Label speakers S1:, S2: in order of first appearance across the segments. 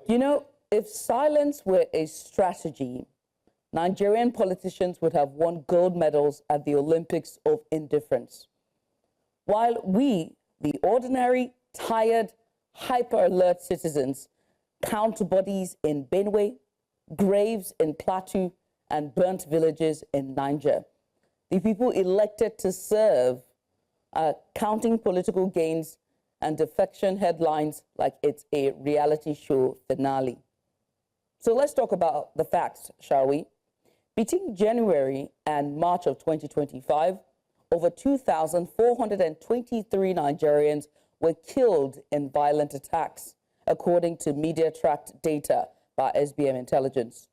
S1: You know, if silence were a strategy, Nigerian politicians would have won gold medals at the Olympics of indifference. While we, the ordinary, tired, hyper-alert citizens, count bodies in Benue, graves in Plateau, and burnt villages in Niger, the people elected to serve are counting political gains and defection headlines like it's a reality show finale. So let's talk about the facts, shall we? Between January and March of 2025, over 2,423 Nigerians were killed in violent attacks, according to media-tracked data by SBM Intelligence.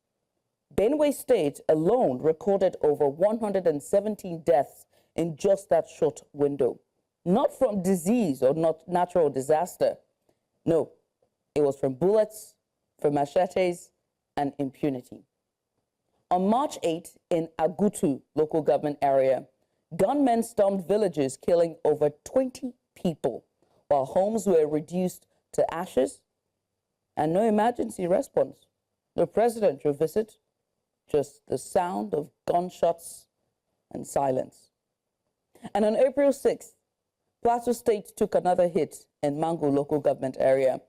S1: Benue State alone recorded over 117 deaths in just that short window. Not from disease or not natural disaster. No, it was from bullets, from machetes, and impunity. On March 8, in Agutu local government area, gunmen stormed villages, killing over 20 people, while homes were reduced to ashes, and no emergency response. No presidential visit, just the sound of gunshots and silence. And on April 6th, Plateau State took another hit in Mangu local government area.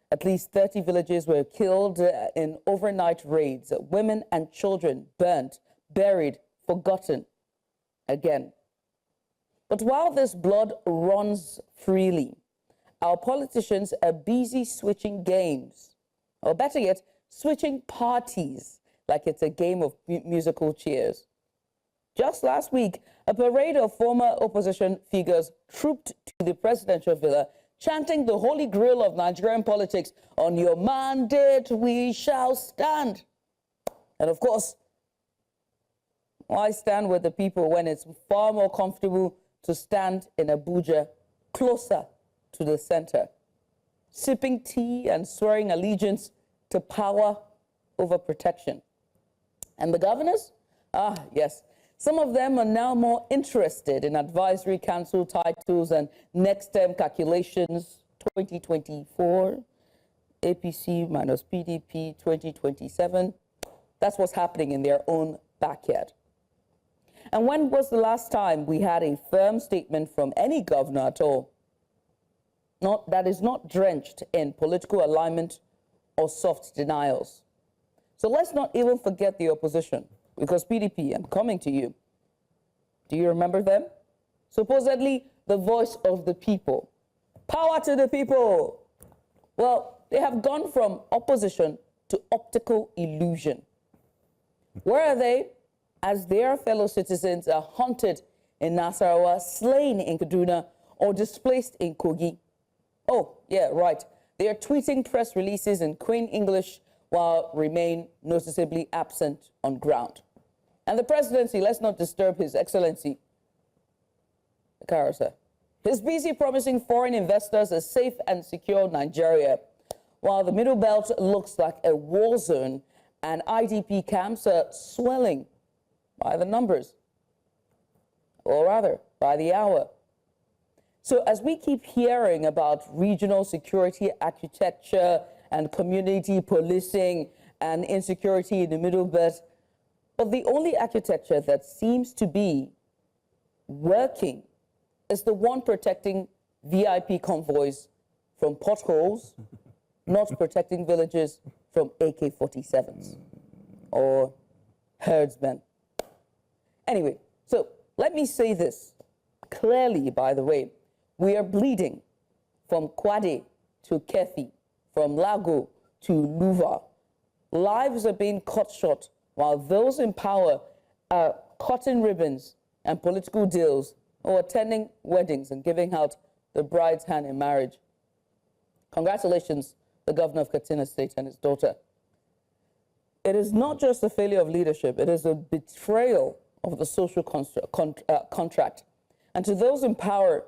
S1: At least 30 villages were killed in overnight raids. Women and children burnt, buried, forgotten again. But while this blood runs freely, our politicians are busy switching games, or better yet, switching parties like it's a game of musical chairs. Just last week, a parade of former opposition figures trooped to the presidential villa, chanting the holy grail of Nigerian politics, "On your mandate we shall stand." And of course, why stand with the people when it's far more comfortable to stand in Abuja, closer to the center, sipping tea and swearing allegiance to power over protection? And the governors? Yes. Some of them are now more interested in advisory council titles and next term calculations, 2024, APC minus PDP 2027. That's what's happening in their own backyard. And when was the last time we had a firm statement from any governor at all that is not drenched in political alignment or soft denials? So let's not even forget the opposition, because PDP, I'm coming to you. Do you remember them? Supposedly the voice of the people. Power to the people. Well, they have gone from opposition to optical illusion. Where are they as their fellow citizens are hunted in Nasarawa, slain in Kaduna, or displaced in Kogi? Oh, yeah, right. They are tweeting press releases in Queen English while remain noticeably absent on ground. And the presidency, let's not disturb His Excellency, the carousel. He's busy promising foreign investors a safe and secure Nigeria, while the Middle Belt looks like a war zone and IDP camps are swelling by the numbers, or rather, by the hour. So as we keep hearing about regional security architecture and community policing and insecurity in the Middle Belt, but the only architecture that seems to be working is the one protecting VIP convoys from potholes, not protecting villages from AK-47s or herdsmen. Anyway, so let me say this clearly, by the way. We are bleeding from Kwade to Kefi, from Lago to Luva. Lives are being cut short while those in power are cutting ribbons and political deals or attending weddings and giving out the bride's hand in marriage. Congratulations, the governor of Katsina State and his daughter. It is not just a failure of leadership, it is a betrayal of the social contract. And to those in power,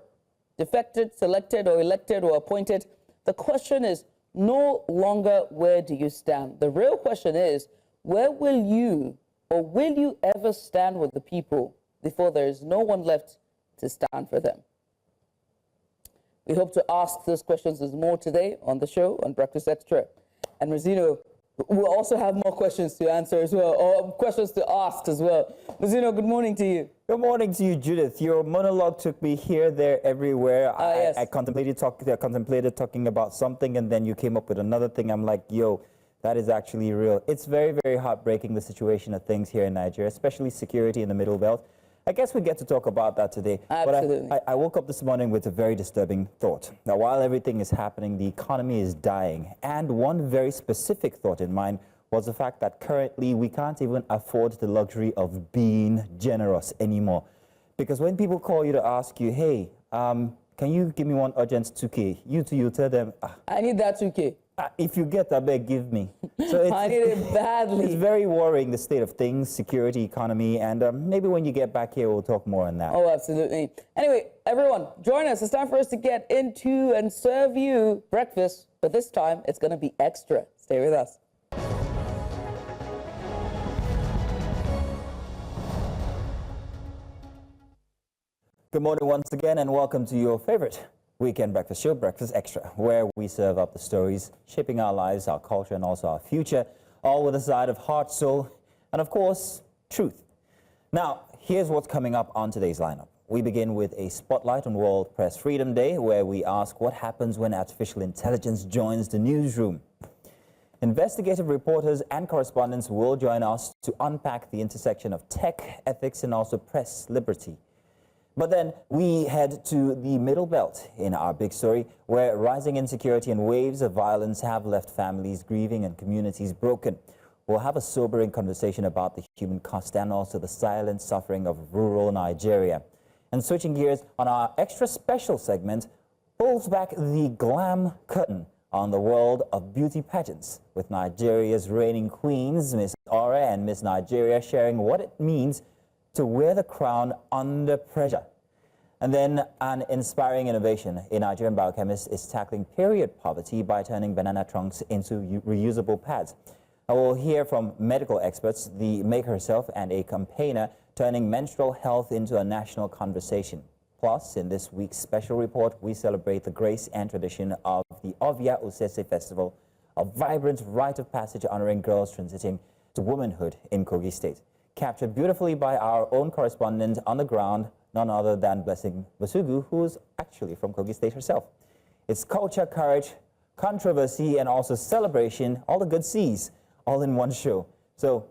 S1: defected, selected, or elected, or appointed, the question is no longer where do you stand. The real question is, where will you or will you ever stand with the people before there is no one left to stand for them? We hope to ask those questions as more today on the show on Breakfast Extra. And Rosino, we'll also have more questions to answer as well, or questions to ask as well. Rosino, good morning to you.
S2: Good morning to you, Judith. Your monologue took me here, there, everywhere.
S1: Yes.
S2: I contemplated talking about something, and then you came up with another thing. I'm like, yo, that is actually real. It's very, very heartbreaking, the situation of things here in Nigeria, especially security in the Middle Belt. I guess we get to talk about that today.
S1: Absolutely.
S2: But I woke up this morning with a very disturbing thought. Now, while everything is happening, the economy is dying. And one very specific thought in mind was the fact that currently we can't even afford the luxury of being generous anymore. Because when people call you to ask you, hey, can you give me one urgent 2K? You tell them,
S1: I need that 2K.
S2: If you get that bag, give me. So
S1: I need it badly.
S2: It's very worrying, the state of things, security, economy, and maybe when you get back here, we'll talk more on that.
S1: Oh, absolutely. Anyway, everyone, join us. It's time for us to get into and serve you breakfast, but this time it's going to be extra. Stay with us.
S2: Good morning once again, and welcome to your favorite weekend breakfast show, Breakfast Extra, where we serve up the stories shaping our lives, our culture, and also our future, all with a side of heart, soul, and of course, truth. Now, here's what's coming up on today's lineup. We begin with a spotlight on World Press Freedom Day, where we ask what happens when artificial intelligence joins the newsroom. Investigative reporters and correspondents will join us to unpack the intersection of tech, ethics, and also press liberty. But then we head to the Middle Belt in our big story, where rising insecurity and waves of violence have left families grieving and communities broken. We'll have a sobering conversation about the human cost and also the silent suffering of rural Nigeria. And switching gears, on our extra special segment, pulls back the glam curtain on the world of beauty pageants, with Nigeria's reigning queens, Miss Aura and Miss Nigeria, sharing what it means to wear the crown under pressure. And then an inspiring innovation. A Nigerian biochemist is tackling period poverty by turning banana trunks into reusable pads. I will hear from medical experts, the maker herself, and a campaigner turning menstrual health into a national conversation. Plus, in this week's special report, we celebrate the grace and tradition of the Ovia-Osese Festival, a vibrant rite of passage honoring girls transiting to womanhood in Kogi State. Captured beautifully by our own correspondent on the ground, none other than Blessing Basugu, who's actually from Kogi State herself. It's culture, courage, controversy, and also celebration, all the good C's, all in one show. So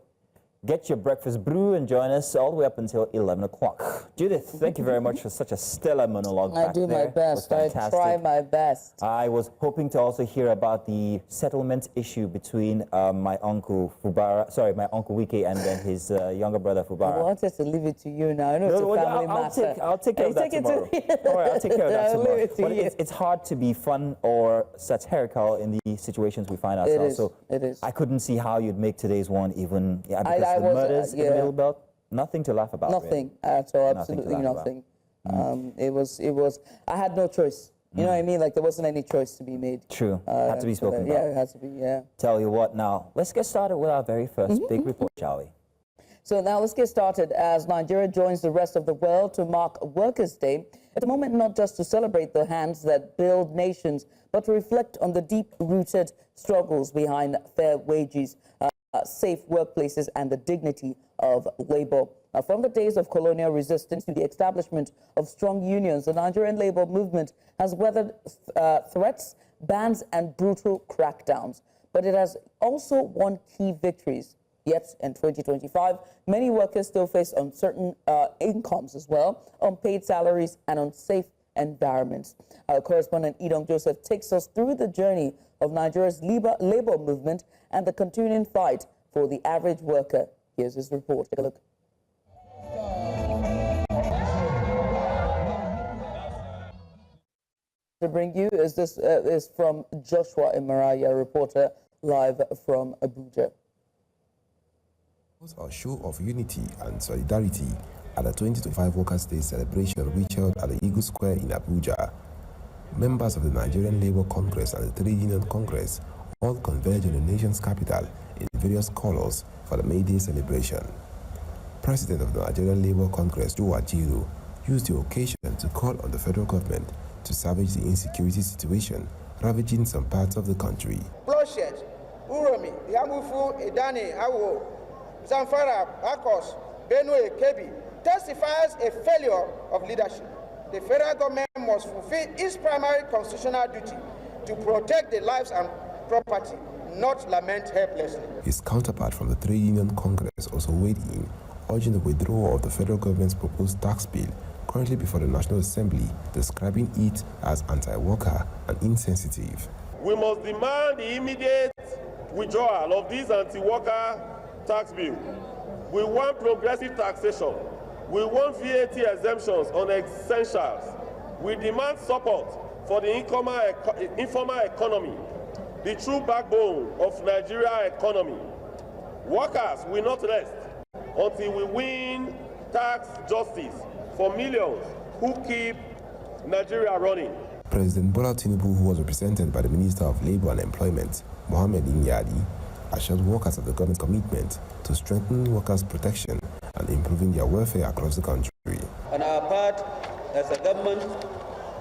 S2: get your breakfast brew and join us all the way up until 11 o'clock. Judith, thank you very much for such a stellar monologue
S1: I do my best. I try my best.
S2: I was hoping to also hear about the settlement issue between my uncle Wike and then his younger brother Fubara.
S1: I wanted to leave it to you now. I know it's a family matter.
S2: I'll take care of that tomorrow. All right, I'll take care of that tomorrow. But it's hard to be fun or satirical in the situations we find ourselves.
S1: It is.
S2: I couldn't see how you'd make today's one even. Because the murders in the Middle Belt, nothing to laugh about.
S1: Nothing at all, absolutely nothing. It was, I had no choice. You know what I mean? Like, there wasn't any choice to be made.
S2: True. Had to be spoken about.
S1: Yeah, it had to be, yeah.
S2: Tell you what now, let's get started with our very first big report, shall we?
S1: So now let's get started as Nigeria joins the rest of the world to mark Workers' Day. At the moment, not just to celebrate the hands that build nations, but to reflect on the deep-rooted struggles behind fair wages, safe workplaces, and the dignity of labor. From the days of colonial resistance to the establishment of strong unions, the Nigerian labor movement has weathered threats, bans, and brutal crackdowns. But it has also won key victories. Yet, in 2025, many workers still face uncertain incomes as well, unpaid salaries, and unsafe environments. Our correspondent Edom Joseph takes us through the journey of Nigeria's labor movement and the continuing fight for the average worker. Here's his report. Take a look. To bring you is from Joshua Imaraya, reporter live from Abuja.
S3: It was a show of unity and solidarity at the 2025 Workers' Day celebration which held at the Eagle Square in Abuja. Members of the Nigerian Labour Congress and the Trade Union Congress all converged in the nation's capital in various colors for the May Day celebration. President of the Nigerian Labour Congress, Joe Ajiru, used the occasion to call on the federal government to salvage the insecurity situation ravaging some parts of the country.
S4: Bloodshed, Uromi, Yamufu, Idani, Awo, Zamfara, Akos, Benue, Kebi, testifies a failure of leadership. The federal government must fulfill its primary constitutional duty to protect the lives and property, not lament helplessly.
S3: His counterpart from the Trade Union Congress also weighed in, urging the withdrawal of the federal government's proposed tax bill currently before the National Assembly, describing it as anti-worker and insensitive.
S5: We must demand the immediate withdrawal of this anti-worker tax bill. We want progressive taxation. We want VAT exemptions on essentials. We demand support for the informal economy, the true backbone of Nigeria's economy. Workers will not rest until we win tax justice for millions who keep Nigeria running.
S3: President Bola Tinubu, who was represented by the Minister of Labour and Employment, Mohammed Inyadi, assured workers of the government's commitment to strengthen workers' protection and improving their welfare across the country.
S6: On our part, as a government,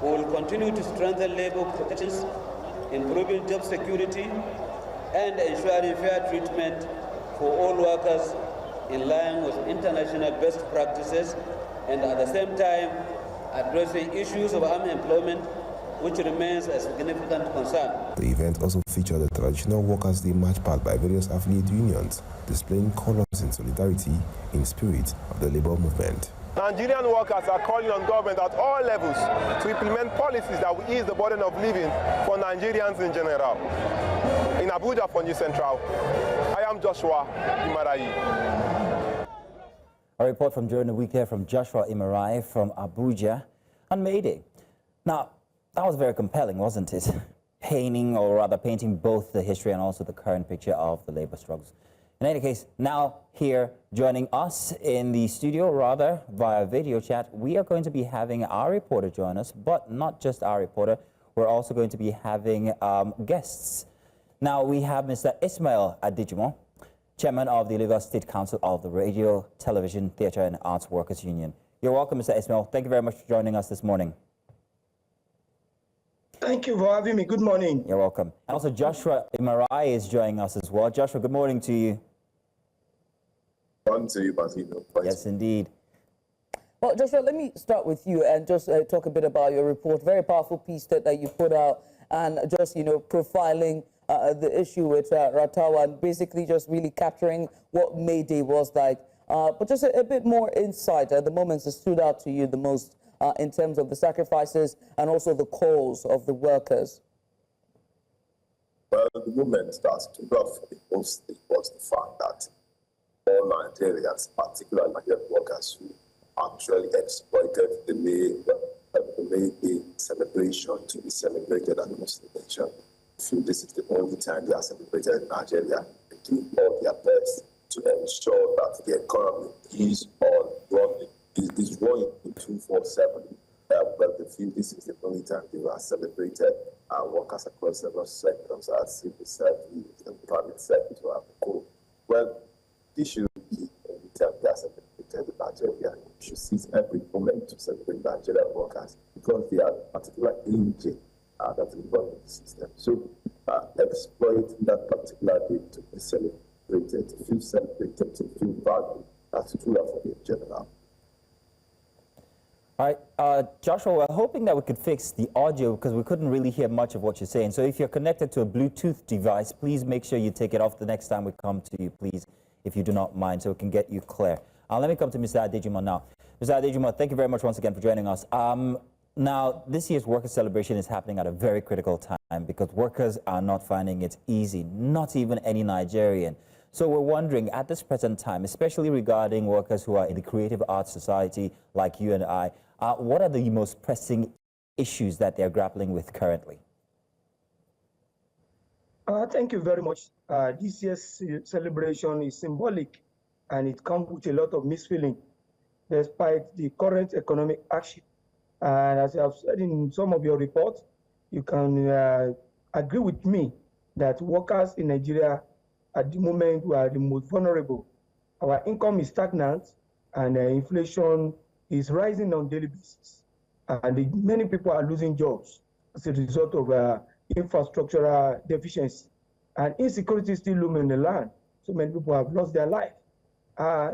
S6: we will continue to strengthen labour protections, improving job security, and ensuring fair treatment for all workers in line with international best practices, and at the same time addressing issues of unemployment, which remains a significant concern.
S3: The event also featured the traditional Workers' Day march part by various affiliate unions, displaying colors in solidarity in spirit of the labour movement.
S7: Nigerian workers are calling on government at all levels to implement policies that will ease the burden of living for Nigerians in general. In Abuja for News Central, I am Joshua Imarai.
S2: A report from during the week there from Joshua Imarai from Abuja on May Day. Now, that was very compelling, wasn't it? Painting both the history and also the current picture of the labor struggles. In any case, now here joining us in the studio, rather via video chat, we are going to be having our reporter join us, but not just our reporter, we're also going to be having guests. Now we have Mr. Ismail Adijimo, Chairman of the Lagos State Council of the Radio, Television, Theatre and Arts Workers Union. You're welcome, Mr. Ismail. Thank you very much for joining us this morning.
S8: Thank you for having me. Good morning.
S2: You're welcome. And also Joshua Imarai is joining us as well. Joshua, good morning to you.
S9: Good morning to you, Basino.
S2: Yes, indeed.
S1: Well, Joshua, let me start with you and just talk a bit about your report. Very powerful piece that you put out, and just, profiling the issue with Ratawa, and basically just really capturing what May Day was like. But just a bit more insight, the moments that stood out to you the most in terms of the sacrifices and also the calls of the workers.
S9: Well, the moment that stood out for me mostly was the fact that all Nigerians, particularly Nigerian workers who actually exploited the May Day celebration to be celebrated across the nation. I feel this is the only time they are celebrated in Nigeria. They do all their best to ensure that the economy is on running. Is running 24/7. But the feel this is the only time they are celebrated. Workers across several sectors, civil service, the private sector, well, this should be every time they are celebrated in Nigeria. We should seize every moment to celebrate Nigerian workers because they are particularly engaged that involved in the system. So exploit that particular day to be celebrated, to feel celebrated, to feel valued. That's true for me in general.
S2: All right, Joshua, we're hoping that we could fix the audio because we couldn't really hear much of what you're saying. So if you're connected to a Bluetooth device, please make sure you take it off the next time we come to you, please, if you do not mind, so we can get you clear. Let me come to Mr. Adejimo now. Mr. Adejimo, thank you very much once again for joining us. Now, this year's workers' celebration is happening at a very critical time because workers are not finding it easy, not even any Nigerian. So we're wondering, at this present time, especially regarding workers who are in the creative arts society like you and I, what are the most pressing issues that they're grappling with currently?
S8: Thank you very much. This year's celebration is symbolic, and it comes with a lot of misfeeling, despite the current economic action. And as I've said in some of your reports, you can agree with me that workers in Nigeria at the moment we are the most vulnerable. Our income is stagnant, and inflation is rising on a daily basis. And many people are losing jobs as a result of infrastructural deficiency. and insecurity is still looming in the land. So many people have lost their life.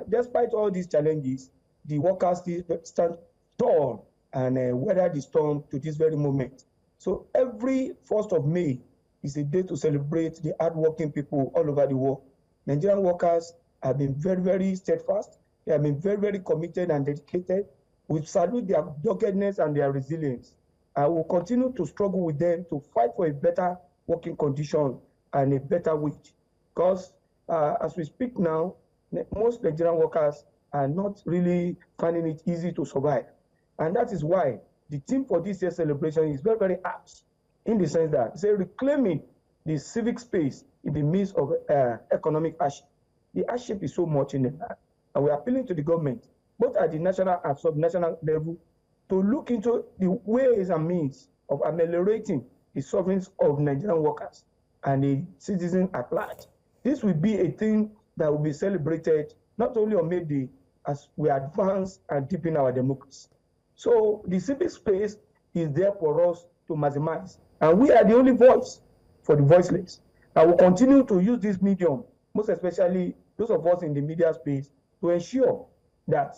S8: Despite all these challenges, the workers still stand tall and weather the storm to this very moment. So every 1st of May is a day to celebrate the hardworking people all over the world. Nigerian workers have been very, very steadfast. They have been very, very committed and dedicated. We salute their doggedness and their resilience. I will continue to struggle with them to fight for a better working condition and a better wage. Because as we speak now, most Nigerian workers are not really finding it easy to survive. And that is why the theme for this year's celebration is very, very apt, in the sense that it's reclaiming the civic space in the midst of economic hardship. The hardship is so much in the land, and we're appealing to the government, both at the national and sub-national level, to look into the ways and means of ameliorating the sufferings of Nigerian workers and the citizens at large. This will be a thing that will be celebrated not only on May Day, as we advance and deepen our democracy. So the civic space is there for us to maximize, and we are the only voice for the voiceless. I will continue to use this medium, most especially those of us in the media space, to ensure that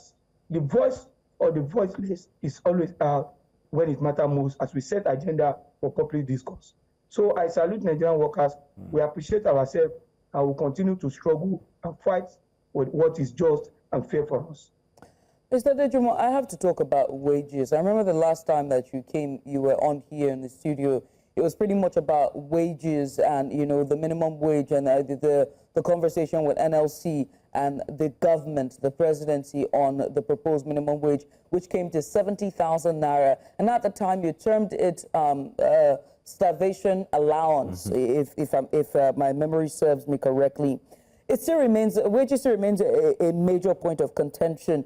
S8: the voice of the voiceless is always out when it matters most, as we set agenda for public discourse. So I salute Nigerian workers. We appreciate ourselves, and will continue to struggle and fight with what is just and fair for us.
S1: Mr. Dejumo, I have to talk about wages. I remember the last time that you came, you were on here in the studio. It was pretty much about wages and, you know, the minimum wage and the conversation with NLC and the government, the presidency, on the proposed minimum wage, which came to 70,000 naira. And at the time, you termed it starvation allowance, if my memory serves me correctly. It still remains, wages still remains a major point of contention.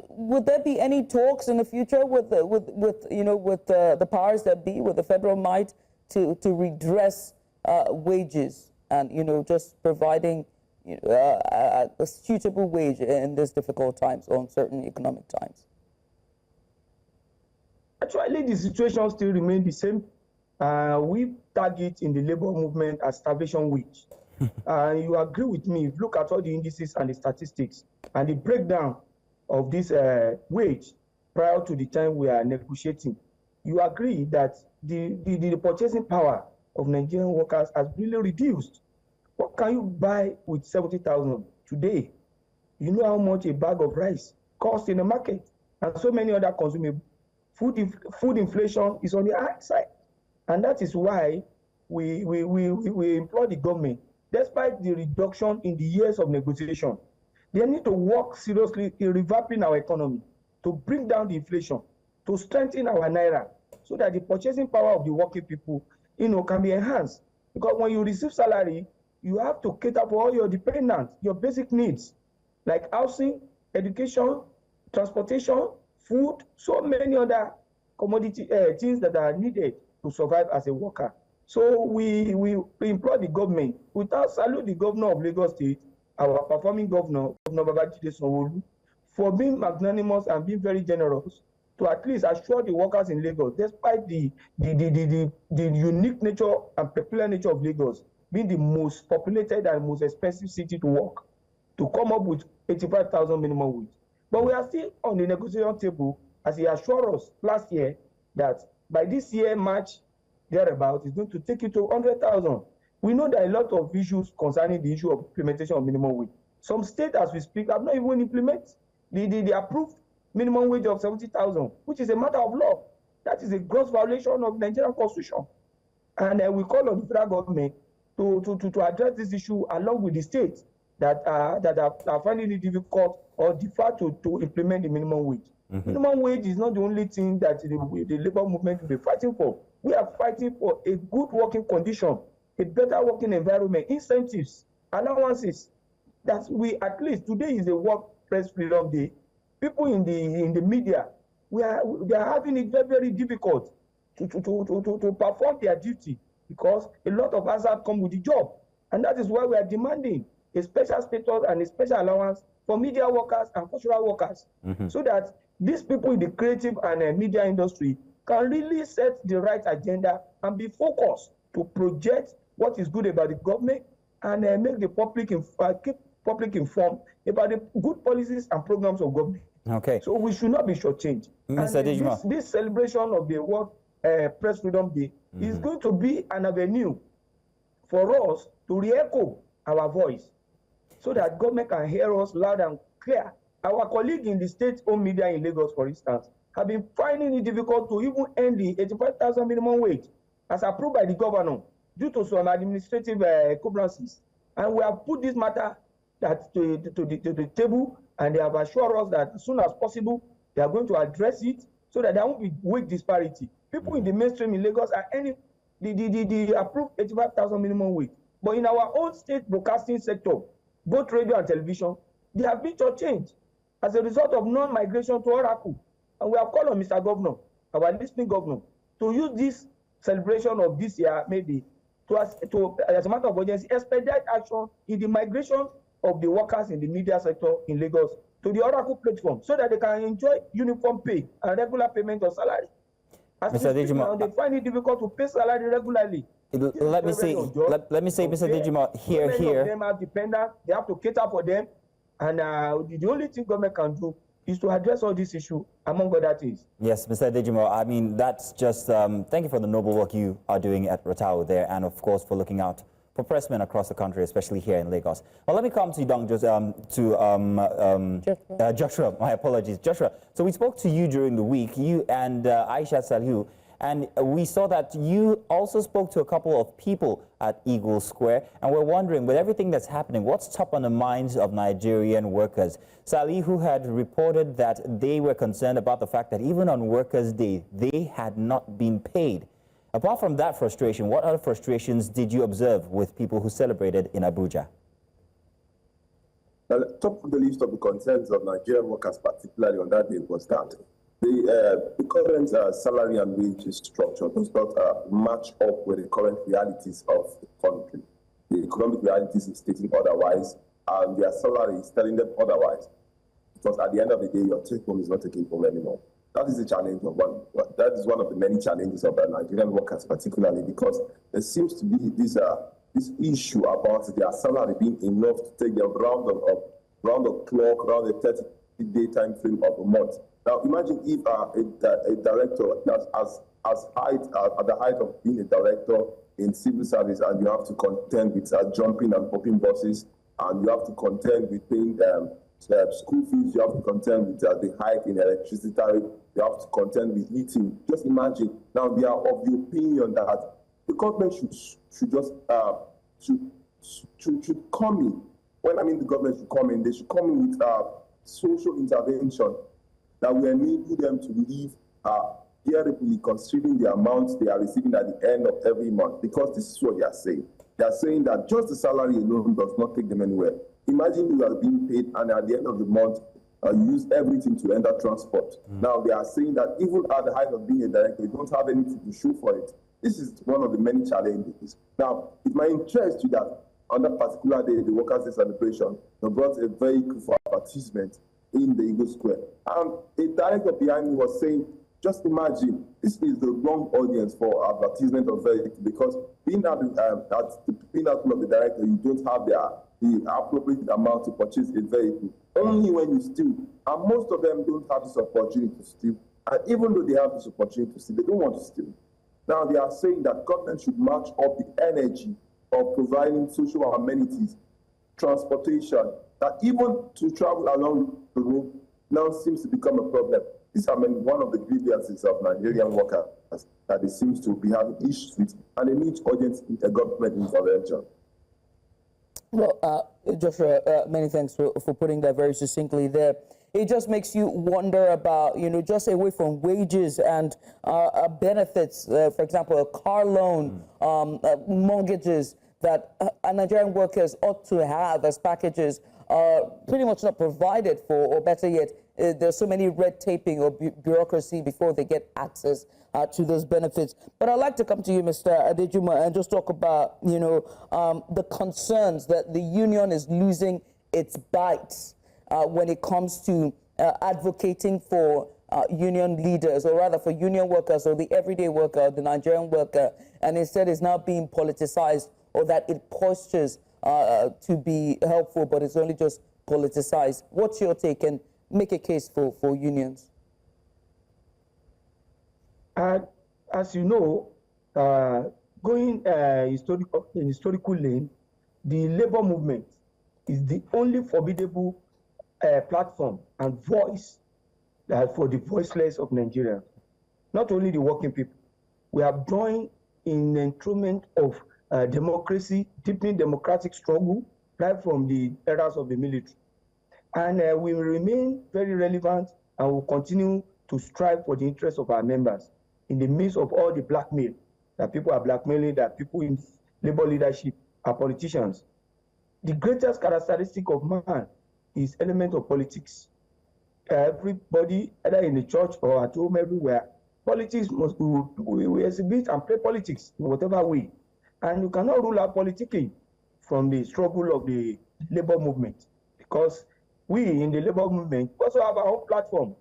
S1: Would there be any talks in the future with the powers that be, with the federal might, to redress wages and, you know, just providing a suitable wage in these difficult times or uncertain economic times?
S8: Actually, the situation still remains the same. We target in the labor movement as starvation wage. You agree with me, look at all the indices and the statistics and the breakdown of this wage prior to the time we are negotiating. You agree that the purchasing power of Nigerian workers has really reduced. What can you buy with 70,000 today? You know how much a bag of rice costs in the market, and so many other consumables. Food inflation is on the high side, and that is why we implore the government, despite the reduction in the years of negotiation, they need to work seriously in revamping our economy to bring down the inflation, to strengthen our naira, so that the purchasing power of the working people, you know, can be enhanced. Because when you receive salary, you have to cater for all your dependents, your basic needs, like housing, education, transportation, food, so many other commodity things that are needed to survive as a worker. So we implore the government, without salute the governor of Lagos State, our performing governor, Governor Babajide Sanwo-Olu, for being magnanimous and being very generous to at least assure the workers in Lagos, despite the unique nature and peculiar nature of Lagos, being the most populated and most expensive city to work, to come up with 85,000 minimum wage. But we are still on the negotiation table, as he assured us last year that by this year, March, thereabout, is going to take it to 100,000. We know there are a lot of issues concerning the issue of implementation of minimum wage. Some states, as we speak, have not even implemented the approved minimum wage of 70,000, which is a matter of law. That is a gross violation of Nigerian constitution. And we call on the federal government to address this issue along with the states that are finding it difficult or defer to implement the minimum wage. Minimum wage is not the only thing that the labor movement will be fighting for. We are fighting for a good working condition, a better working environment, incentives, allowances. That we, at least today is a work press freedom day. People in the media, they are having it very, very difficult to perform their duty, because a lot of hazard come with the job. And that is why we are demanding a special status and a special allowance for media workers and cultural workers, so that these people in the creative and media industry can really set the right agenda and be focused to project what is good about the government and make the public keep public informed about the good policies and programs of government.
S2: Okay.
S8: So we should not be shortchanged.
S2: Mr. Dejima.
S8: This celebration of the World Press Freedom Day is going to be an avenue for us to re-echo our voice so that government can hear us loud and clear. Our colleague in the state-owned media in Lagos, for instance, have been finding it difficult to even end the 85,000 minimum wage as approved by the governor due to some administrative cobrances. And we have put this matter to the table, and they have assured us that as soon as possible, they are going to address it so that there won't be wage disparity. People in the mainstream in Lagos are earning the approved 85,000 minimum wage. But in our own state broadcasting sector, both radio and television, they have been shortchanged as a result of non-migration to Oracle. And we have called on Mr. Governor, our listening governor, to use this celebration of this year, maybe, as a matter of urgency, expedite action in the migration of the workers in the media sector in Lagos to the Oracle platform so that they can enjoy uniform pay and regular payment of salary. As
S2: Mr. Dejima,
S8: they find it difficult to pay salary regularly.
S2: Let me say, Mr. Dejima, here.
S8: Many of them are dependent. They have to cater for them. And the only thing government can do is to address all these issues, among other things.
S2: Yes, Mr. Dejima, I mean, that's just, thank you for the noble work you are doing at Ratao there, and of course for looking out for pressmen across the country, especially here in Lagos. Well, let me come to you, Joshua, my apologies. Joshua, so we spoke to you during the week, you and Aisha Salihu, and we saw that you also spoke to a couple of people at Eagle Square, and we're wondering, with everything that's happening, what's top on the minds of Nigerian workers? Salihu had reported that they were concerned about the fact that even on Workers' Day, they had not been paid. Apart from that frustration, what other frustrations did you observe with people who celebrated in Abuja?
S9: Now, top of the list of the concerns of Nigerian workers, particularly on that day, was that the current salary and wage structure does not match up with the current realities of the country. The economic realities is stating otherwise, and their salary is telling them otherwise. Because at the end of the day, your take home is not taking home anymore. That is the challenge of that is one of the many challenges of the Nigerian workers, particularly because there seems to be this issue about their salary being enough to take them round the clock, around the 30-day time frame of a month. Now, imagine if a director that's at the height of being a director in civil service, and you have to contend with jumping and popping buses, and you have to contend with paying school fees, you have to contend with the hike in electricity tariff, you have to contend with heating. Just imagine. Now, they are of the opinion that the government should just should come in. When I mean the government should come in, they should come in with social intervention that will enable them to live bearably, considering the amounts they are receiving at the end of every month. Because this is what they are saying. They are saying that just the salary alone does not take them anywhere. Imagine you are being paid, and at the end of the month, you use everything to enter transport. Now, they are saying that even at the height of being a director, you don't have anything to show for it. This is one of the many challenges. Now, it's my interest to that on that particular day, the Workers' Day celebration, they brought a vehicle for advertisement in the Eagle Square. And a director behind me was saying, just imagine, this is the wrong audience for advertisement of vehicle, because being at the pinnacle of the director, you don't have the appropriate amount to purchase a vehicle. Only when you steal. And most of them don't have this opportunity to steal. And even though they have this opportunity to steal, they don't want to steal. Now they are saying that government should match up the energy of providing social amenities, transportation, that even to travel along the road now seems to become a problem. This is one of the grievances of Nigerian workers that they seem to be having issues with, and they need urgent government intervention.
S1: Well, Joshua, many thanks for putting that very succinctly there. It just makes you wonder about, just away from wages and benefits, for example, a car loan, mortgages that Nigerian workers ought to have as packages are pretty much not provided for, or better yet, there's so many red taping or bureaucracy before they get access to those benefits. But I'd like to come to you, Mr. Adejuma, and just talk about, the concerns that the union is losing its bites when it comes to advocating for union leaders, or rather for union workers, or the everyday worker, the Nigerian worker, and instead is now being politicized or that it postures to be helpful, but it's only just politicized. What's your take, and make a case for unions?
S8: As you know, going in historical lane, the labor movement is the only formidable platform and voice for the voiceless of Nigeria. Not only the working people. We have joined in the enthronement of democracy, deepening democratic struggle, right from the eras of the military. And we will remain very relevant and will continue to strive for the interests of our members in the midst of all the blackmail that people are blackmailing, that people in labor leadership are politicians. The greatest characteristic of man is element of politics. Everybody, either in the church or at home, everywhere, politics must we exhibit and play politics in whatever way. And you cannot rule out politicking from the struggle of the labor movement, because we in the labor movement also have our own platform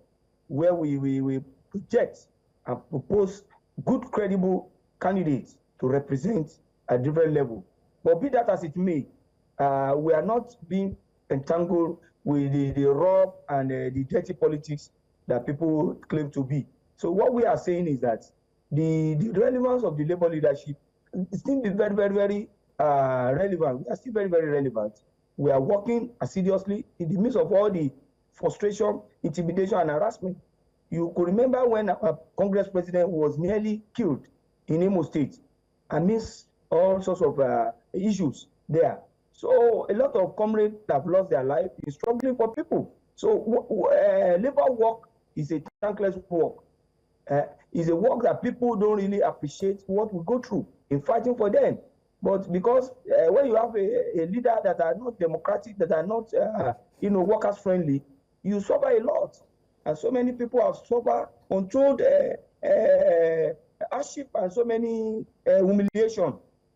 S8: where we project and propose good, credible candidates to represent at different level. But be that as it may, we are not being entangled with the raw and the dirty politics that people claim to be. So what we are saying is that the relevance of the labor leadership is still very, very, very relevant. We are still very, very relevant. We are working assiduously in the midst of all the frustration, intimidation, and harassment. You could remember when our Congress president was nearly killed in Imo State amidst all sorts of issues there. So a lot of comrades have lost their life in struggling for people. So labor work is a thankless work. It's a work that people don't really appreciate what we go through in fighting for them. But because when you have a leader that are not democratic, that are not workers friendly, you suffer a lot. And so many people have suffered untold hardship and so many humiliation.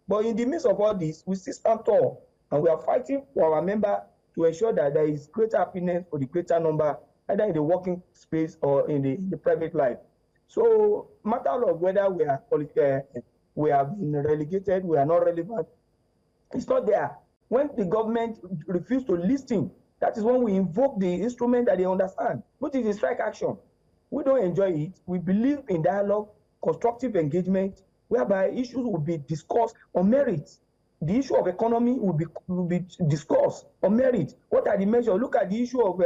S8: But in the midst of all this, we still stand tall, and we are fighting for our member to ensure that there is greater happiness for the greater number, either in the working space or in the private life. So, matter of whether we have been relegated, we are not relevant, it's not there. When the government refuses to listen, that is when we invoke the instrument that they understand, which is the strike action. We don't enjoy it. We believe in dialogue, constructive engagement, whereby issues will be discussed on merit. The issue of economy will be discussed on merit. What are the measures? Look at the issue of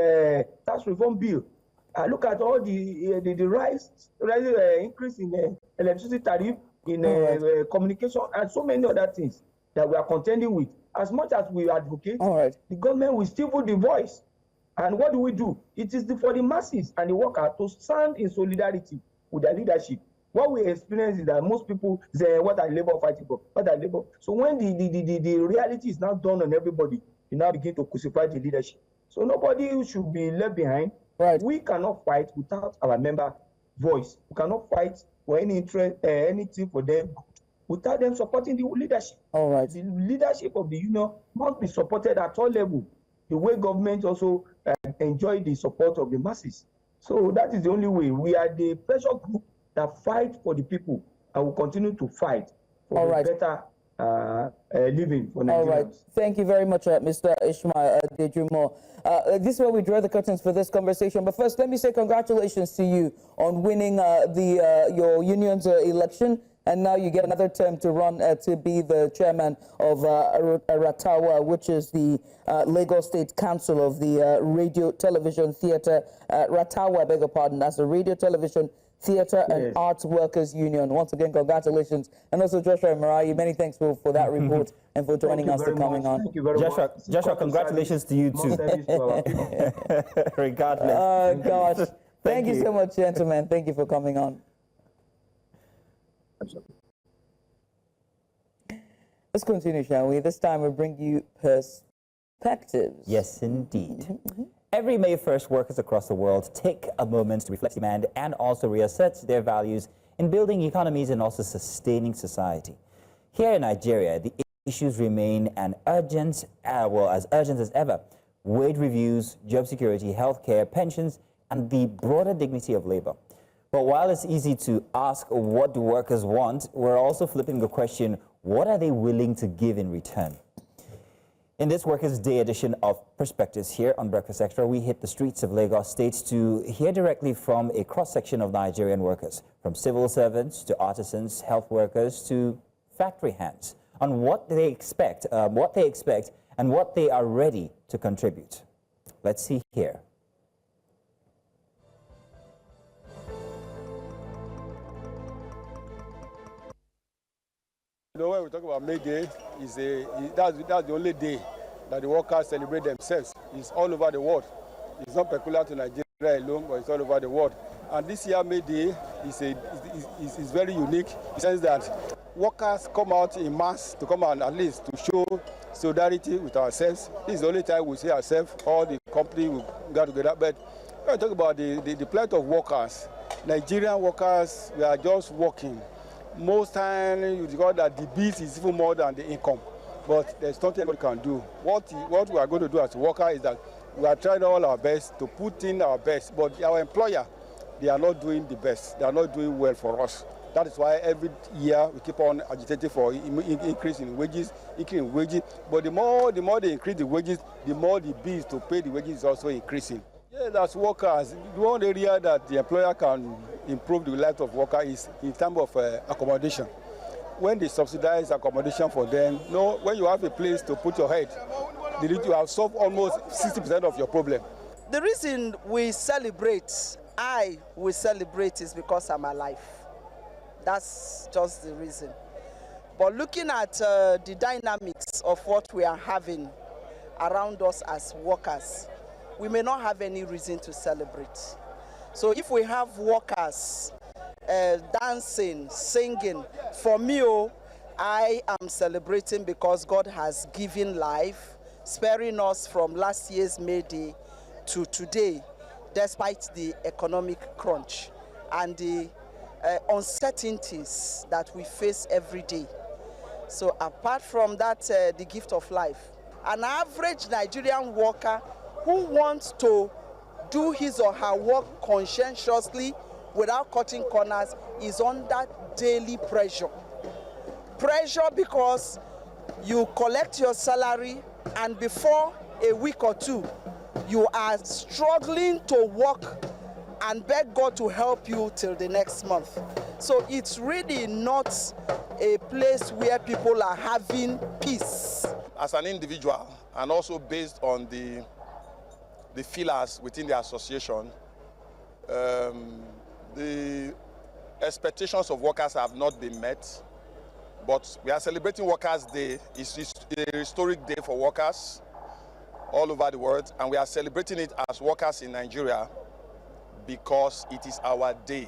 S8: tax reform bill. Look at all the increase in electricity tariff, in communication, and so many other things that we are contending with. As much as we advocate, the government will still put the voice. And what do? It is for the masses and the workers to stand in solidarity with their leadership. What we experience is that most people say, what are labor fighting for? What are labor? So when the reality is now done on everybody, you now begin to crucify the leadership. So nobody should be left behind. Right. We cannot fight without our member voice. We cannot fight for any interest, anything for them without them supporting the leadership. All right. The leadership of the union must be supported at all levels. The way government also enjoy the support of the masses. So that is the only way. We are the pressure group that fight for the people and will continue to fight for a better living for Nigerians. All right. Thank you very much, Mr. Ishmael Dejumo. This is where we draw the curtains for this conversation. But first, let me say congratulations to you on winning your union's election. And now you get another term to run to be the chairman of Ratawa, which is the Lagos State Council of the Radio, Television, Theatre. Ratawa, I beg your pardon, that's the Radio, Television, Theatre and Arts Workers Union. Once again, congratulations. And also Joshua and Mariah, many thanks for that report and for joining us and coming on. Thank you very much.
S2: Joshua, congratulations to you too. Regardless.
S1: Oh, gosh. Thank you so much, gentlemen. Thank you for coming on. Let's continue, shall we? This time we'll bring you perspectives.
S2: Yes, indeed. Every May 1st, workers across the world take a moment to reflect demand and also reassert their values in building economies and also sustaining society. Here in Nigeria, the issues remain as urgent as ever. Wage reviews, job security, healthcare, pensions, and the broader dignity of labor. But while it's easy to ask what do workers want, we're also flipping the question, What are they willing to give in return? In this Workers' Day edition of Perspectives here on Breakfast Extra, we hit the streets of Lagos State to hear directly from a cross-section of Nigerian workers, from civil servants to artisans, health workers to factory hands, on what they expect and what they are ready to contribute. Let's see here.
S10: You know, when we talk about May Day, that's the only day that the workers celebrate themselves. It's all over the world. It's not peculiar to Nigeria alone, but it's all over the world. And this year, May Day is very unique in the sense that workers come out in mass to come out at least to show solidarity with ourselves. This is the only time we see ourselves, all the company will get together. But when we talk about the plight of workers, Nigerian workers, we are just working. Most times you regard that the bills is even more than the income, but there's nothing we can do. What we are going to do as a worker is that we are trying all our best to put in our best, but our employer, they are not doing the best. They are not doing well for us. That is why every year we keep on agitating for increase in wages, But the more they increase the wages, the more the bills to pay the wages is also increasing. Yeah, that's workers. The one area that the employer can improve the life of workers is in terms of accommodation. When they subsidize accommodation for them, when you have a place to put your head, you have solved almost 60% of your problem.
S11: The reason we celebrate, I will celebrate, is because I'm alive. That's just the reason. But looking at the dynamics of what we are having around us as workers, we may not have any reason to celebrate. So if we have workers dancing, singing, for me, I am celebrating because God has given life, sparing us from last year's May Day to today, despite the economic crunch and the uncertainties that we face every day. So apart from that, the gift of life, an average Nigerian worker who wants to do his or her work conscientiously without cutting corners is under daily pressure. Pressure because you collect your salary and before a week or two, you are struggling to work and beg God to help you till the next month. So it's really not a place where people are having peace.
S7: As an individual, and also based on the feelers within the association, the expectations of workers have not been met, but we are celebrating Workers' Day. It's a historic day for workers all over the world, and we are celebrating it as workers in Nigeria because it is our day.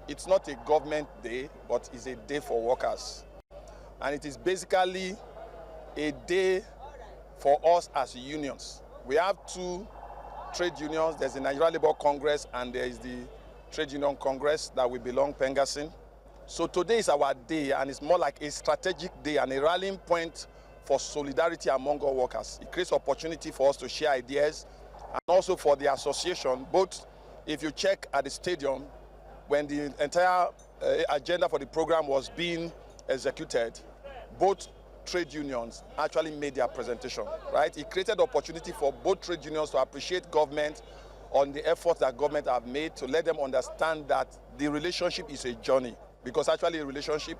S7: It's not a government day, but it's a day for workers. And it is basically a day for us as unions. We have two trade unions. There's the Nigerian Labour Congress and there is the Trade Union Congress that we belong, Pengasin. So today is our day, and it's more like a strategic day and a rallying point for solidarity among all workers. It creates opportunity for us to share ideas and also for the association. Both, if you check at the stadium, when the entire agenda for the program was being executed, both trade unions actually made their presentation, right? It created opportunity for both trade unions to appreciate government on the efforts that government have made to let them understand that the relationship is a journey. Because actually the relationship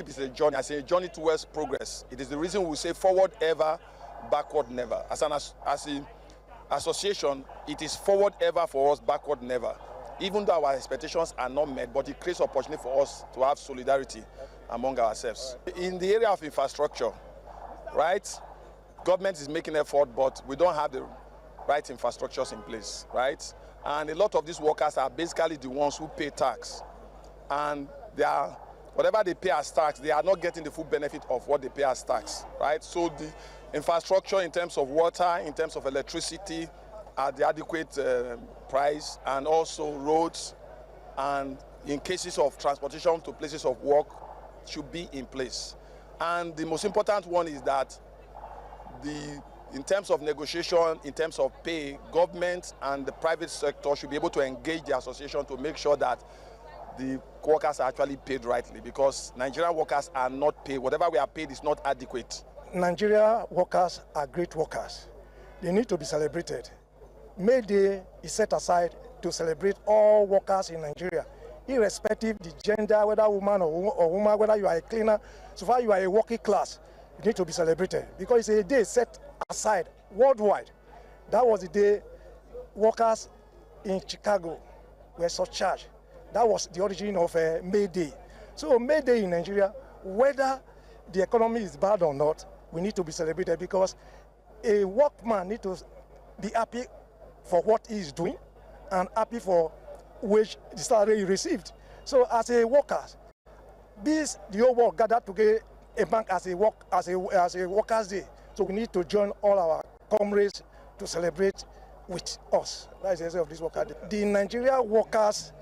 S7: is a journey. I say a journey towards progress. It is the reason we say forward ever, backward never. As an association, it is forward ever for us, backward never. Even though our expectations are not met, but it creates opportunity for us to have solidarity among ourselves. In the area of infrastructure, right, government is making effort, but we don't have the right infrastructures in place, right? And a lot of these workers are basically the ones who pay tax. And whatever they pay as tax, they are not getting the full benefit of what they pay as tax, right? So the infrastructure in terms of water, in terms of electricity, at the adequate price, and also roads, and in cases of transportation to places of work, should be in place. And the most important one is that in terms of negotiation, in terms of pay, government and the private sector should be able to engage the association to make sure that
S12: the workers are actually paid rightly, because Nigerian workers are not paid. Whatever we are paid is not adequate.
S13: Nigeria workers are great workers. They need to be celebrated. May Day is set aside to celebrate all workers in Nigeria, irrespective of the gender, whether woman or woman, whether you are a cleaner, so far you are a working class, you need to be celebrated, because it's a day set aside worldwide. That was the day workers in Chicago were surcharged. That was the origin of May Day. So May Day in Nigeria, whether the economy is bad or not, we need to be celebrated, because a workman needs to be happy for what he is doing and happy for which the salary he received. So as a worker, the whole world gathered together a bank as a workers' day. So we need to join all our comrades to celebrate with us. That is the essence of this worker day. The Nigerian workers,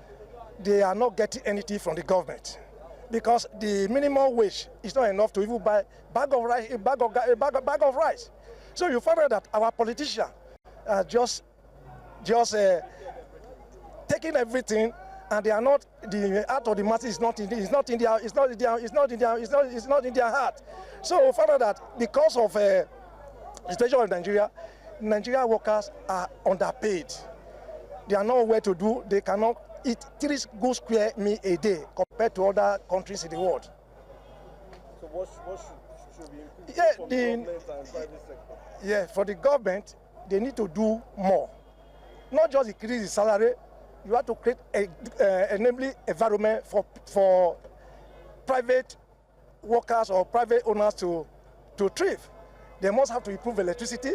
S13: they are not getting anything from the government, because the minimum wage is not enough to even buy a bag of rice. So you find out that our politicians are just taking everything, and they are not, the heart of the masses is not in their heart. So we find out that because of the situation of Nigeria, Nigerian workers are underpaid. They are not well to do. They cannot eat 3 good square meals a day compared to other countries in the world.
S10: So what should be increased from the government and private sector?
S13: Yeah, for the government, they need to do more. Not just increase the salary, you have to create a namely environment for private workers or private owners to thrive. They must have to improve electricity,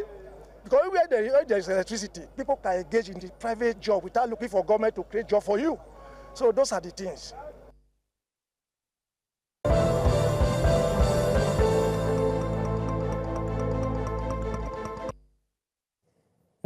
S13: because where there is electricity, people can engage in the private job without looking for government to create job for you. So those are the things.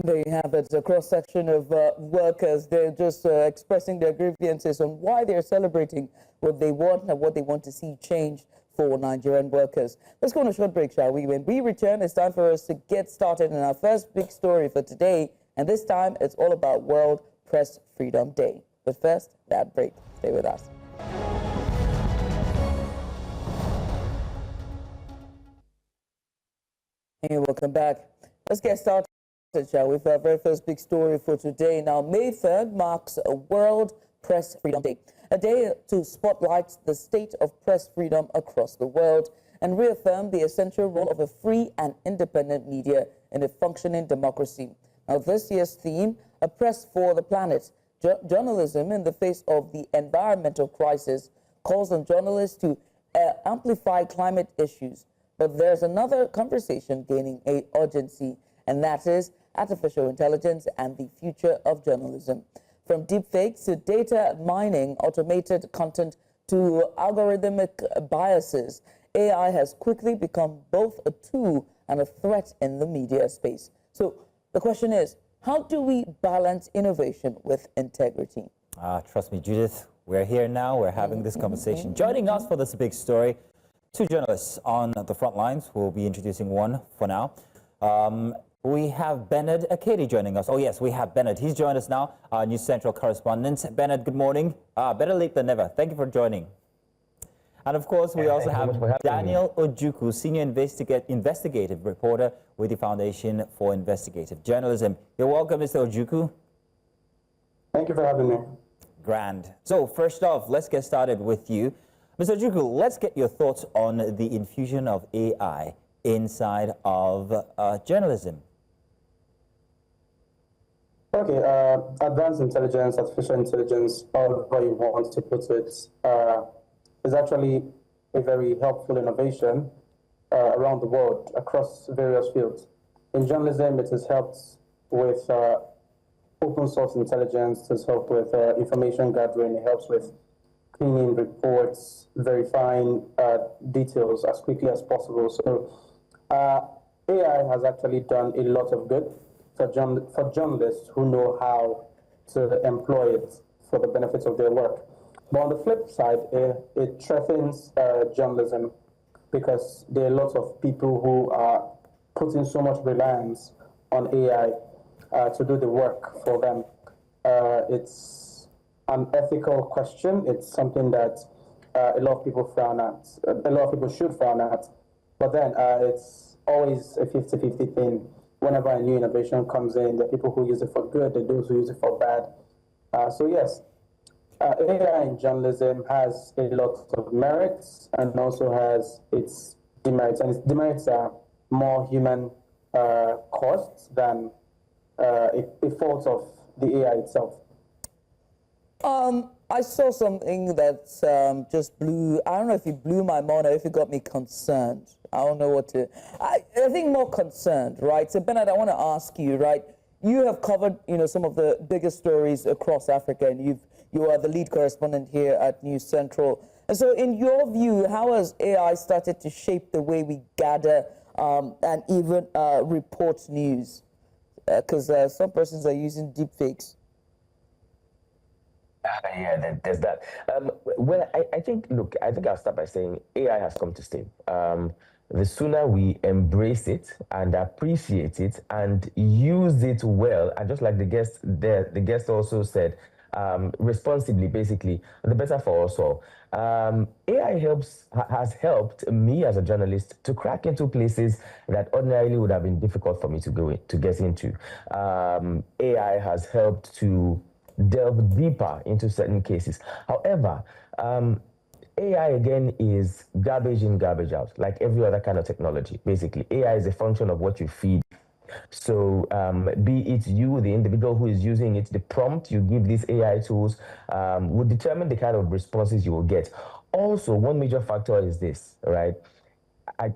S1: There you have it, a cross-section of workers. They're just expressing their grievances on why they're celebrating what they want and what they want to see change for Nigerian workers. Let's go on a short break, shall we? When we return, it's time for us to get started in our first big story for today. And this time, it's all about World Press Freedom Day. But first, that break. Stay with us. Hey, welcome back. Let's get started, shall we, for our very first big story for today. Now, May 3rd marks a World Press Freedom Day, a day to spotlight the state of press freedom across the world and reaffirm the essential role of a free and independent media in a functioning democracy. Now, this year's theme, A Press for the Planet, journalism in the face of the environmental crisis, calls on journalists to amplify climate issues. But there's another conversation gaining urgency, and that is artificial intelligence and the future of journalism. From deepfakes to data mining, automated content to algorithmic biases, AI has quickly become both a tool and a threat in the media space. So the question is, how do we balance innovation with integrity?
S2: Trust me, Judith, we're here now. We're having this conversation. Joining us for this big story, 2 journalists on the front lines. We'll be introducing one for now. We have Bernard Akedi joining us. Oh, yes, we have Bernard. He's joined us now, our News Central correspondent. Bernard, good morning. Better late than never. Thank you for joining. And, of course, we also have Daniel Ojukwu, senior investigative reporter with the Foundation for Investigative Journalism. You're welcome, Mr. Ojukwu.
S14: Thank you for having me.
S2: Grand. So, first off, let's get started with you. Mr. Ojukwu, let's get your thoughts on the infusion of AI inside of journalism.
S14: Okay, advanced intelligence, artificial intelligence, however you want to put it, is actually a very helpful innovation around the world across various fields. In journalism, it has helped with open source intelligence, it has helped with information gathering, it helps with cleaning reports, verifying details as quickly as possible. So AI has actually done a lot of good for journalists who know how to employ it for the benefits of their work. But on the flip side, it threatens journalism because there are lots of people who are putting so much reliance on AI to do the work for them. It's an ethical question. It's something that a lot of people frown at. A lot of people should frown at. But then it's always a 50-50 thing. Whenever a new innovation comes in, there are people who use it for good and those who use it for bad. So yes, AI in journalism has a lot of merits and also has its demerits. And its demerits are more human costs than a fault of the AI itself.
S1: I saw something that just blew, I don't know if it blew my mind or if it got me concerned. I don't know what to, I think more concerned, right? So Bernard, I want to ask you, right? You have covered, some of the biggest stories across Africa, and you are the lead correspondent here at News Central. And so in your view, how has AI started to shape the way we gather and even report news? Because some persons are using deepfakes.
S15: Yeah, there's that. Well, I think I'll start by saying AI has come to stay. The sooner we embrace it and appreciate it and use it well, and just like the guest also said, responsibly, basically, the better for us all. AI has helped me as a journalist to crack into places that ordinarily would have been difficult for me to get into. AI has helped to delve deeper into certain cases. However, AI again is garbage in, garbage out, like every other kind of technology. Basically, AI is a function of what you feed. So be it you, the individual who is using it, the prompt you give these AI tools will determine the kind of responses you will get. Also, one major factor is this, right?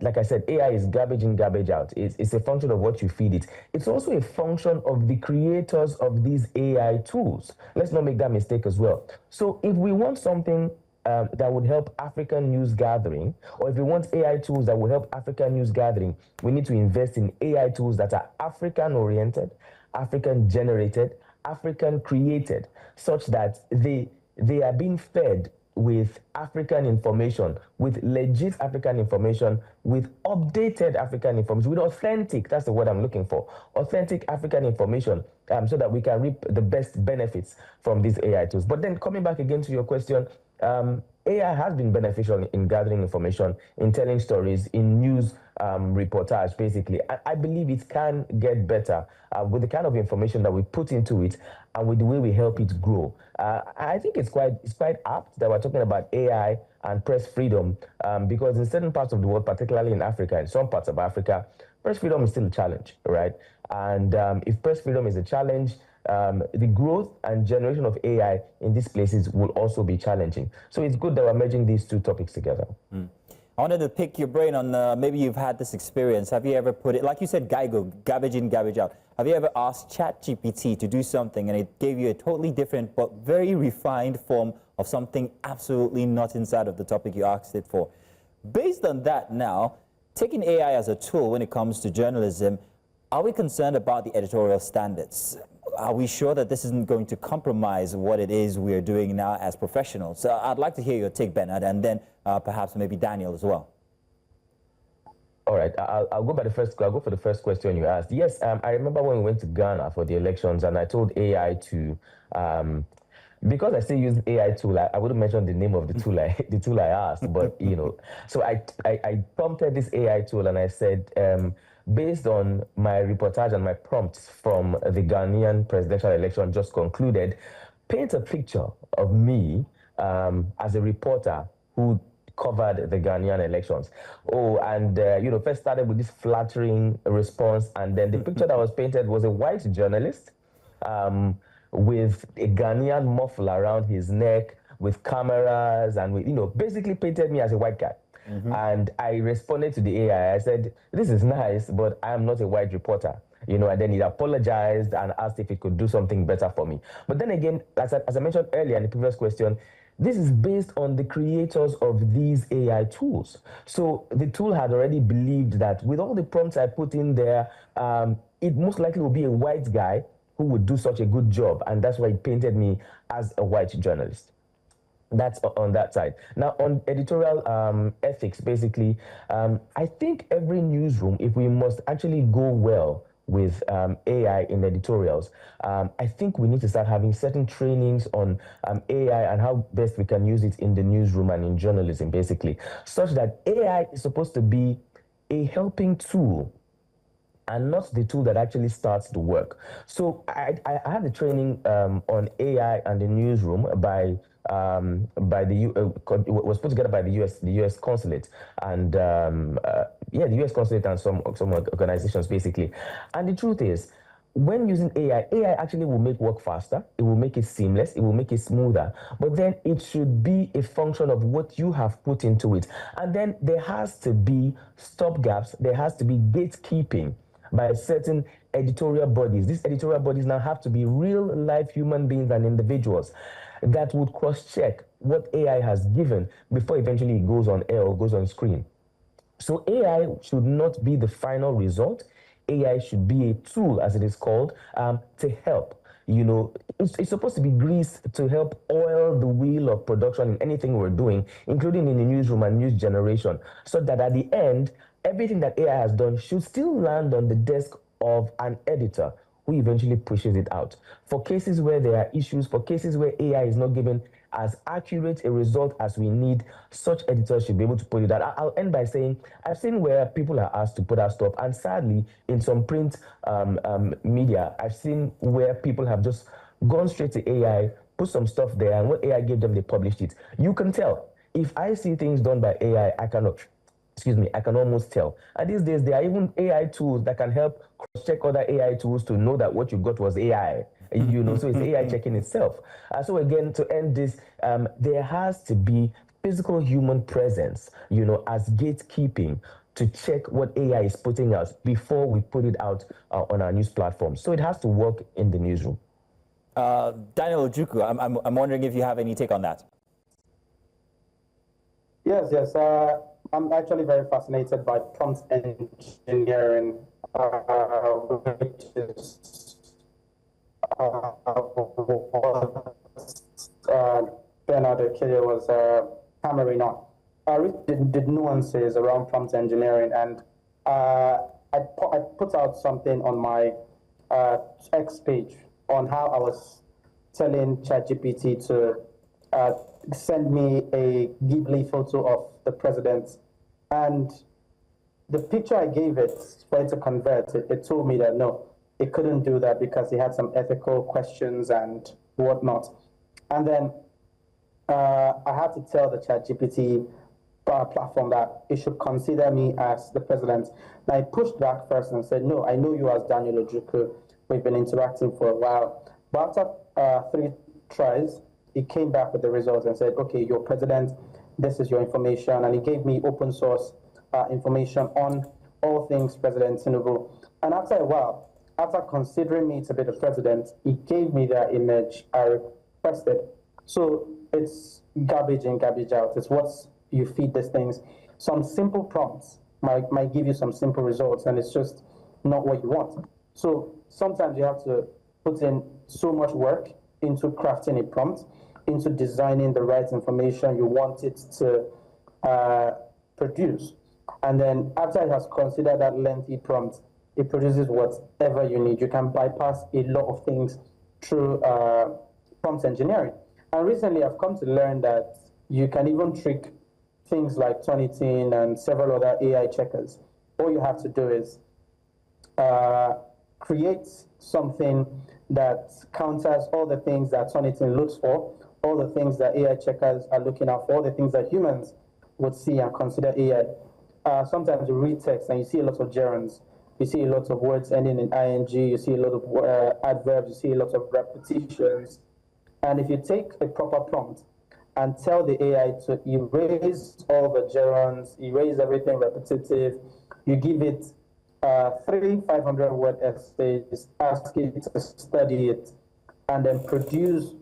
S15: Like I said, AI is garbage in, garbage out. It's a function of what you feed it. It's also a function of the creators of these AI tools. Let's not make that mistake as well. So if we want something that would help African news gathering, or if we want AI tools that will help African news gathering, we need to invest in AI tools that are African-oriented, African-generated, African-created, such that they are being fed with African information, with legit African information, with updated African information, with authentic, that's the word I'm looking for, authentic African information, so that we can reap the best benefits from these AI tools. But then coming back again to your question, AI has been beneficial in gathering information, in telling stories, in news reportage, basically. I believe it can get better with the kind of information that we put into it and with the way we help it grow. I think it's quite apt that we're talking about AI and press freedom because in certain parts of the world, particularly in Africa, in some parts of Africa, press freedom is still a challenge, right? And if press freedom is a challenge, the growth and generation of AI in these places will also be challenging. So it's good that we're merging these two topics together.
S2: I wanted to pick your brain on maybe you've had this experience. Have you ever put it, like you said, garbage in, garbage out. Have you ever asked ChatGPT to do something and it gave you a totally different but very refined form of something absolutely not inside of the topic you asked it for? Based on that now, taking AI as a tool when it comes to journalism, are we concerned about the editorial standards? Are we sure that this isn't going to compromise what it is we're doing now as professionals? So I'd like to hear your take, Bernard, and then perhaps maybe Daniel as well.
S15: All right, I'll go for the first question you asked. Yes, I remember when we went to Ghana for the elections, and I told AI to, because I still use AI tool, I wouldn't mention the name of the tool I asked, but so I prompted this AI tool and I said, based on my reportage and my prompts from the Ghanaian presidential election just concluded, paint a picture of me as a reporter who covered the Ghanaian elections. Oh, and first started with this flattering response, and then the picture that was painted was a white journalist with a Ghanaian muffler around his neck, with cameras, and with, basically painted me as a white guy. And I responded to the AI. I said, this is nice, but I am not a white reporter. And then it apologized and asked if it could do something better for me. But then again, as I mentioned earlier in the previous question, this is based on the creators of these AI tools. So the tool had already believed that with all the prompts I put in there, it most likely will be a white guy who would do such a good job. And that's why it painted me as a white journalist. That's on that side. Now, on editorial ethics, basically, I think every newsroom, if we must actually go well with AI in editorials. I think we need to start having certain trainings on AI and how best we can use it in the newsroom and in journalism, basically, such that AI is supposed to be a helping tool and not the tool that actually starts the work. So I had the training on AI and the newsroom by the it was put together by the US consulate and the US consulate and some organizations basically. And the truth is, when using AI actually will make work faster, it will make it seamless, it will make it smoother, but then it should be a function of what you have put into it. And then there has to be stopgaps, there has to be gatekeeping by certain editorial bodies. These editorial bodies now have to be real life human beings and individuals that would cross-check what AI has given before eventually it goes on air or goes on screen. So AI should not be the final result. AI should be a tool, as it is called, to help. You know, it's supposed to be grease to help oil the wheel of production in anything we're doing, including in the newsroom and news generation, so that at the end, everything that AI has done should still land on the desk of an editor who eventually pushes it out. For cases where there are issues, for cases where AI is not given as accurate a result as we need, such editors should be able to put it out. I'll end by saying, I've seen where people are asked to put out stuff, and sadly, in some print media, I've seen where people have just gone straight to AI, put some stuff there, and what AI gave them, they published it. You can tell. If I see things done by AI, I can almost tell. And these days, there are even AI tools that can help cross-check other AI tools to know that what you got was AI. You know, so it's AI checking itself. So again, to end this, there has to be physical human presence, you know, as gatekeeping to check what AI is putting out before we put it out on our news platforms. So it has to work in the newsroom.
S2: Daniel Ojukwu, I'm wondering if you have any take on that.
S14: Yes. I'm actually very fascinated by prompt engineering, which is Bernard Okeya was hammering on. I read the nuances around prompt engineering, and I put out something on my X page on how I was telling ChatGPT to send me a Ghibli photo of the president, and the picture I gave it for it to convert, it told me that no, it couldn't do that because it had some ethical questions and whatnot. And then I had to tell the ChatGPT platform that it should consider me as the president. And I pushed back first and said, no, I know you as Daniel Ojukwu. We've been interacting for a while. But after 3 tries, it came back with the results and said, okay, you're president, this is your information. And it gave me open source information on all things President Tinubu. And after a while, after considering me to be the president, it gave me that image I requested. So it's garbage in, garbage out. It's what you feed these things. Some simple prompts might give you some simple results, and it's just not what you want. So sometimes you have to put in so much work into crafting a prompt, into designing the right information you want it to produce. And then after it has considered that lengthy prompt, it produces whatever you need. You can bypass a lot of things through prompt engineering. And recently I've come to learn that you can even trick things like Turnitin and several other AI checkers. All you have to do is create something that counters all the things that Turnitin looks for, all the things that AI checkers are looking out for, all the things that humans would see and consider AI. Sometimes you read text and you see a lot of gerunds, you see a lot of words ending in ing, you see a lot of adverbs, you see a lot of repetitions. And if you take a proper prompt and tell the AI to erase all the gerunds, erase everything repetitive, you give it 3 500-word essays, ask it to study it, and then produce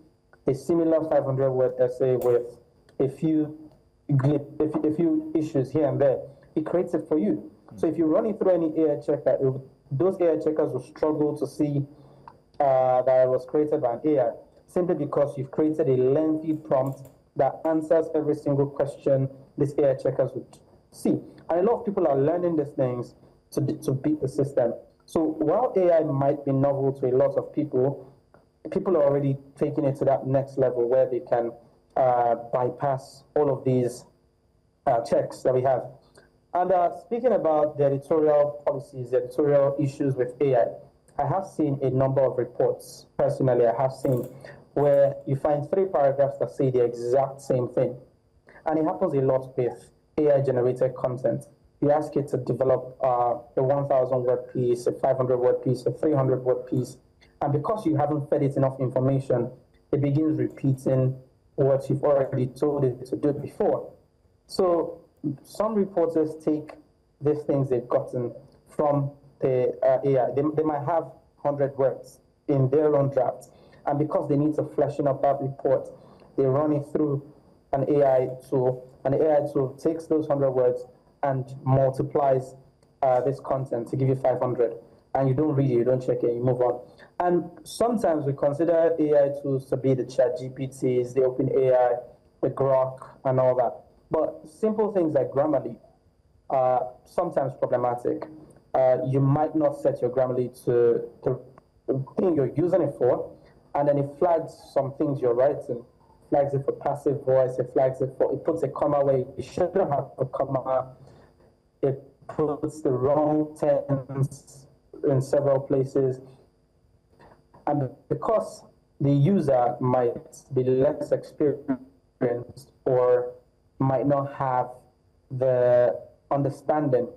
S14: a similar 500-word essay with a few issues here and there. It creates it for you. So if you run it through any AI checker, those AI checkers will struggle to see that it was created by an AI, simply because you've created a lengthy prompt that answers every single question these AI checkers would see. And a lot of people are learning these things to beat the system. So while AI might be novel to a lot of people, people are already taking it to that next level where they can bypass all of these checks that we have. And speaking about the editorial policies, the editorial issues with AI, I have seen a number of reports, personally, I have seen, where you find 3 paragraphs that say the exact same thing. And it happens a lot with AI-generated content. You ask it to develop a 1,000-word piece, a 500-word piece, a 300-word piece, and because you haven't fed it enough information, it begins repeating what you've already told it to do before. So some reporters take these things they've gotten from the AI. They might have 100 words in their own draft, and because they need to freshen up that report, they run it through an AI tool. An AI tool takes those 100 words and multiplies this content to give you 500. And you don't read it, you don't check it, you move on. And sometimes we consider AI tools to be the ChatGPTs, the OpenAI, the Grok, and all that. But simple things like Grammarly are sometimes problematic. You might not set your Grammarly to the thing you're using it for, and then it flags some things you're writing. Flags it for passive voice, it puts a comma where it shouldn't have a comma, it puts the wrong tense in several places. And because the user might be less experienced or might not have the understanding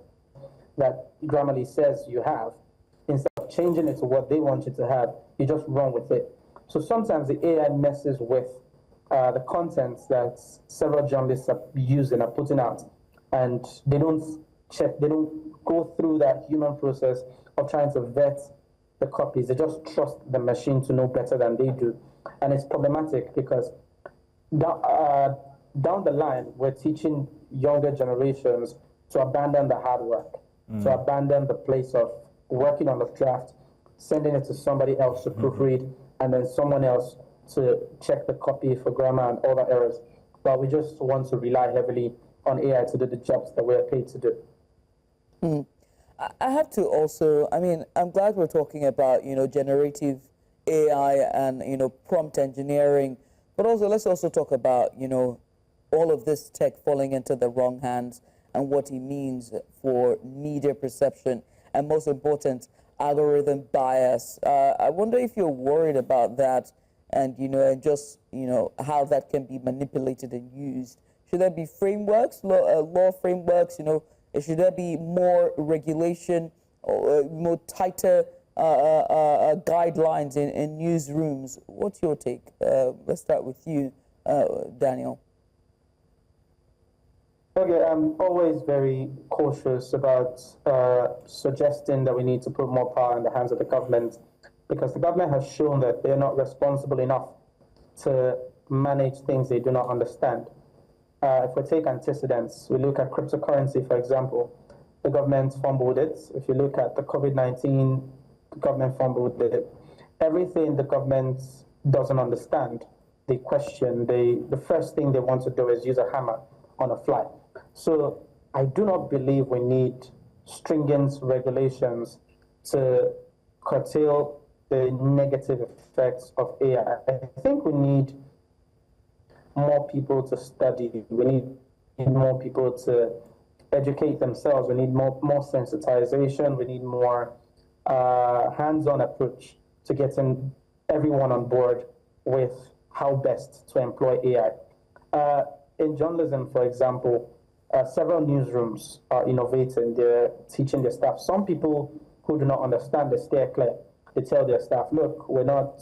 S14: that Grammarly says you have, instead of changing it to what they want you to have, you just run with it. So sometimes the AI messes with the contents that several journalists are using, are putting out, and they don't go through that human process of trying to vet the copies. They just trust the machine to know better than they do. And it's problematic because down the line, we're teaching younger generations to abandon the hard work, to abandon the place of working on the draft, sending it to somebody else to proofread, and then someone else to check the copy for grammar and all the errors. But we just want to rely heavily on AI to do the jobs that we're paid to do.
S1: I have to also, I mean, I'm glad we're talking about, generative AI and, prompt engineering, but also let's also talk about, all of this tech falling into the wrong hands and what it means for media perception and, most important, algorithm bias. I wonder if you're worried about that and, and just, how that can be manipulated and used. Should there be frameworks, law frameworks, should there be more regulation or more tighter guidelines in newsrooms? What's your take? Let's start with you, Daniel.
S14: Okay, I'm always very cautious about suggesting that we need to put more power in the hands of the government, because the government has shown that they're not responsible enough to manage things they do not understand. If we take antecedents, we look at cryptocurrency, for example, the government fumbled it. If you look at the COVID-19, the government fumbled it. Everything the government doesn't understand, they question. The first thing they want to do is use a hammer on a fly. So I do not believe we need stringent regulations to curtail the negative effects of AI. I think we need more people to study. We need more people to educate themselves. We need more sensitization. We need more hands-on approach to getting everyone on board with how best to employ AI. In journalism, for example, several newsrooms are innovating. They're teaching their staff. Some people who do not understand, they steer clear. They tell their staff, look, we're not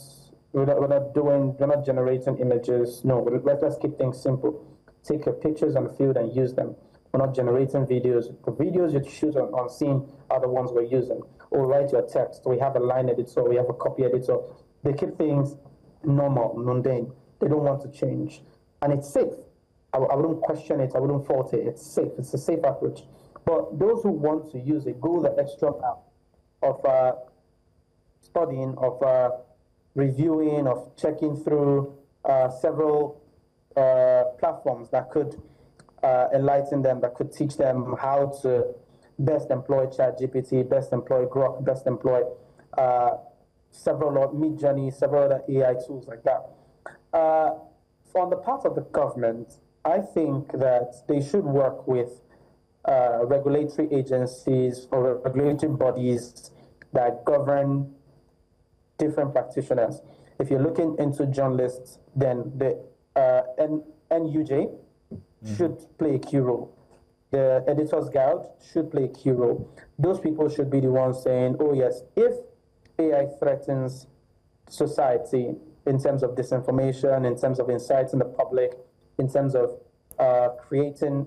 S14: generating images. No, let's keep things simple. Take your pictures on the field and use them. We're not generating videos. The videos you shoot on scene are the ones we're using. Or write your text. We have a line editor. We have a copy editor. They keep things normal, mundane. They don't want to change. And it's safe. I wouldn't question it. I wouldn't fault it. It's safe. It's a safe approach. But those who want to use it go the extra mile of studying, of reviewing, of checking through several platforms that could enlighten them, that could teach them how to best employ ChatGPT, best employ Grok, best employ several of Midjourney, several other AI tools like that. On the part of the government, I think that they should work with regulatory agencies or regulatory bodies that govern different practitioners. If you're looking into journalists, then the NUJ should play a key role. The Editors Guild should play a key role. Those people should be the ones saying, oh yes, if AI threatens society in terms of disinformation, in terms of inciting the public, in terms of creating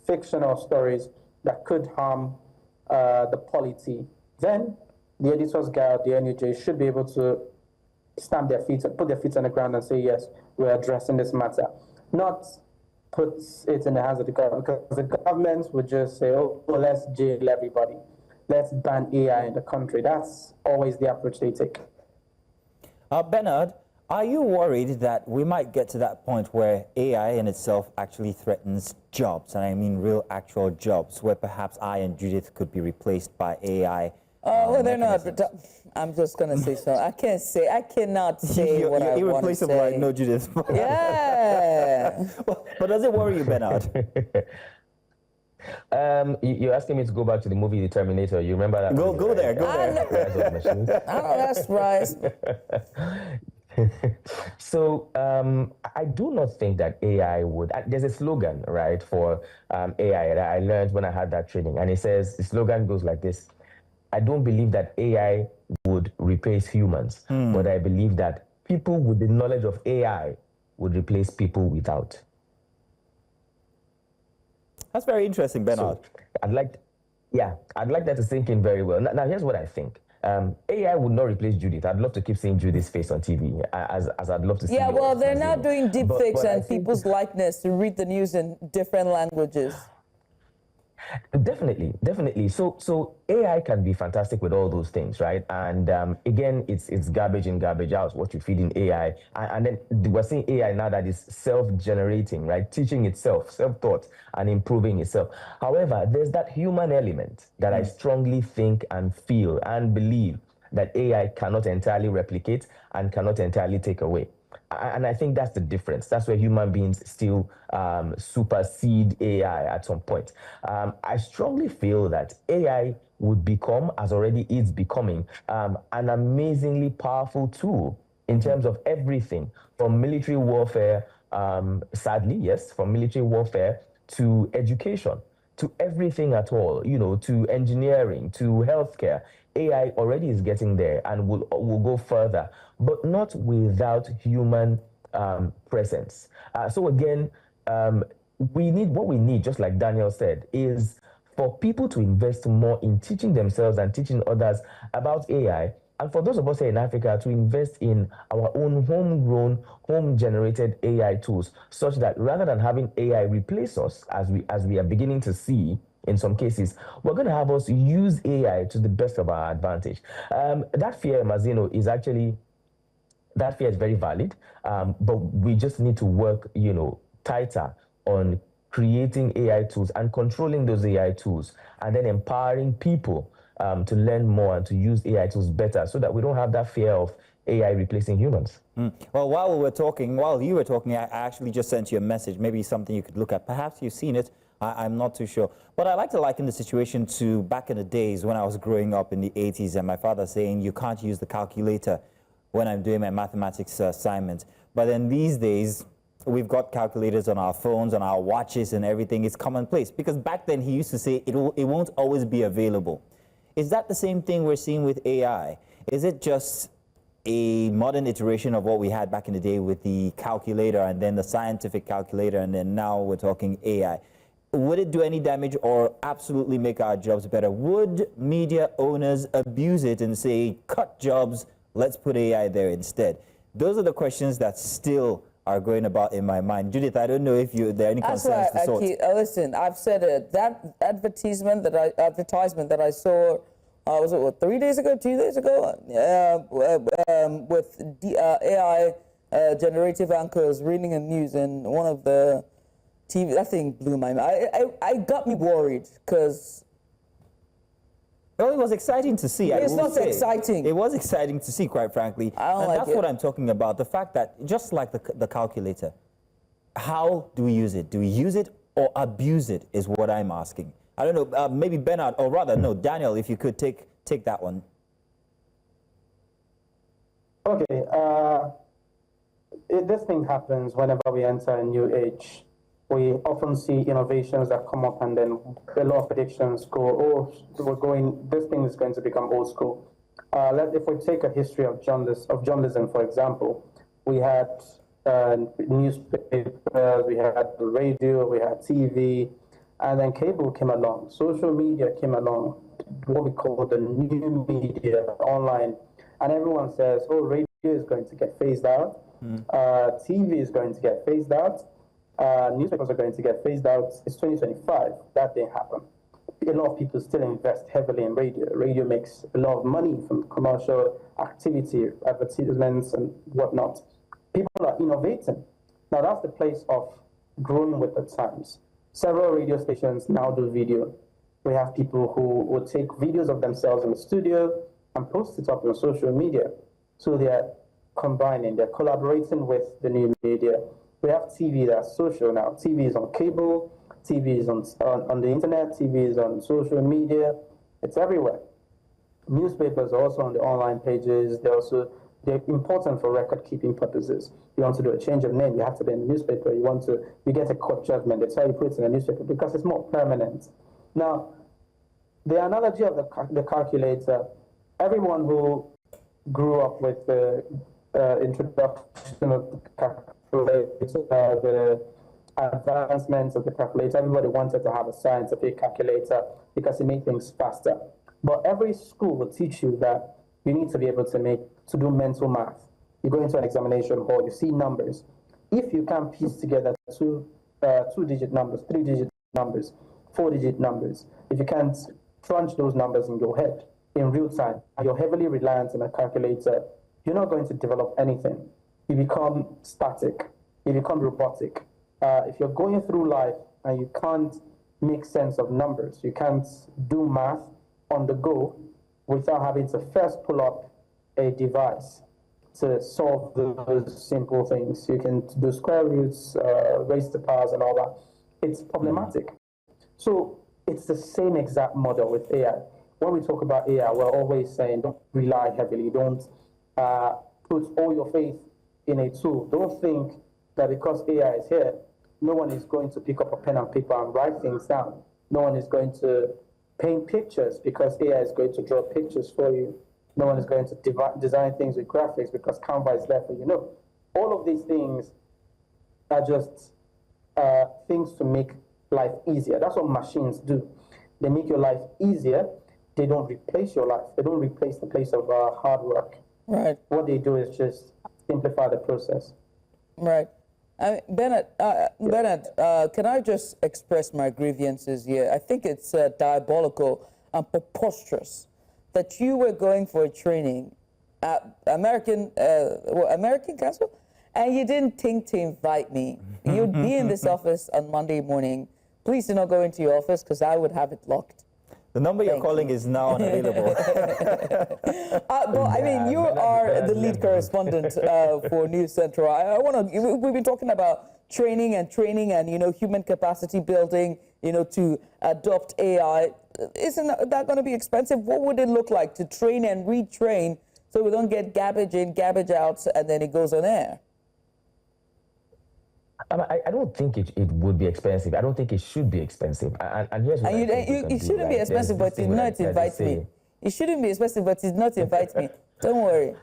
S14: fictional stories that could harm the polity, then the Editors Guild, the NUJ, should be able to stamp their feet, put their feet on the ground and say, yes, we're addressing this matter. Not put it in the hands of the government, because the government would just say, oh, let's jail everybody. Let's ban AI in the country. That's always the approach they take.
S2: Bernard, are you worried that we might get to that point where AI in itself actually threatens jobs, and I mean real actual jobs, where perhaps I and Judith could be replaced by AI?
S1: Well, they're not. I'm just going to say so. I cannot say what I want to say.
S2: You're irreplaceable, like no Judith.
S1: Yeah.
S2: But does it worry you, Bernard?
S15: You're asking me to go back to the movie The Terminator. You remember that?
S2: Go there.
S1: Oh, that's right.
S15: So I do not think that AI would. There's a slogan, right, for AI that I learned when I had that training, and it says, the slogan goes like this: I don't believe that AI would replace humans, but I believe that people with the knowledge of AI would replace people without.
S2: That's very interesting, Bernard.
S15: So I'd like that to sink in very well. Now here's what I think. AI would not replace Judith. I'd love to keep seeing Judith's face on TV, as I'd love to see.
S1: Yeah, well, they're now doing deepfakes and people's likeness to read the news in different languages.
S15: Definitely. So AI can be fantastic with all those things, right? And again, it's garbage in, garbage out, what you feed in AI. And then we're seeing AI now that is self-generating, right? Teaching itself, self-taught, and improving itself. However, there's that human element that I strongly think and feel and believe that AI cannot entirely replicate and cannot entirely take away. And I think that's the difference. That's where human beings still supersede AI at some point. I strongly feel that AI would become, as already is becoming, an amazingly powerful tool in terms of everything from military warfare, sadly, yes, from military warfare to education, to everything at all, to engineering, to healthcare. AI already is getting there and will go further, but not without human presence. So again, what we need, just like Daniel said, is for people to invest more in teaching themselves and teaching others about AI, and for those of us here in Africa to invest in our own homegrown, home-generated AI tools, such that rather than having AI replace us, as we are beginning to see in some cases, we're going to have us use AI to the best of our advantage. That fear, Mazino, that fear is very valid, but we just need to work, tighter on creating AI tools and controlling those AI tools, and then empowering people to learn more and to use AI tools better, so that we don't have that fear of AI replacing humans.
S2: Well, while you were talking, I actually just sent you a message, maybe something you could look at. Perhaps you've seen it. I'm not too sure. But I like to liken the situation to back in the days when I was growing up in the 80s and my father saying, you can't use the calculator when I'm doing my mathematics assignment. But then these days, we've got calculators on our phones, on our watches and everything. It's commonplace. Because back then he used to say it won't always be available. Is that the same thing we're seeing with AI? Is it just a modern iteration of what we had back in the day with the calculator and then the scientific calculator, and then now we're talking AI? Would it do any damage or absolutely make our jobs better? Would media owners abuse it and say, cut jobs, let's put AI there instead? Those are the questions that still are going about in my mind. Judith, I don't know if there are any concerns to sort.
S1: Listen, I've said it. That advertisement that I saw, was it 3 days ago, 2 days ago? With AI generative anchors reading the news in one of the TV, that thing blew my mind. I got me worried, because
S2: Well, it was exciting to see.
S1: It's not exciting.
S2: It was exciting to see, quite frankly. And that's what I'm talking about. The fact that, just like the calculator, how do we use it? Do we use it or abuse it is what I'm asking. I don't know, maybe Bernard, or rather, no, Daniel, if you could take that one.
S14: Okay, this thing happens whenever we enter a new age. We often see innovations that come up and then a lot of predictions go, this thing is going to become old school. If we take a history of journalism, for example, we had newspapers, we had radio, we had TV, and then cable came along. Social media came along, what we call the new media, online. And everyone says, oh, radio is going to get phased out. TV is going to get phased out. Newspapers are going to get phased out. It's 2025. That didn't happen. A lot of people still invest heavily in radio. Radio makes a lot of money from commercial activity, advertisements and whatnot. People are innovating. Now that's the place of growing with the times. Several radio stations now do video. We have people who will take videos of themselves in the studio and post it up on social media. So they're combining, they're collaborating with the new media. We have TV that's social now. TV is on cable, TV is on the internet, TV is on social media. It's everywhere. Newspapers are also on the online pages. They're important for record-keeping purposes. You want to do a change of name, you have to be in the newspaper. You get a court judgment, that's how you put it in the newspaper because it's more permanent. Now, the analogy of the calculator, everyone who grew up with the introduction of the calculator, the advancements of the calculator, everybody wanted to have a scientific calculator because it made things faster. But every school will teach you that you need to be able to do mental math. You go into an examination hall, you see numbers. If you can piece together two-digit numbers, three-digit numbers, four-digit numbers, if you can't crunch those numbers in your head in real time, and you're heavily reliant on a calculator, you're not going to develop anything. You become static. You become robotic. If you're going through life and you can't make sense of numbers, you can't do math on the go without having to first pull up a device to solve those simple things. You can do square roots, raise to powers and all that. It's problematic. So it's the same exact model with AI. When we talk about AI, we're always saying don't rely heavily. Don't put all your faith in a tool. Don't think that because AI is here, no one is going to pick up a pen and paper and write things down. No one is going to paint pictures because AI is going to draw pictures for you. No one is going to design things with graphics because Canva is there for you. No, all of these things are just things to make life easier. That's what machines do. They make your life easier. They don't replace your life. They don't replace the place of hard work.
S1: Right.
S14: What they do is just simplify the process.
S1: Right. Bernard, can I just express my grievances here? I think it's diabolical and preposterous that you were going for a training at American Council, and you didn't think to invite me. You'd be in this office on Monday morning. Please do not go into your office because I would have it locked.
S2: The number you're calling is now unavailable.
S1: But I mean, you are the lead correspondent for News Central. We've been talking about training and human capacity building, to adopt AI. Isn't that going to be expensive? What would it look like to train and retrain so we don't get garbage in, garbage out, and then it goes on air?
S15: I don't think it would be expensive. I don't think it should be expensive. And here's what
S1: it shouldn't be expensive, but it's not invite me. It shouldn't be expensive, but it's not invite me. Don't worry.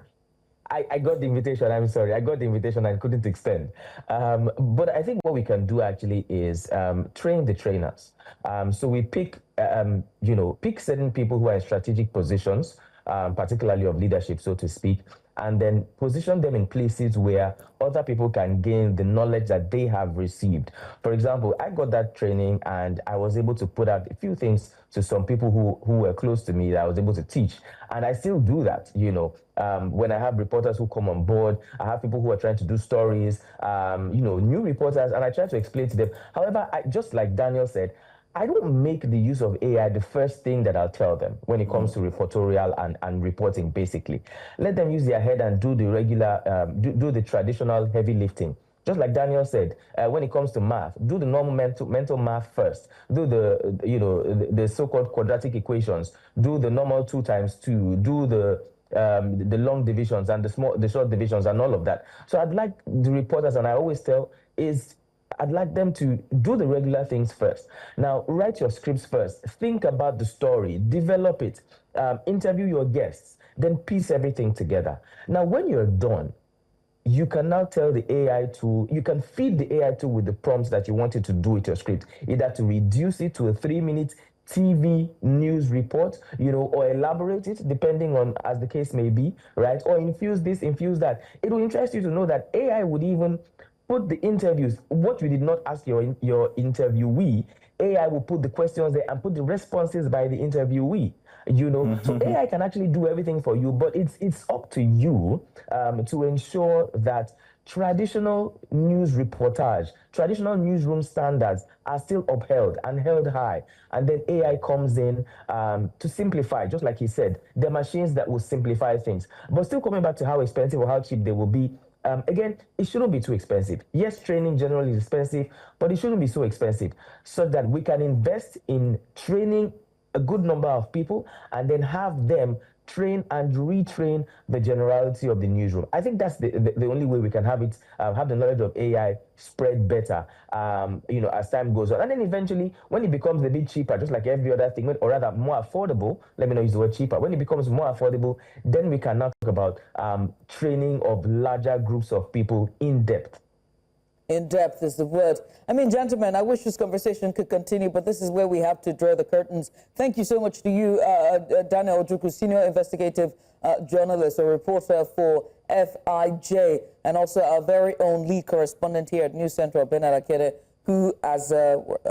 S15: I got the invitation. I'm sorry. I got the invitation and couldn't extend. But I think what we can do actually is train the trainers. So we pick certain people who are in strategic positions, particularly of leadership, so to speak, and then position them in places where other people can gain the knowledge that they have received. For example, I got that training and I was able to put out a few things to some people who were close to me that I was able to teach. And I still do that, when I have reporters who come on board, I have people who are trying to do stories, new reporters, and I try to explain to them. However, just like Daniel said, I don't make the use of AI the first thing that I'll tell them when it comes to reportorial and reporting, basically. Let them use their head and do the regular, do the traditional heavy lifting. Just like Daniel said, when it comes to math, do the normal mental math first. Do the so-called quadratic equations. Do the normal 2 times 2. Do the long divisions and the short divisions and all of that. So I'd like the reporters, and I always tell, I'd like them to do the regular things first. Now, write your scripts first. Think about the story. Develop it. Interview your guests. Then piece everything together. Now, when you're done, you can now tell the AI tool, you can feed the AI tool with the prompts that you want it to do with your script, either to reduce it to a 3-minute TV news report, or elaborate it depending on as the case may be, right? Or infuse this, infuse that. It will interest you to know that AI would even put the interviews, what you did not ask your interviewee, AI will put the questions there and put the responses by the interviewee. So AI can actually do everything for you, but it's up to you to ensure that traditional news reportage, traditional newsroom standards are still upheld and held high. And then AI comes in to simplify, just like he said, the machines that will simplify things. But still coming back to how expensive or how cheap they will be, again, it shouldn't be too expensive. Yes, training generally is expensive, but it shouldn't be so expensive so that we can invest in training a good number of people and then have them train and retrain the generality of the newsroom. I think that's the only way we can have it, have the knowledge of AI spread better, as time goes on. And then eventually, when it becomes a bit cheaper, just like every other thing, or rather more affordable, let me not use the word cheaper, when it becomes more affordable, then we can now talk about training of larger groups of people in depth.
S1: In depth is the word. I mean, gentlemen, I wish this conversation could continue, but this is where we have to draw the curtains. Thank you so much to you, Daniel Ojukwu, senior investigative journalist, a reporter for FIJ, and also our very own lead correspondent here at News Central, Bernard Akede, who I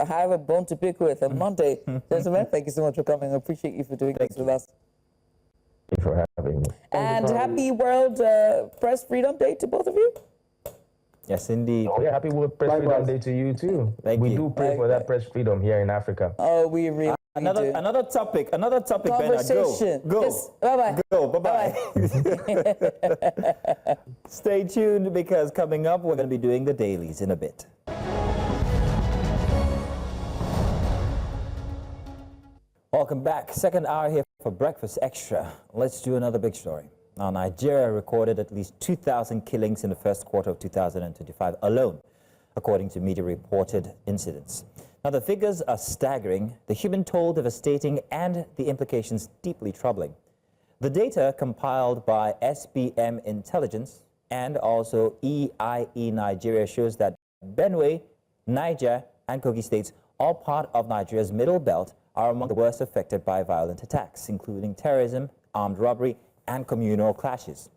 S1: have a bone to pick with on Monday. Gentlemen, thank you so much for coming. I appreciate you for doing this with us.
S15: Thank you for having me.
S1: And happy World Press Freedom Day to both of you.
S2: Yes, indeed.
S15: Oh, yeah, happy World Press Freedom Day to you, too. We do pray for that press freedom here in Africa.
S1: Oh, we really do.
S2: Another topic, Bernard.
S1: Conversation.
S2: Go.
S1: Yes. Bye-bye.
S2: Go. Bye-bye. Stay tuned, because coming up, we're going to be doing the dailies in a bit. Welcome back. Second hour here for Breakfast Extra. Let's do another big story. Now, Nigeria recorded at least 2,000 killings in the first quarter of 2025 alone, according to media-reported incidents. Now, the figures are staggering, the human toll devastating, and the implications deeply troubling. The data compiled by SBM Intelligence and also EIE Nigeria shows that Benue, Niger, and Kogi States, all part of Nigeria's middle belt, are among the worst affected by violent attacks, including terrorism, armed robbery, and communal clashes.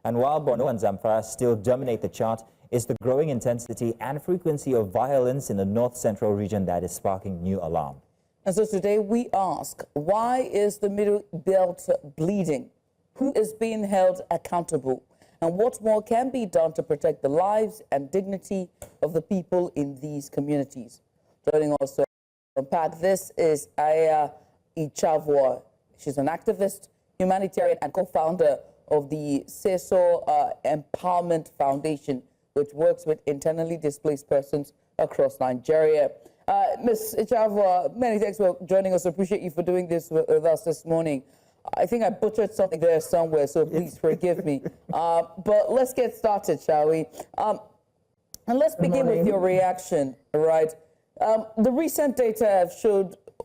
S2: And while Borno and Zamfara still dominate the chart, it's the growing intensity and frequency of violence in the north-central region that is sparking new alarm.
S1: And so today we ask, why is the middle belt bleeding? Who is being held accountable? And what more can be done to protect the lives and dignity of the people in these communities? Joining us to unpack this is Aya Ichavwa. She's an activist, humanitarian, and co-founder of the CESO Empowerment Foundation, which works with internally displaced persons across Nigeria. Ms. Ichavwa, many thanks for joining us. I appreciate you for doing this with us this morning. I think I butchered something there somewhere, so please forgive me. But let's get started, shall we? And let's begin with your reaction, right? The recent data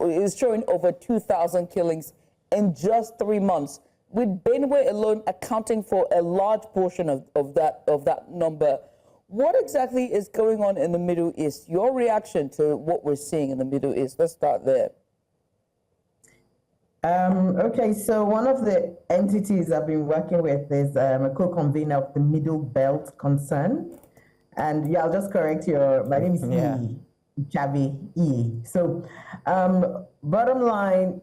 S1: is showing over 2,000 killings in just 3 months, with Benue alone accounting for a large portion of that number. What exactly is going on in the Middle East? Your reaction to what we're seeing in the Middle East? Let's start there.
S16: Okay, so one of the entities I've been working with is a co-convener of the Middle Belt Concern. And yeah, I'll just correct my name is Chavi E. So bottom line,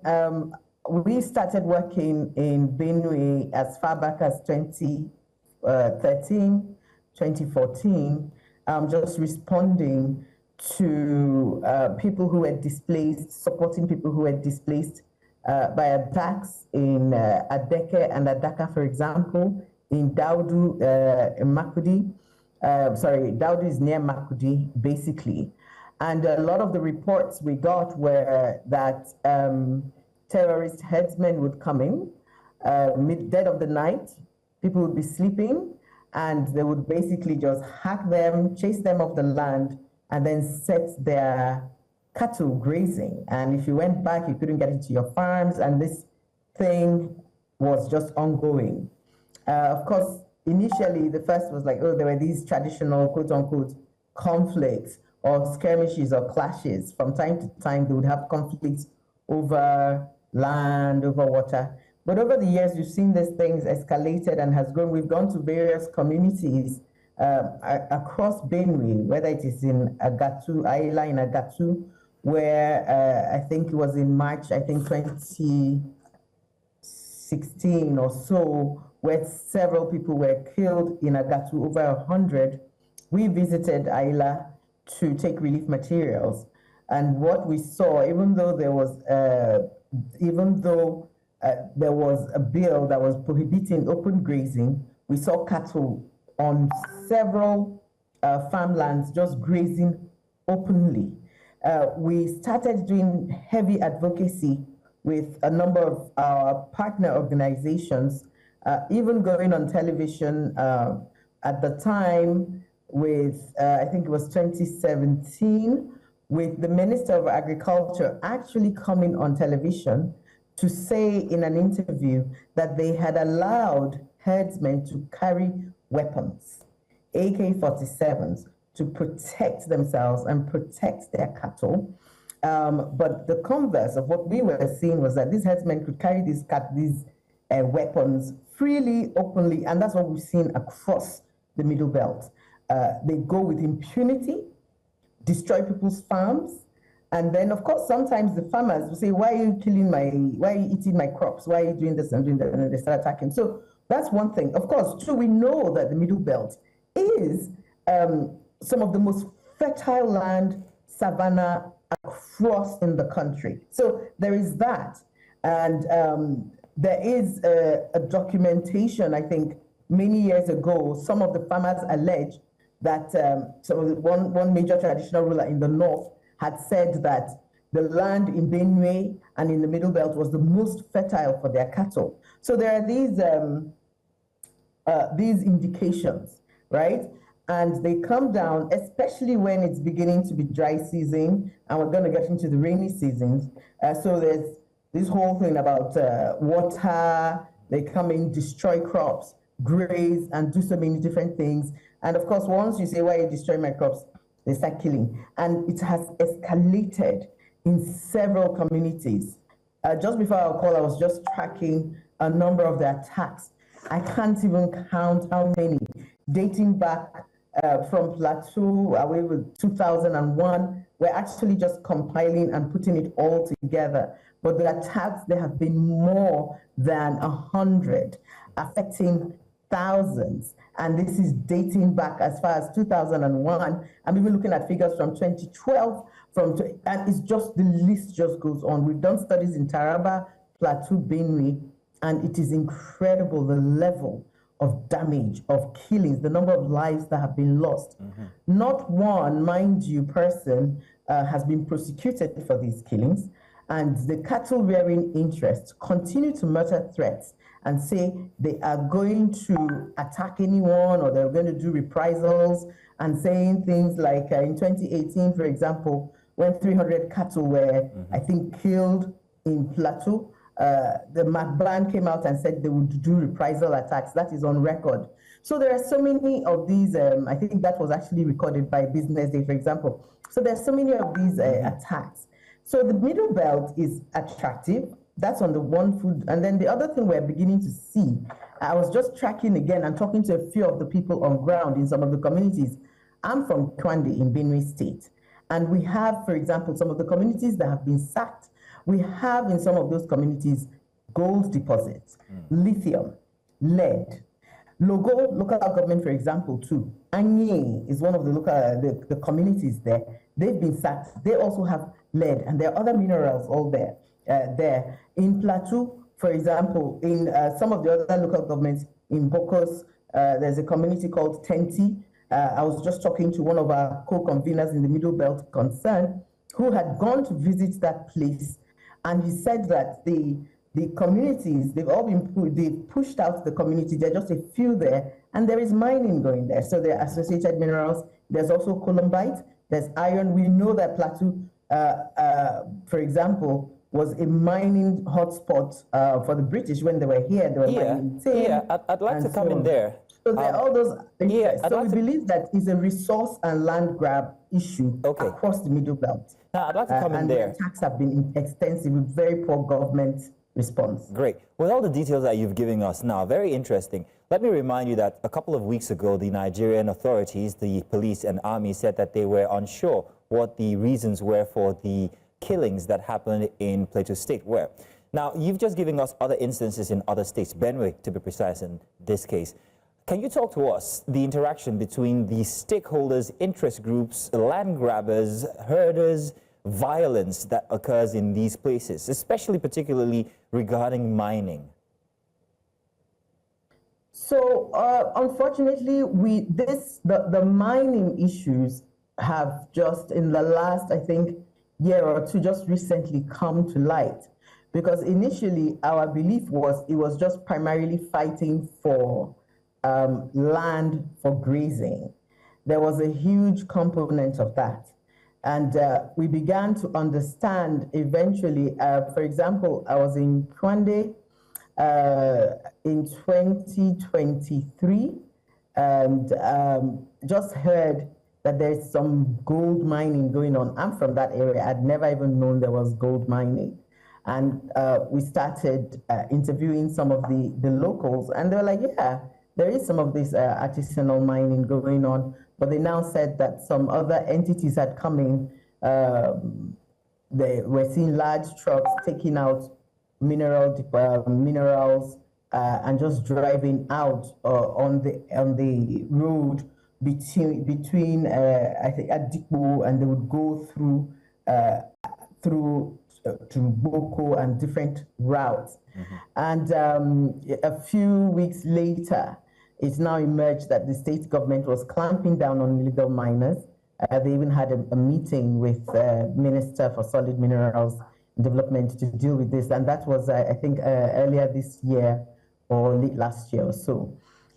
S16: we started working in Benue as far back as 2013, 2014, just responding to people who were displaced, supporting people who were displaced by attacks in Adeke and Adaka, for example, in Daudu, in Makudi. Daudu is near Makudi, basically. And a lot of the reports we got were that terrorist headsmen would come in, dead of the night, people would be sleeping, and they would basically just hack them, chase them off the land, and then set their cattle grazing. And if you went back, you couldn't get into your farms, and this thing was just ongoing. Of course, initially, the first was like, oh, there were these traditional, quote unquote, conflicts or skirmishes or clashes. From time to time, they would have conflicts over land, over water. But over the years, we've seen these things escalated and has grown. We've gone to various communities across Benue, whether it is in Agatu, Ayla in Agatu, where I think it was in March, 2016 or so, where several people were killed in Agatu, over 100. We visited Ayla to take relief materials. And what we saw, even though there was a bill that was prohibiting open grazing, we saw cattle on several farmlands just grazing openly. We started doing heavy advocacy with a number of our partner organizations, even going on television at the time with, I think it was 2017, with the Minister of Agriculture actually coming on television to say in an interview that they had allowed herdsmen to carry weapons, AK-47s, to protect themselves and protect their cattle. But the converse of what we were seeing was that these herdsmen could carry these weapons freely, openly, and that's what we've seen across the Middle Belt. They go with impunity, destroy people's farms, and then, of course, sometimes the farmers will say, why are you eating my crops? Why are you doing this and doing that? And then they start attacking. So that's one thing. Of course, too, we know that the Middle Belt is some of the most fertile land, savanna, across in the country. So there is that. And there is a documentation, I think, many years ago, some of the farmers allege that one major traditional ruler in the north had said that the land in Benue and in the Middle Belt was the most fertile for their cattle. So there are these indications, right? And they come down, especially when it's beginning to be dry season, and we're going to get into the rainy seasons. So there's this whole thing about water. They come in, destroy crops, graze, and do so many different things. And of course, once you say, why are you destroying my crops? They start killing. And it has escalated in several communities. Just before our call, I was just tracking a number of the attacks. I can't even count how many, dating back from Plateau away with 2001. We're actually just compiling and putting it all together. But the attacks, there have been more than 100, affecting thousands. And this is dating back as far as 2001. I'm even looking at figures from 2012, and it's just, the list just goes on. We've done studies in Taraba, Plateau, Benue, and it is incredible the level of damage, of killings, the number of lives that have been lost. Not one, mind you, person has been prosecuted for these killings. And the cattle rearing interests continue to mutter threats and say they are going to attack anyone or they're going to do reprisals, and saying things like in 2018, for example, when 300 cattle were, I think, killed in Plateau, the MacBan came out and said they would do reprisal attacks. That is on record. So there are so many of these, I think that was actually recorded by Business Day, for example. So there are so many of these attacks. So the Middle Belt is attractive. That's on the one food. And then the other thing we're beginning to see, I was just tracking again and talking to a few of the people on ground in some of the communities. I'm from Kwande in Benue State. And we have, for example, some of the communities that have been sacked. We have in some of those communities gold deposits, lithium, lead. Local government, for example, too. Anye is one of the local the communities there. they've been sacked. They also have lead, and there are other minerals all there. In Plateau, for example, in some of the other local governments, in Bokos, there's a community called Tenti. I was just talking to one of our co-conveners in the Middle Belt Concern, who had gone to visit that place, and he said that the communities, they've all been they've pushed out the community. There are just a few there, and there is mining going there. So there are associated minerals. There's also columbite. There's iron. We know that Plateau, for example, was a mining hotspot for the British when they were here. They were mining tin.
S2: I'd like to come in there.
S16: So there are all those. So we believe that is a resource and land grab issue across the Middle Belt.
S2: Now, I'd like to come in there.
S16: And the attacks have been extensive with very poor government response.
S2: Great. With all the details that you've given us now, very interesting. Let me remind you that a couple of weeks ago, the Nigerian authorities, the police and army, said that they were unsure what the reasons were for the killings that happened in Plateau State were. Now, you've just given us other instances in other states, Benue to be precise in this case. Can you talk to us the interaction between the stakeholders, interest groups, land grabbers, herders, violence that occurs in these places, especially particularly regarding mining?
S16: So unfortunately, the mining issues have just in the last, I think, year or two, just recently come to light. Because initially our belief was it was just primarily fighting for land for grazing. There was a huge component of that. And we began to understand eventually, for example, I was in Kwande in 2023 and just heard that there's some gold mining going on. I'm from that area. I'd never even known there was gold mining. And we started interviewing some of the locals, and they were like, yeah, there is some of this artisanal mining going on. But they now said that some other entities had come in. They were seeing large trucks taking out minerals and just driving out on the road between I think Adipo, and they would go through to Boko and different routes. And a few weeks later, it's now emerged that the state government was clamping down on illegal miners. They even had a meeting with the Minister for Solid Minerals Development to deal with this. And that was, I think, earlier this year or late last year or so.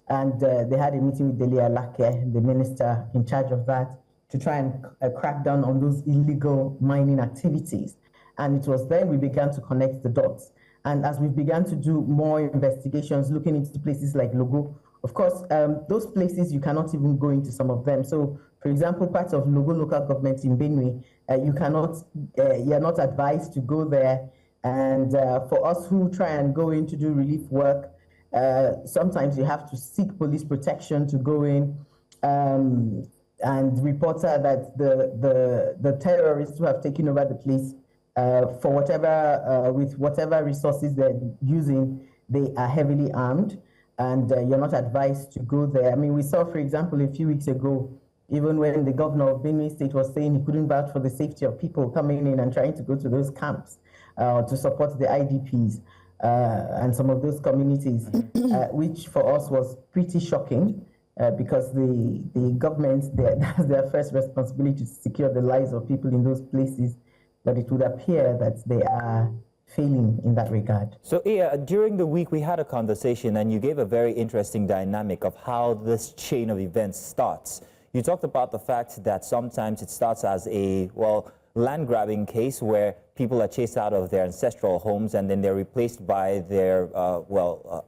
S16: And they had a meeting with Delia Lake, the minister in charge of that, to try and crack down on those illegal mining activities. And it was then we began to connect the dots. And as we began to do more investigations, looking into places like Logo, of course, those places you cannot even go into some of them. So, for example, parts of Logo local government in Benue, you're not advised to go there. And for us who try and go in to do relief work, sometimes you have to seek police protection to go in and report that the terrorists who have taken over the place, for whatever with whatever resources they're using, they are heavily armed, and you're not advised to go there. I mean, we saw, for example, a few weeks ago, even when the governor of Benue State was saying he couldn't vouch for the safety of people coming in and trying to go to those camps to support the IDPs and some of those communities, which for us was pretty shocking because the government, that's their first responsibility to secure the lives of people in those places. But it would appear that they are failing in that regard. So,
S2: during the week we had a conversation and you gave a very interesting dynamic of how this chain of events starts. You talked about the fact that sometimes it starts as a, land grabbing case where people are chased out of their ancestral homes and then they're replaced by their,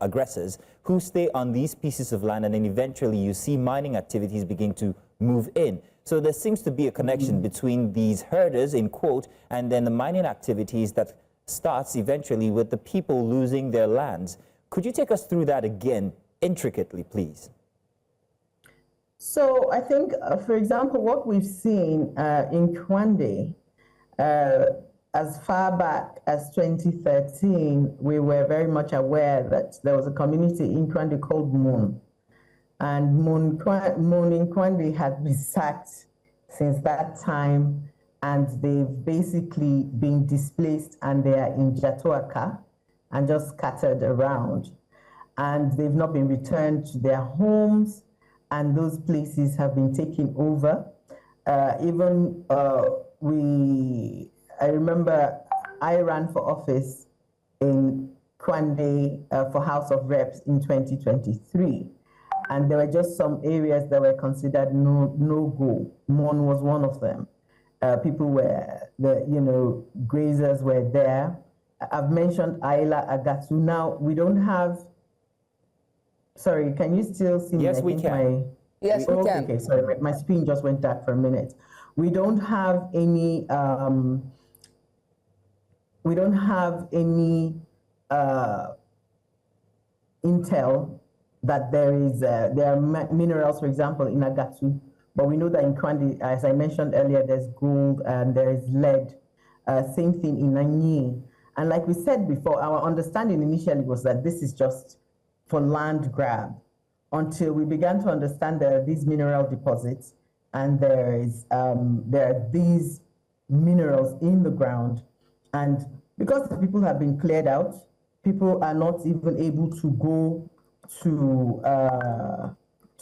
S2: aggressors who stay on these pieces of land, and then eventually you see mining activities begin to move in. So there seems to be a connection between these herders, in quote, and then the mining activities that starts eventually with the people losing their lands. Could you take us through that again, intricately, please?
S16: So I think, for example, what we've seen in Kwande, as far back as 2013, we were very much aware that there was a community in Kwande called Moon. And Moon in Kwande had been sacked since that time, and they've basically been displaced and they are in Jatoaka and just scattered around. And they've not been returned to their homes, and those places have been taken over. I remember I ran for office in Kwande for House of Reps in 2023. And there were just some areas that were considered no-go. Mon was one of them. People were, grazers were there. I've mentioned Aila Agatu. Now, we don't have, sorry, can you still see me?
S2: Yes, we can.
S1: Yes, we can.
S16: Okay, sorry, my screen just went dark for a minute. We don't have any, intel that there are minerals, for example, in Agatu, but we know that in Kwande, as I mentioned earlier, there's gold and there is lead. Same thing in Nanyi. And like we said before, our understanding initially was that this is just for land grab, until we began to understand there are these mineral deposits and there are these minerals in the ground. And because the people have been cleared out, people are not even able to go to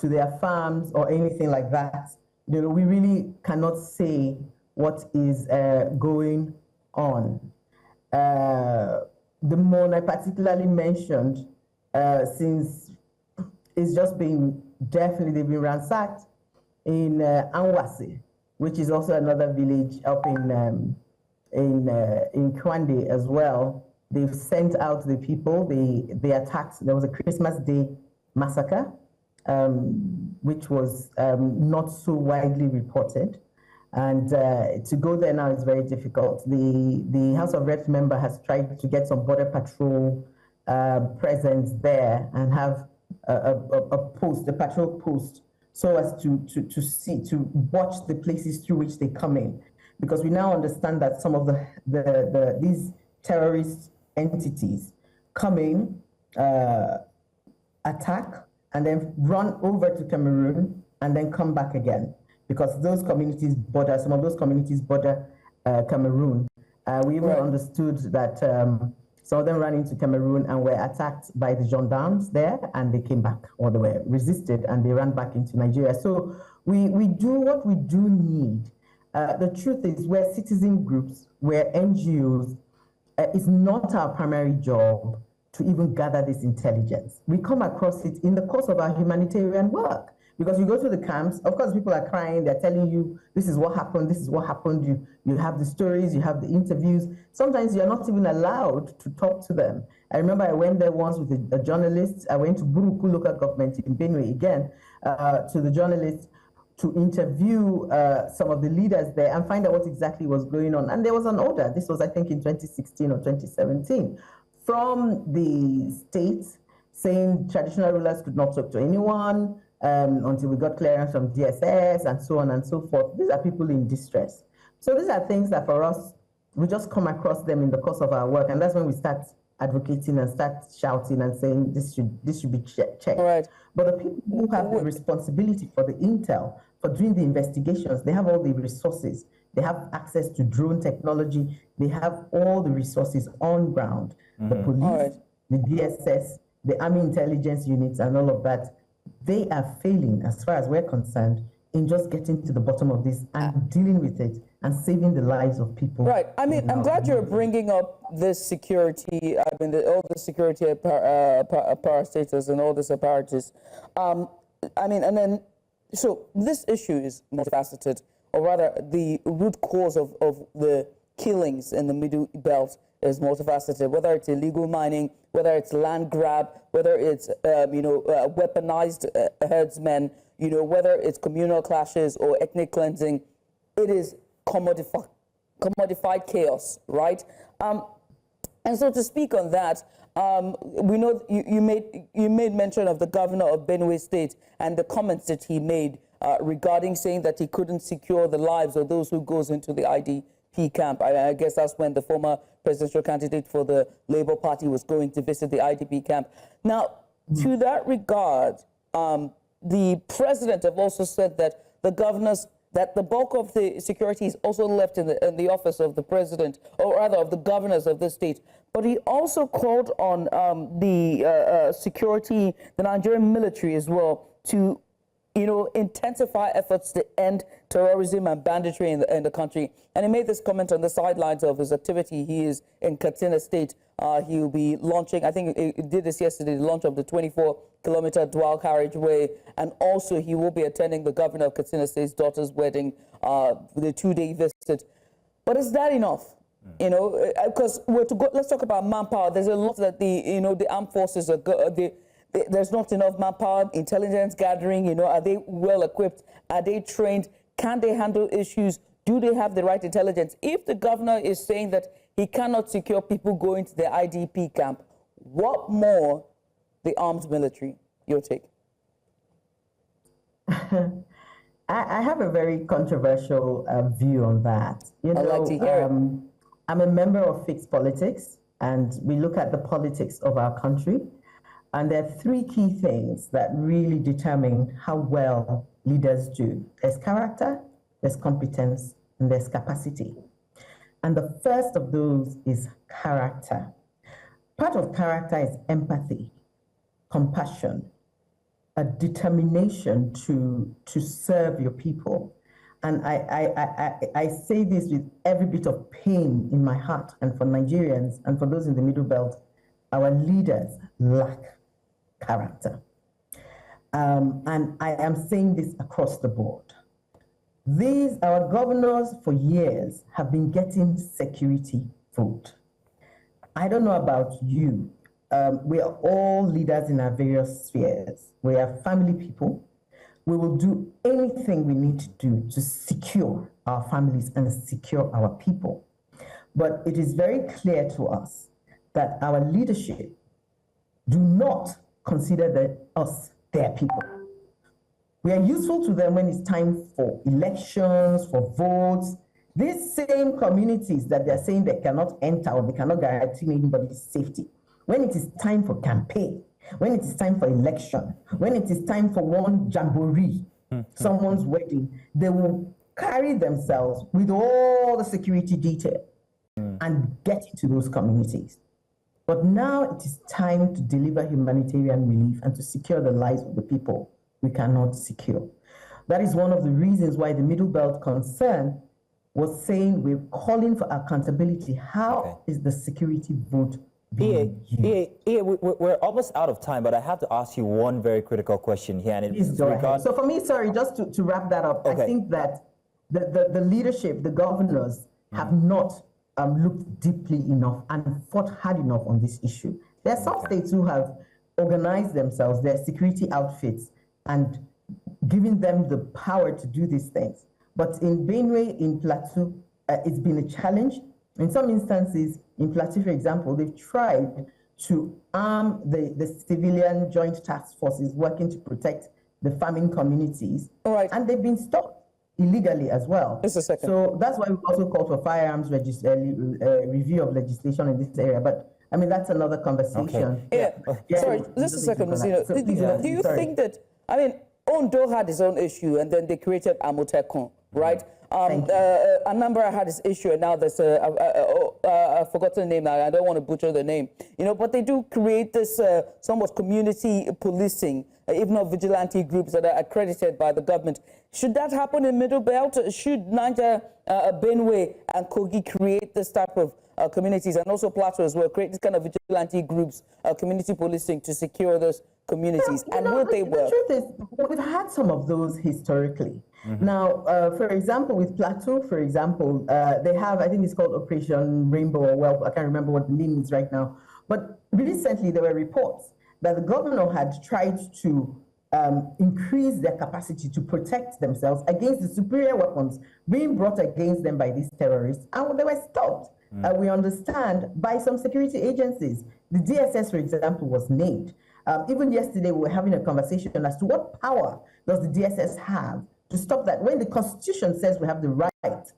S16: their farms or anything like that. We really cannot say what is going on. The Mon I particularly mentioned, since it's just been they've been ransacked in Anwase, which is also another village up in Kwande as well. They've sent out the people. They attacked. There was a Christmas Day massacre, which was not so widely reported. And to go there now is very difficult. The House of Reps member has tried to get some border patrol presence there and have a patrol post, so as to watch the places through which they come in, because we now understand that some of these terrorist entities come in, attack, and then run over to Cameroon and then come back again, because some of those communities border Cameroon. We even understood that some of them ran into Cameroon and were attacked by the gendarmes there, and they came back, or they were resisted and they ran back into Nigeria. So we do what we do need. The truth is, we're citizen groups, we're NGOs. It's not our primary job to even gather this intelligence. We come across it in the course of our humanitarian work. Because you go to the camps, of course, people are crying, they're telling you, this is what happened, this is what happened. You have the stories, you have the interviews. Sometimes you're not even allowed to talk to them. I remember I went there once with a journalist. I went to Buruku local government in Benue again, to the journalist to interview some of the leaders there and find out what exactly was going on. And there was an order. This was, I think, in 2016 or 2017, from the state saying traditional rulers could not talk to anyone, until we got clearance from DSS and so on and so forth. These are people in distress. So these are things that for us, we just come across them in the course of our work, and that's when we start advocating and start shouting and saying this should be checked.
S1: Right.
S16: But the people who have the responsibility for the intel, for doing the investigations, they have all the resources. They have access to drone technology. They have all the resources on ground. The police, the DSS, the Army intelligence units, and all of that. They are failing, as far as we're concerned, in just getting to the bottom of this and dealing with it and saving the lives of people.
S1: Right. I mean, I'm glad you're bringing up this security, all the security parastatals and all this apparatus. So this issue is multifaceted, or rather, the root cause of the killings in the Middle Belt is multifaceted, whether it's illegal mining, whether it's land grab, whether it's weaponized herdsmen, whether it's communal clashes or ethnic cleansing. It is commodified chaos, right? And so to speak on that, we know you made mention of the governor of Benue State and the comments that he made regarding saying that he couldn't secure the lives of those who goes into the IDP camp. I guess that's when the former presidential candidate for the Labour Party was going to visit the IDP camp. Now, to that regard, the president have also said that the governor's that the bulk of the security is also left in the office of the president, or rather of the governors of the state. But he also called on the security, the Nigerian military as well, to intensify efforts to end terrorism and banditry in the country. And he made this comment on the sidelines of his activity. He is in Katsina State. He will be launching, I think he did this yesterday, the launch of the 24-kilometer dual carriageway. And also he will be attending the governor of Katsina State's daughter's wedding, the 2-day visit. But is that enough? Because let's talk about manpower. There's a lot that the armed forces are there's not enough manpower, intelligence gathering, are they well equipped? Are they trained? Can they handle issues? Do they have the right intelligence? If the governor is saying that he cannot secure people going to the IDP camp, what more the armed military? Your take?
S16: I have a very controversial view on that.
S1: I'd like to hear it.
S16: I'm a member of Fixed Politics, and we look at the politics of our country. And there are 3 key things that really determine how well leaders do. There's character, there's competence, and there's capacity. And the first of those is character. Part of character is empathy, compassion, a determination to serve your people. And I say this with every bit of pain in my heart, and for Nigerians and for those in the Middle Belt, our leaders lack character. And I am saying this across the board. Our governors for years have been getting security vote. I don't know about you. We are all leaders in our various spheres. We are family people. We will do anything we need to do to secure our families and secure our people. But it is very clear to us that our leadership do not consider us their people. We are useful to them when it's time for elections, for votes. These same communities that they're saying they cannot enter or they cannot guarantee anybody's safety, when it is time for campaign, when it is time for election, when it is time for one jamboree, someone's wedding, they will carry themselves with all the security detail and get into those communities. But now it is time to deliver humanitarian relief and to secure the lives of the people we cannot secure. That is one of the reasons why the Middle Belt Concern was saying we're calling for accountability. How is the security vote being used?
S2: We're almost out of time, but I have to ask you one very critical question here. And it's
S16: So for me, sorry, just to wrap that up, I think that the leadership, the governors have not looked deeply enough and fought hard enough on this issue. There are some states who have organized themselves, their security outfits, and giving them the power to do these things. But in Benue, in Plateau, it's been a challenge. In some instances, in Plateau, for example, they've tried to arm the civilian joint task forces working to protect the farming communities. And they've been stopped illegally as well.
S1: Just a second.
S16: So that's why we also call for firearms review of legislation in this area. But I mean, that's another conversation.
S1: Sorry, just a second, Mr. Do you think that, I mean, Ondo had his own issue and then they created Amotekun, right? Anambra had his issue and now there's I've forgotten the name now, I don't want to butcher the name. But they do create this somewhat community policing, if not vigilante groups that are accredited by the government. Should that happen in Middle Belt? Should Niger, Benue and Kogi create this type of communities, and also Plateau as well, create this kind of vigilante groups, community policing to secure those communities? And will they work?
S16: The truth is, we've had some of those historically. Now, for example, with Plateau, for example, they have, I think it's called Operation Rainbow, or well, I can't remember what the name is right now. But recently there were reports that the governor had tried to increase their capacity to protect themselves against the superior weapons being brought against them by these terrorists, and they were stopped. We understand by some security agencies. The DSS, for example, was named. Even yesterday, we were having a conversation as to what power does the DSS have to stop that. When the Constitution says we have the right,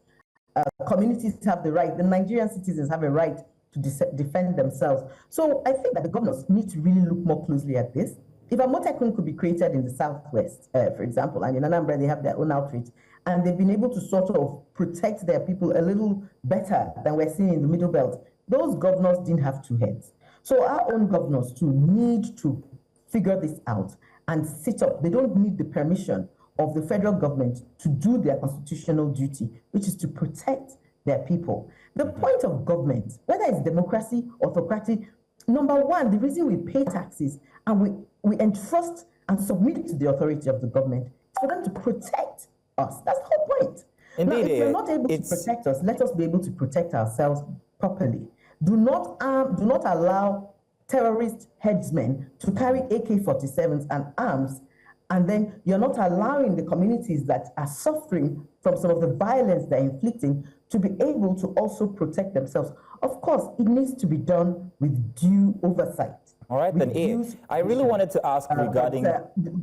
S16: communities have the right, the Nigerian citizens have a right to defend themselves. So I think that the governors need to really look more closely at this. if a motekun could be created in the Southwest, for example, and in Anambra they have their own outreach, and they've been able to sort of protect their people a little better than we're seeing in the Middle Belt, those governors didn't have two heads. So our own governors too need to figure this out and sit up. They don't need the permission of the federal government to do their constitutional duty, which is to protect their people. The point of government, whether it's democracy, autocratic, number one, the reason we pay taxes and we entrust and submit it to the authority of the government is for them to protect us. That's the whole point. Indeed, now, if you're not able to protect us, let us be able to protect ourselves properly. Do not allow terrorist headsmen to carry AK-47s and arms, and then you're not allowing the communities that are suffering from some of the violence they're inflicting to be able to also protect themselves. Of course, it needs to be done with due oversight.
S2: All right, then, I really wanted to ask regarding...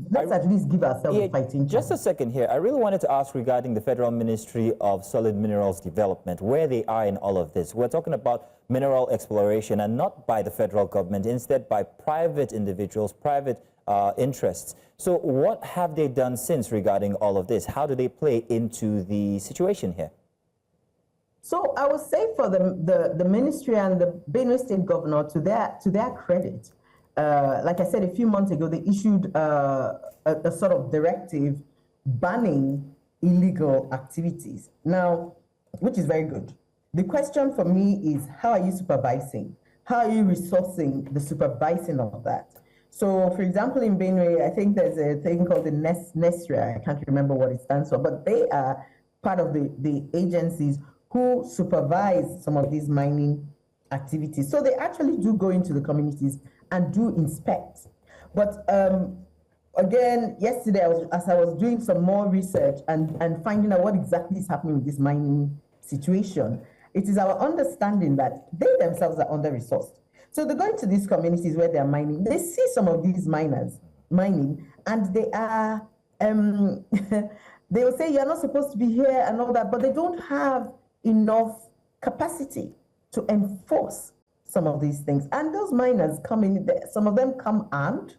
S16: let's at least give ourselves a fighting chance.
S2: Just a second here. I really wanted to ask regarding the Federal Ministry of Solid Minerals Development, where they are in all of this. We're talking about mineral exploration, and not by the federal government, instead by private individuals, private interests. So what have they done since regarding all of this? How do they play into the situation here?
S16: So I would say for the ministry and the Benue State governor, to their credit, like I said a few months ago, they issued a sort of directive banning illegal activities. Now, which is very good. The question for me is, how are you supervising? How are you resourcing the supervising of that? So, for example, in Benue, I think there's a thing called the NESRA. I can't remember what it stands for, but they are part of the agencies who supervise some of these mining activities. So they actually do go into the communities and do inspect. But again, yesterday, as I was doing some more research and finding out what exactly is happening with this mining situation, it is our understanding that they themselves are under-resourced. So they go into these communities where they're mining, they see some of these miners mining, and they are, they will say, you're not supposed to be here and all that, but they don't have enough capacity to enforce some of these things. And those miners come in, some of them come armed.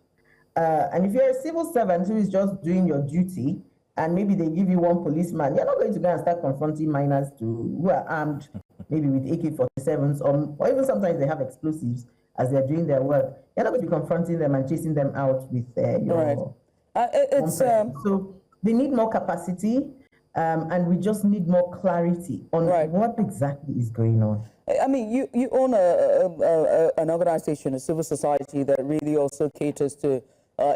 S16: And if you're a civil servant who is just doing your duty, and maybe they give you one policeman, you're not going to go and start confronting miners who are armed, maybe with AK-47s, or even sometimes they have explosives as they're doing their work. You're not going to be confronting them and chasing them out with your... Right. So they need more capacity. And we just need more clarity on what exactly is going on.
S1: I mean, you own an organization, a civil society that really also caters to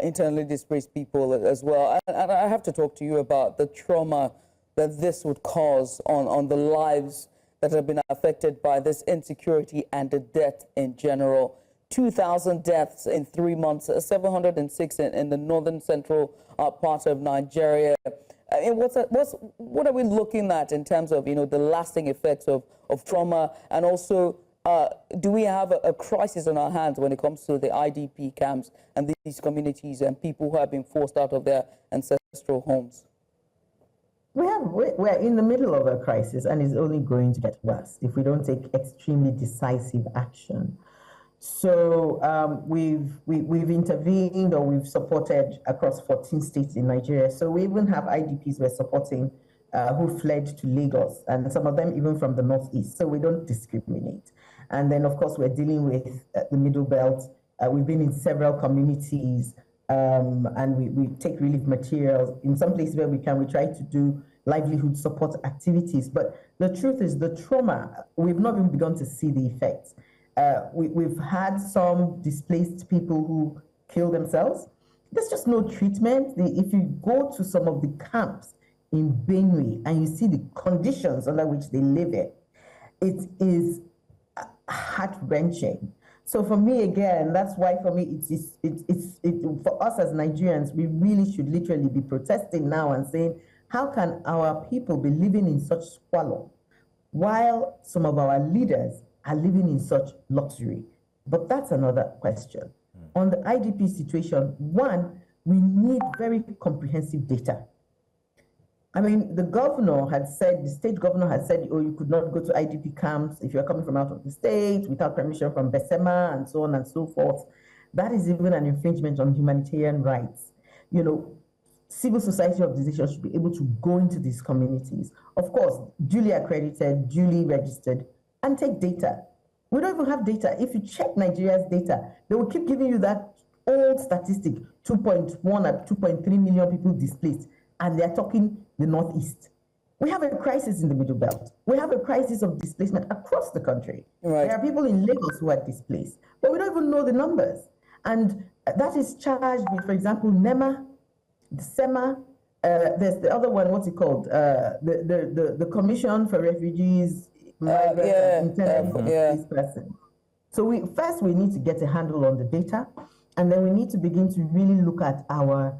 S1: internally displaced people as well. And I have to talk to you about the trauma that this would cause on the lives that have been affected by this insecurity and the death in general. 2,000 deaths in 3 months, 706 in the northern central part of Nigeria. And what are we looking at in terms of, the lasting effects of trauma? And also, do we have a crisis on our hands when it comes to the IDP camps and these communities and people who have been forced out of their ancestral homes?
S16: We're in the middle of a crisis, and it's only going to get worse if we don't take extremely decisive action. So we've intervened, or we've supported across 14 states in Nigeria. So we even have IDPs we're supporting who fled to Lagos, and some of them even from the Northeast. So we don't discriminate. And then, of course, we're dealing with the Middle Belt. We've been in several communities, and we take relief materials. In some places where we can, we try to do livelihood support activities. But the truth is, the trauma, we've not even begun to see the effects. We've had some displaced people who kill themselves. There's just no treatment. If you go to some of the camps in Benue and you see the conditions under which they live in, it is heart-wrenching. So for me, again, that's why for me, for us as Nigerians, we really should literally be protesting now and saying, how can our people be living in such squalor while some of our leaders are living in such luxury? But that's another question. On the IDP situation, one, we need very comprehensive data. I mean, the governor had said, the state governor had said, oh, you could not go to IDP camps if you're coming from out of the state without permission from Besema and so on and so forth. that is even an infringement on humanitarian rights. You know, civil society organizations should be able to go into these communities, of course, duly accredited, duly registered, and take data. We don't even have data. If you check Nigeria's data, they will keep giving you that old statistic, 2.1 or 2.3 million people displaced, and they're talking the Northeast. We have a crisis in the Middle Belt. We have a crisis of displacement across the country. Right. There are people in Lagos who are displaced, but we don't even know the numbers. And that is charged with, for example, NEMA, the SEMA, there's the other one, what's it called? The Commission for Refugees, Migrants, and Internally Displaced Persons. So we need to get a handle on the data, and then we need to begin to really look at our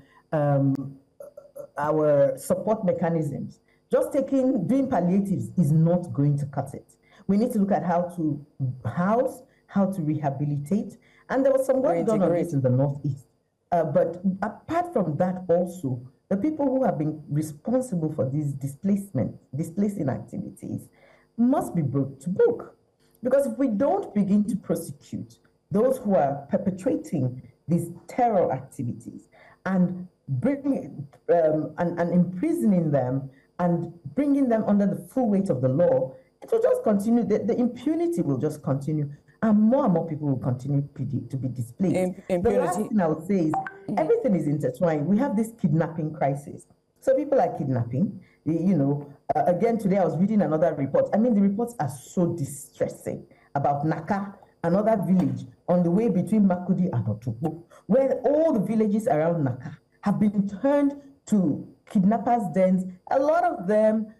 S16: support mechanisms. Just doing palliatives is not going to cut it. We need to look at how to house, how to rehabilitate, and there was some work done on this in the Northeast. But apart from that also, the people who have been responsible for these displacing activities must be brought to book. Because if we don't begin to prosecute those who are perpetrating these terror activities and and imprisoning them and bringing them under the full weight of the law, it will just continue. The impunity will just continue, and more people will continue to be displaced. The last thing I would say is everything is intertwined. We have this kidnapping crisis. So people are kidnapping. You know, again, today I was reading another report. I mean, the reports are so distressing about Naka, another village on the way between Makudi and Otukpo, where all the villages around Naka have been turned to kidnappers' dens. A lot of them,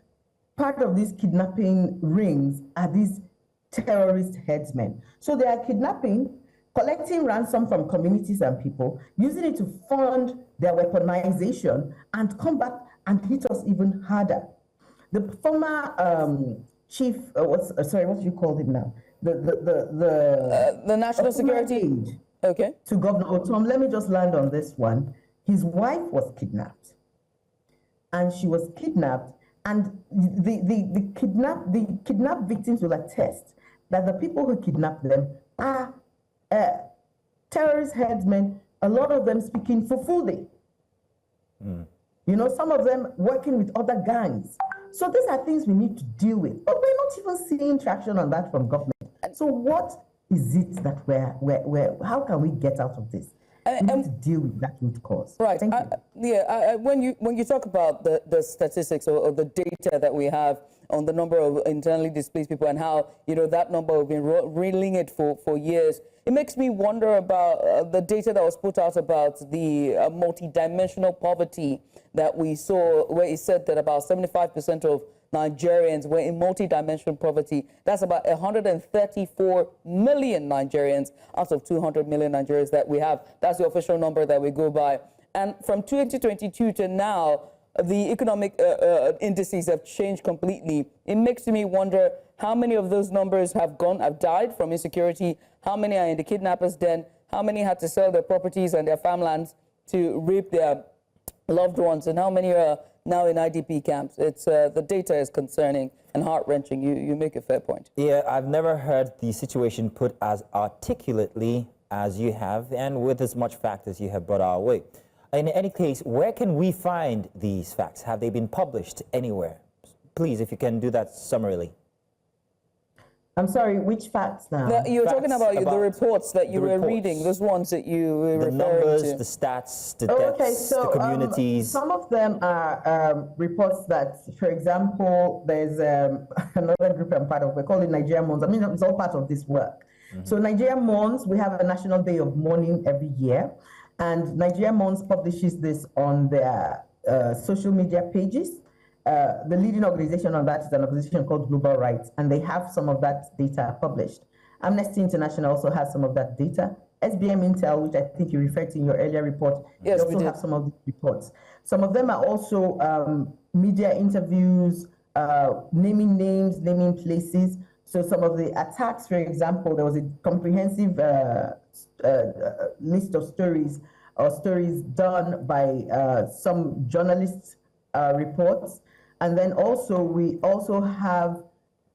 S16: part of these kidnapping rings, are these terrorist headsmen. So they are kidnapping, collecting ransom from communities and people, using it to fund their weaponization, and come back and hit us even harder. The former chief, what do you call him now? The
S1: national security. Okay.
S16: To Governor Otom, let me just land on this one. His wife was kidnapped, and she was kidnapped, and the kidnapped victims will attest that the people who kidnapped them are terrorist headsmen, a lot of them speaking Fulfulde. You know, some of them working with other gangs. So these are things we need to deal with, but we're not even seeing traction on that from government. So what is it that how can we get out of this? We need to deal with that root cause.
S1: Right.
S16: Thank you.
S1: When you talk about the statistics or the data that we have on the number of internally displaced people and how, you know, that number we've been reeling it for years, it makes me wonder about the data that was put out about the multidimensional poverty that we saw, where it said that about 75% of Nigerians were in multidimensional poverty. That's about 134 million Nigerians out of 200 million Nigerians that we have. That's the official number that we go by. And from 2022 to now, the economic indices have changed completely. It makes me wonder how many of those numbers have died from insecurity, how many are in the kidnappers' den, how many had to sell their properties and their farmlands to rape their loved ones, and how many are now in IDP camps. It's the data is concerning and heart-wrenching. You make a fair point.
S2: Yeah, I've never heard the situation put as articulately as you have, and with as much fact as you have brought our way. In any case, where can we find these facts? Have they been published anywhere? Please, if you can do that summarily.
S16: I'm sorry, which facts now?
S1: No, you were talking about the reports that you were reading, those ones that you were referring
S2: numbers,
S1: to.
S2: the stats, the deaths, the communities.
S16: Some of them are reports that, for example, there's another group I'm part of, we call it Nigerian Mourns. I mean, it's all part of this work. So Nigerian Mourns, we have a National Day of Mourning every year, and Nigerian Mourns publishes this on their social media pages. The leading organization on that is an organization called Global Rights, and they have some of that data published. Amnesty International also has some of that data. SBM Intel, which I think you referred to in your earlier report,
S1: yes,
S16: they also have some of these reports. Some of them are also media interviews, naming names, naming places. So some of the attacks, for example, there was a comprehensive list of stories done by some journalists' reports. And then also, we also have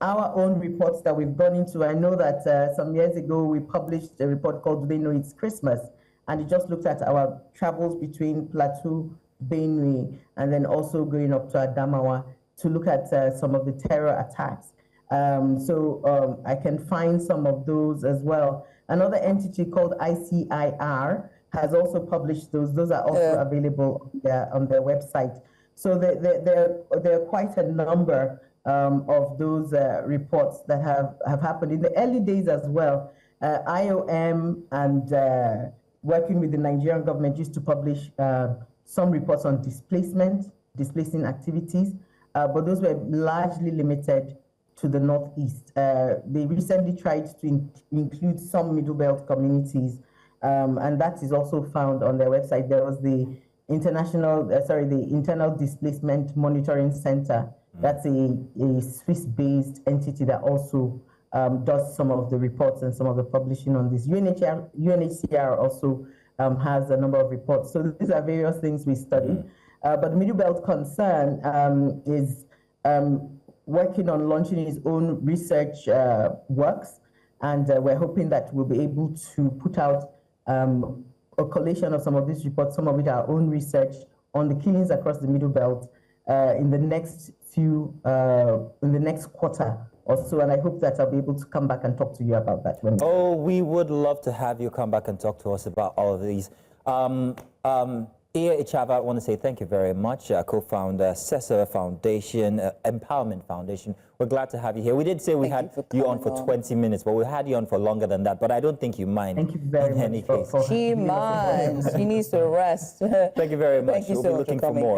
S16: our own reports that we've gone into. I know that some years ago we published a report called Do They Know It's Christmas? And it just looked at our travels between Plateau, Benue, and then also going up to Adamawa to look at some of the terror attacks. So I can find some of those as well. Another entity called ICIR has also published those. Those are also available on their website. So there are quite a number of those reports that have happened. In the early days as well, IOM and working with the Nigerian government used to publish some reports on displacing activities, but those were largely limited to the Northeast. They recently tried to include some Middle Belt communities, and that is also found on their website. There was the the Internal Displacement Monitoring Center. That's a Swiss-based entity that also does some of the reports and some of the publishing on this. UNHCR also has a number of reports. So these are various things we study. But the Middle Belt Concern is working on launching its own research works, and we're hoping that we'll be able to put out a collation of some of these reports, some of it our own research on the killings across the Middle Belt in the next quarter or so, and I hope that I'll be able to come back and talk to you about that.
S2: Oh, we would love to have you come back and talk to us about all of these. Iya Ichava, I want to say thank you very much, co-founder, CESA Foundation, Empowerment Foundation. We're glad to have you here. We did say we had you on for 20 minutes, but we had you on for longer than that, but I don't think you mind.
S16: Thank you very much.
S1: She minds. She needs to rest.
S2: Thank you very much.
S1: Thank you
S2: we'll
S1: so
S2: be
S1: much
S2: looking
S1: for coming.
S2: for more.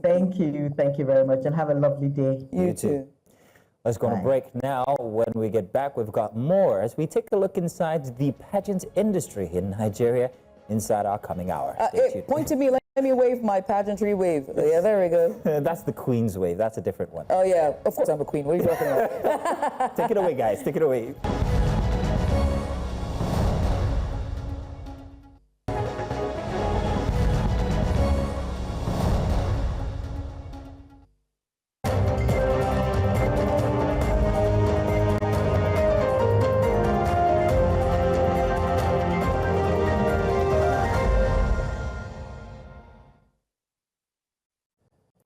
S1: Thank you.
S16: Thank you very much, and have a lovely day.
S1: You too.
S2: Let's go on a break now. When we get back, we've got more as we take a look inside the pageant industry in Nigeria inside our coming hour.
S1: Point to me. Let me wave my pageantry wave. Yeah, there we go.
S2: That's the Queen's wave. That's a different one.
S1: Oh, yeah. Of course I'm a queen. What are you talking about?
S2: Take it away, guys. Take it away.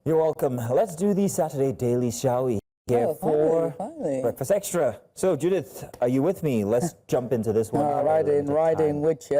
S2: You're welcome. Let's do the Saturday Daily, shall we? Here for Breakfast Extra. So, Judith, are you with me? Let's jump into this one.
S1: Right in, which...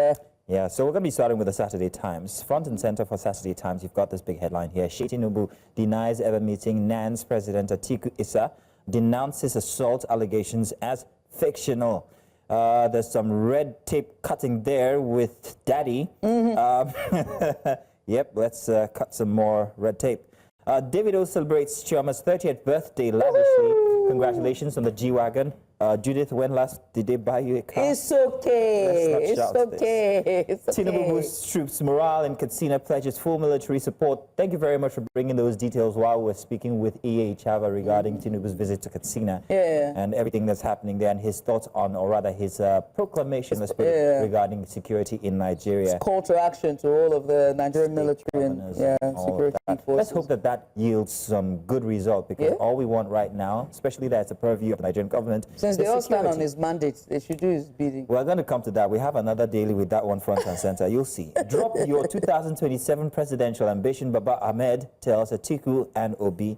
S2: Yeah, so we're going to be starting with the Saturday Times. Front and center for Saturday Times, you've got this big headline here. Tinubu denies ever meeting NAN's President Atiku Issa, denounces assault allegations as fictional. There's some red tape cutting there with Daddy. Yep, let's cut some more red tape. Davido celebrates Chiama's 30th birthday lavishly. Congratulations on the G-Wagon. Judith, when last did they buy you a car?
S1: It's okay. It's okay.
S2: Tinubu boosts troops' morale in Katsina, pledges full military support. Thank you very much for bringing those details while we're speaking with Iya Ichava regarding Tinubu's visit to Katsina and everything that's happening there and his thoughts on, or rather his proclamation, let's put it, regarding security in Nigeria.
S1: It's call to action to all of the Nigerian military and security forces.
S2: Let's hope that that yields some good result, because all we want right now, especially that's a purview of the Nigerian government,
S1: since they all stand on his mandate, they should do his bidding.
S2: We're going to come to that. We have another daily with that one front and center. You'll see. Drop your 2027 presidential ambition, Baba Ahmed tells Atiku and Obi.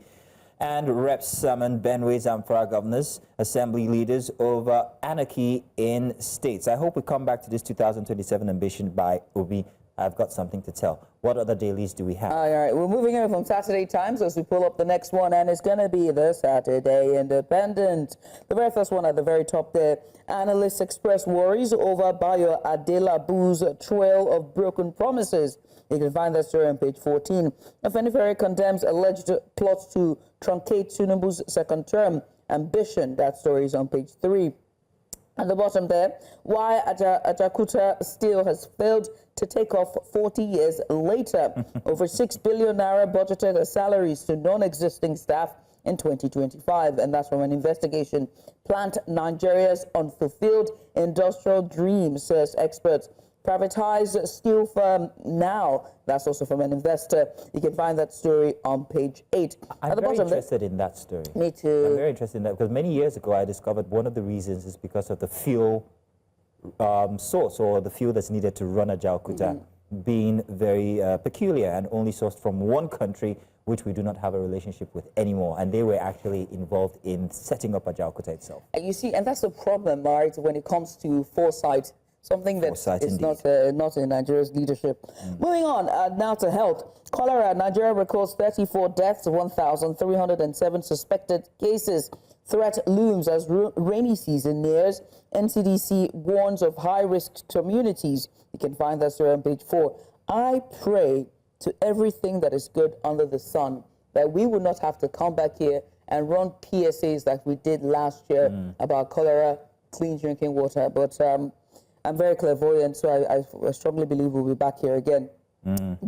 S2: And reps summon Benue Zamfara governors, assembly leaders over anarchy in states. I hope we come back to this 2027 ambition by Obi. I've got something to tell. What other dailies do we have?
S1: All right, we're moving in from Saturday Times as we pull up the next one, and it's going to be the Saturday Independent. The very first one at the very top there. Analysts express worries over Bayo Adelabu's trail of broken promises. You can find that story on page 14. Afenifere condemns alleged plots to truncate Tinubu's second term ambition. That story is on page 3. At the bottom there, why Ajakuta Steel has failed to take off 40 years later. Over 6 billion naira budgeted as salaries to non-existing staff in 2025, and that's from an investigation. Plant Nigeria's unfulfilled industrial dream, says experts. Privatized steel firm now. That's also from an investor. You can find that story on page 8.
S2: I'm very interested in that story.
S1: Me too.
S2: I'm very interested in that because many years ago I discovered one of the reasons is because of the fuel source or the fuel that's needed to run a Jalkuta being very peculiar and only sourced from one country which we do not have a relationship with anymore. And they were actually involved in setting up a Jalkuta itself.
S1: And you see, and that's the problem, right, when it comes to foresight. Something that is not in Nigeria's leadership. Moving on now to health. Cholera. Nigeria records 34 deaths, 1,307 suspected cases. Threat looms as rainy season nears. NCDC warns of high-risk communities. You can find that story on page 4. I pray to everything that is good under the sun that we will not have to come back here and run PSAs like we did last year about cholera, clean drinking water. But I'm very clairvoyant, so I strongly believe we'll be back here again.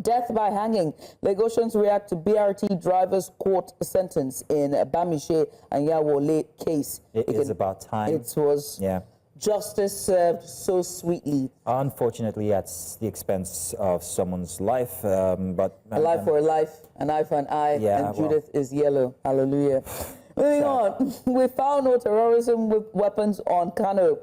S1: Death by hanging. Lagosians react to BRT driver's court sentence in Bamishe and Yawole case.
S2: It is about time.
S1: It was justice served so sweetly.
S2: Unfortunately, at the expense of someone's life. But
S1: a life for a life, an eye for an eye, and Judith is yellow. Hallelujah. Moving on, we found no terrorism weapons on Kano.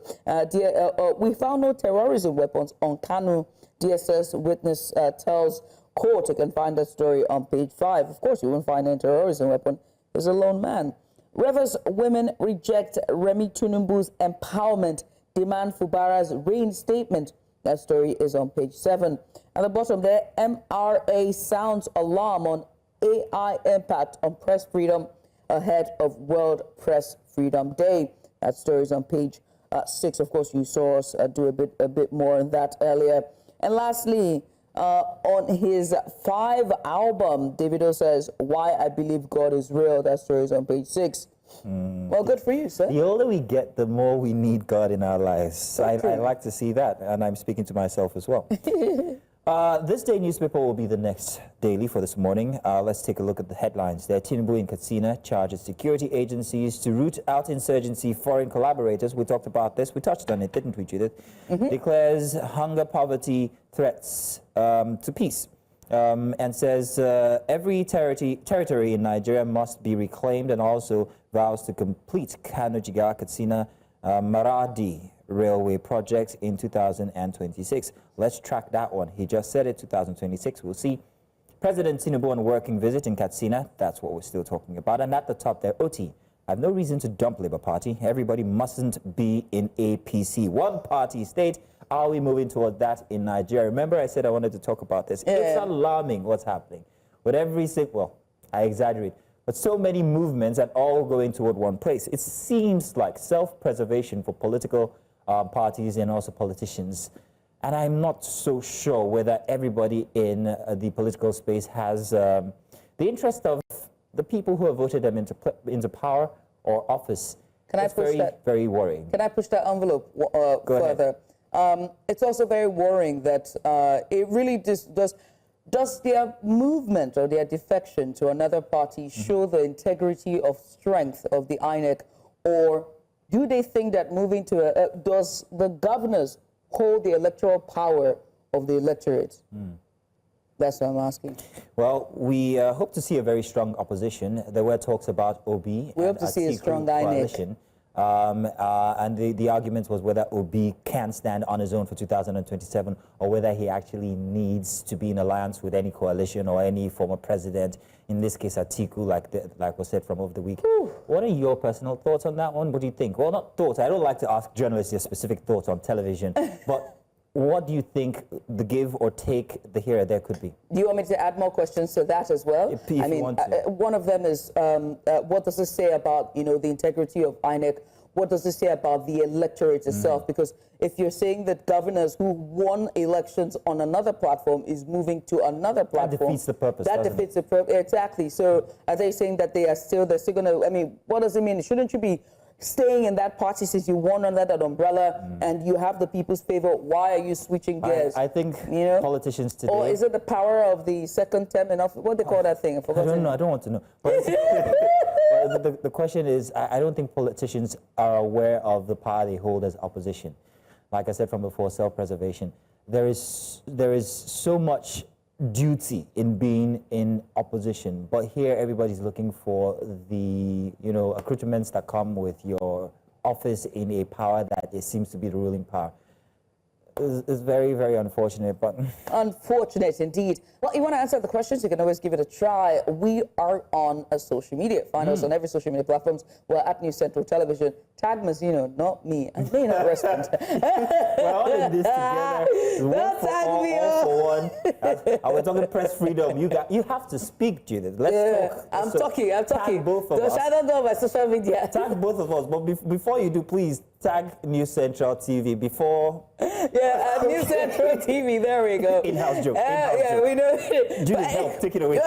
S1: We found no terrorism weapons on Kano. DSS witness tells court. You can find that story on page 5. Of course, you won't find any terrorism weapon. He's a lone man. Rivers women reject Remi Tunumbu's empowerment, demand Fubara's reinstatement. That story is on page 7. At the bottom there, MRA sounds alarm on AI impact on press freedom ahead of World Press Freedom Day. That story is on page 6. Of course, you saw us do a bit more on that earlier. And lastly, on his 5 album, Davido says, "Why I Believe God is Real." That story is on page 6. Well, good for you, sir.
S2: The older we get, the more we need God in our lives. I like to see that, and I'm speaking to myself as well. This day newspaper will be the next daily for this morning. Let's take a look at the headlines there. Tinubu in Katsina charges security agencies to root out insurgency foreign collaborators. We talked about this. We touched on it, didn't we, Judith? Declares hunger, poverty, threats to peace. And says every territory in Nigeria must be reclaimed, and also vows to complete Kano Jigawa Katsina Maradi railway project in 2026. Let's track that one. He just said it, 2026. We'll see. President Tinubu on working visit in Katsina. That's what we're still talking about. And at the top there, OT. I have no reason to dump Labour Party. Everybody mustn't be in APC. One party state. Are we moving toward that in Nigeria? Remember I said I wanted to talk about this. It's alarming what's happening. With every well, I exaggerate, but so many movements and all going toward one place. It seems like self-preservation for political parties and also politicians. And I'm not so sure whether everybody in the political space has the interest of the people who have voted them into power or office.
S1: Can
S2: it's
S1: I push
S2: very worrying.
S1: Can I push that envelope further? It's also very worrying that it really does their movement or their defection to another party show the integrity of strength of the INEC, or do they think that moving to does the governors hold the electoral power of the electorate? That's what I'm asking.
S2: Well, we hope to see a very strong opposition. There were talks about OB. We
S1: hope to see a strong INEC.
S2: And the argument was whether Obi can stand on his own for 2027 or whether he actually needs to be in alliance with any coalition or any former president, in this case Atiku, like was said from over the week. What are your personal thoughts on that one? What do you think? Well, not thoughts. I don't like to ask journalists their specific thoughts on television, but what do you think the give or take the here or there could be?
S1: Do you want me to add more questions to that as well?
S2: If you want to.
S1: One of them is, what does this say about, the integrity of INEC? What does this say about the electorate itself? Because if you're saying that governors who won elections on another platform is moving to another platform,
S2: that defeats the purpose.
S1: That defeats the purpose. Exactly. So are they saying that they're still going to? What does it mean? Shouldn't you be staying in that party since you won under that umbrella and you have the people's favor? Why are you switching gears?
S2: I think politicians today.
S1: Or is it the power of the second term enough? What do they call that thing? I
S2: don't know. I don't want to know. But the question is, I don't think politicians are aware of the power they hold as opposition. Like I said from before, self-preservation. there is so much duty in being in opposition, but here everybody's looking for the accoutrements that come with your office in a power that it seems to be the ruling power. It's very, very unfortunate, but...
S1: Unfortunate indeed. Well, you want to answer the questions, you can always give it a try. We are on social media. Find us on every social media platforms. We're at News Central Television. Tag Mazzino, not me. I may not respond.
S2: We're all in this together. Don't tag me all for one. We're talking press freedom. You have to speak, Judith. Let's talk.
S1: I'm talking.
S2: Tag both of us.
S1: I don't know my social media.
S2: Tag both of us. But before you do, please tag News Central TV before...
S1: News Central TV, there we go.
S2: In-house joke.
S1: We know.
S2: Judith, help, take it away.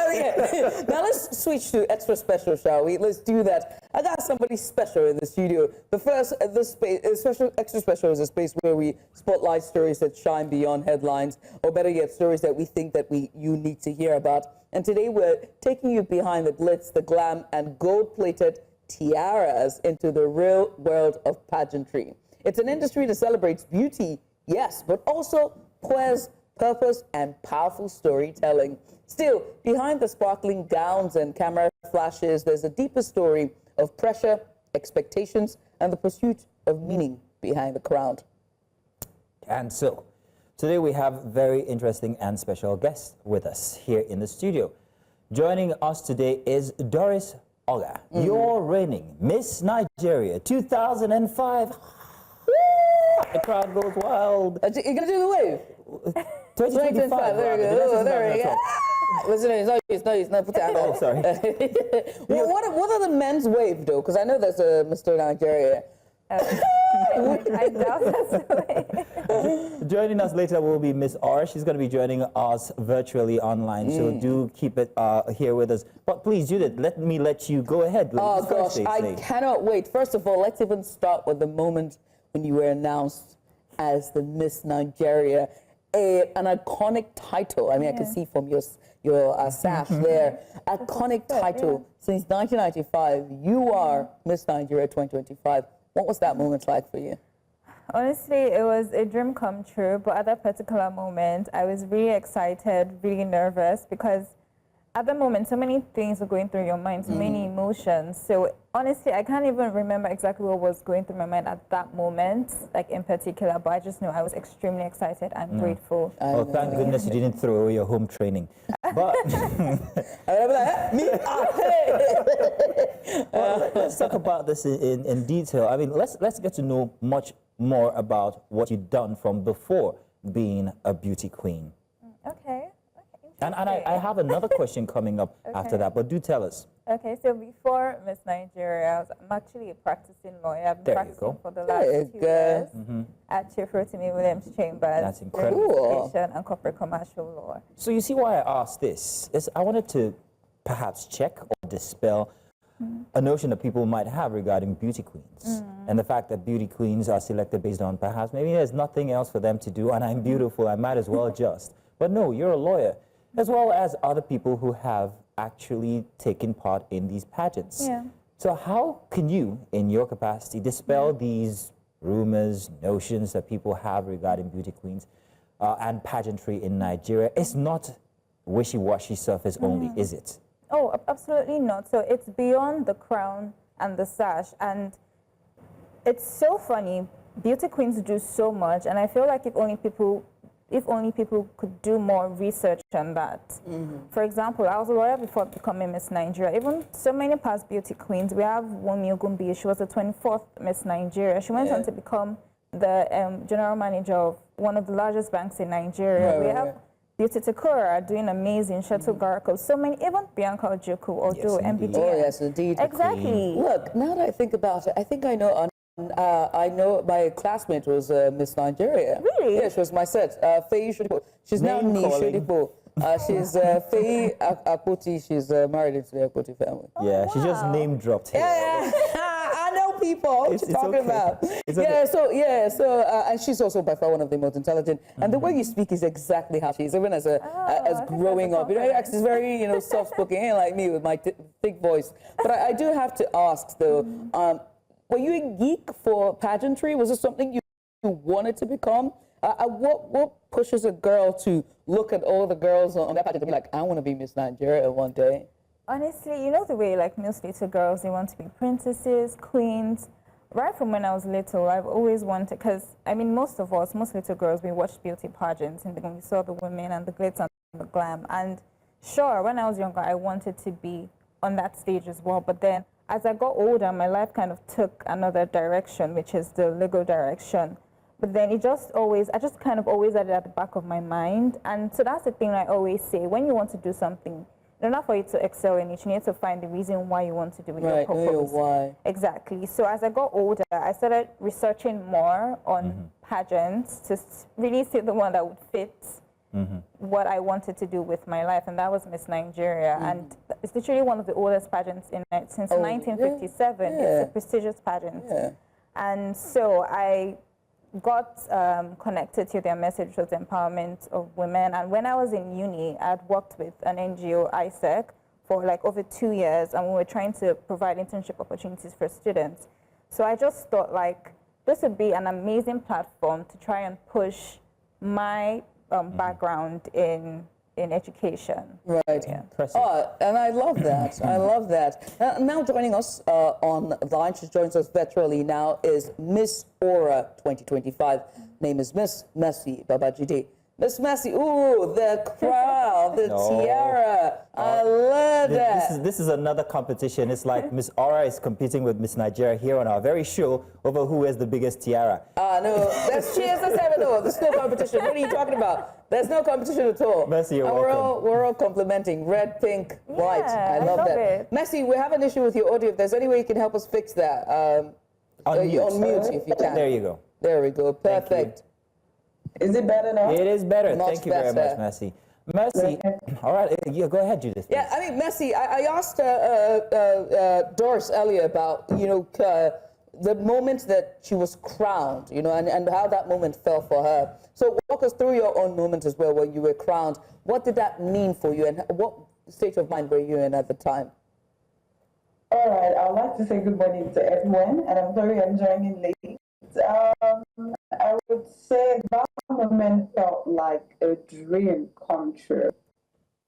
S1: Now let's switch to extra special, shall we? Let's do that. I got somebody special in the studio. The first, extra special is a space where we spotlight stories that shine beyond headlines, or better yet, stories that we think that you need to hear about. And today we're taking you behind the glitz, the glam, and gold-plated tiaras into the real world of pageantry. It's an industry that celebrates beauty, yes, but also poise, purpose, and powerful storytelling. Still, behind the sparkling gowns and camera flashes, there's a deeper story of pressure, expectations, and the pursuit of meaning behind the crown.
S2: And so, today we have very interesting and special guests with us here in the studio. Joining us today is Doris Oga, your reigning Miss Nigeria 2005. The crowd goes wild.
S1: You're going to do the wave?
S2: 2025.
S1: There we go. There we go. Listen, it's not put it
S2: Oh, sorry.
S1: Well, what are the men's wave, though? Because I know there's a Mr. Nigeria.
S17: I doubt that's the way.
S2: Joining us later will be Miss R. She's going to be joining us virtually online, so do keep it here with us. But please, Judith, let you go ahead.
S1: Oh, gosh, I cannot wait. First of all, let's even start with the moment when you were announced as the Miss Nigeria, an iconic title. I mean, I can see from your sash there. Iconic title. Since 1995, you are Miss Nigeria 2025. What was that moment like for you?
S17: Honestly, it was a dream come true, but at that particular moment, I was really excited, really nervous, because at the moment, so many things were going through your mind, so many emotions. So honestly, I can't even remember exactly what was going through my mind at that moment, like in particular, but I just know I was extremely excited and grateful.
S2: Oh, thank goodness you didn't throw away your home training. But let's talk about this in detail. I mean, let's get to know much more about what you've done from before being a beauty queen.
S17: Okay.
S2: And I have another question coming up after that, but do tell us.
S17: Okay, so before Miss Nigeria, I'm actually a practicing lawyer. I've been practicing for the last 2 years at Chief Rotimi Williams Chambers.
S2: That's incredible.
S17: Education and corporate commercial law.
S2: So you see why I asked this is I wanted to perhaps check or dispel a notion that people might have regarding beauty queens and the fact that beauty queens are selected based on perhaps maybe there's nothing else for them to do and I'm beautiful, I might as well just. But no, you're a lawyer, as well as other people who have actually taken part in these pageants.
S17: Yeah.
S2: So how can you, in your capacity, dispel these rumors, notions that people have regarding beauty queens and pageantry in Nigeria? It's not wishy-washy surface only, is it?
S17: Oh, absolutely not. So it's beyond the crown and the sash. And it's so funny. Beauty queens do so much. And I feel like if only people could do more research on that. For example, I was a lawyer before becoming Miss Nigeria. Even so many past beauty queens, we have Wunmi Ogumbi. She was the 24th Miss Nigeria. She went on to become the general manager of one of the largest banks in Nigeria. We have Beauty Takura doing amazing, Shuttle Garko. So many, even Bianca Ojukwu, although MBD.
S1: Oh, yes, indeed.
S17: Exactly.
S1: Look, now that I think about it, I think I know I know my classmate was Miss Nigeria.
S17: Really?
S1: Yeah, she was my set. Faye Shodipo. She's now Ni Shodipo. She's Faye Akpoti. She's married into the Akpoti family.
S2: Yeah, she just name dropped here.
S1: Yeah, I know people. What you talking about?
S2: It's
S1: and she's also by far one of the most intelligent. And the way you speak is exactly how she is, even as growing up. You know, she's very soft-spoken, like me with my thick voice. But I do have to ask though. Were you a geek for pageantry? Was it something you wanted to become? What pushes a girl to look at all the girls on that pageant and be like, I want to be Miss Nigeria one day?
S17: Honestly, you know the way like most little girls, they want to be princesses, queens. Right from when I was little, I've always wanted, because I mean most little girls, we watched beauty pageants and we saw the women and the glitz and the glam. And sure, when I was younger, I wanted to be on that stage as well. But then as I got older, my life kind of took another direction, which is the legal direction. But then I just kind of always had it at the back of my mind. And so that's the thing I always say, when you want to do something, in order for you to excel in it, you need to find the reason why you want to do it, your purpose.
S1: Know why.
S17: Exactly. So as I got older, I started researching more on pageants to really see the one that would fit what I wanted to do with my life, and that was Miss Nigeria. And it's literally one of the oldest pageants since 1957.
S1: Yeah.
S17: It's a prestigious pageant. Yeah. And so I got connected to their message, which was the empowerment of women. And when I was in uni, I'd worked with an NGO, ISEC, for like over 2 years, and we were trying to provide internship opportunities for students. So I just thought like this would be an amazing platform to try and push my background in education.
S1: Right.
S17: Yeah.
S1: Oh, and I love that. I love that. Now joining us on the line, she joins us virtually now, is Miss Aura 2025. Name is Miss Mercy Babajide. Miss Mercy, ooh, the crown, the tiara. I love that.
S2: This is another competition. It's like Miss Aura is competing with Miss Nigeria here on our very show over who has the biggest tiara.
S1: No, there's no competition. What are you talking about? There's no competition at all.
S2: Mercy, you're welcome.
S1: We're all complimenting. Red, pink, white. I love that.
S17: It.
S1: Mercy, we have an issue with your audio. If there's any way you can help us fix that. On mute if you can.
S2: There you go.
S1: There we go. Perfect.
S16: Is it better now?
S2: It is better.
S1: Much
S2: Thank you very much, Mercy. Mercy, all right, yeah, go ahead, Judith. Please.
S1: Yeah, I mean, Mercy, I asked Doris earlier about, the moment that she was crowned, and how that moment felt for her. So walk us through your own moment as well when you were crowned. What did that mean for you, and what state of mind were you in at the time?
S16: All right, I'd like to say good morning to everyone, and I'm sorry I'm joining late. I would say that moment felt like a dream come true. It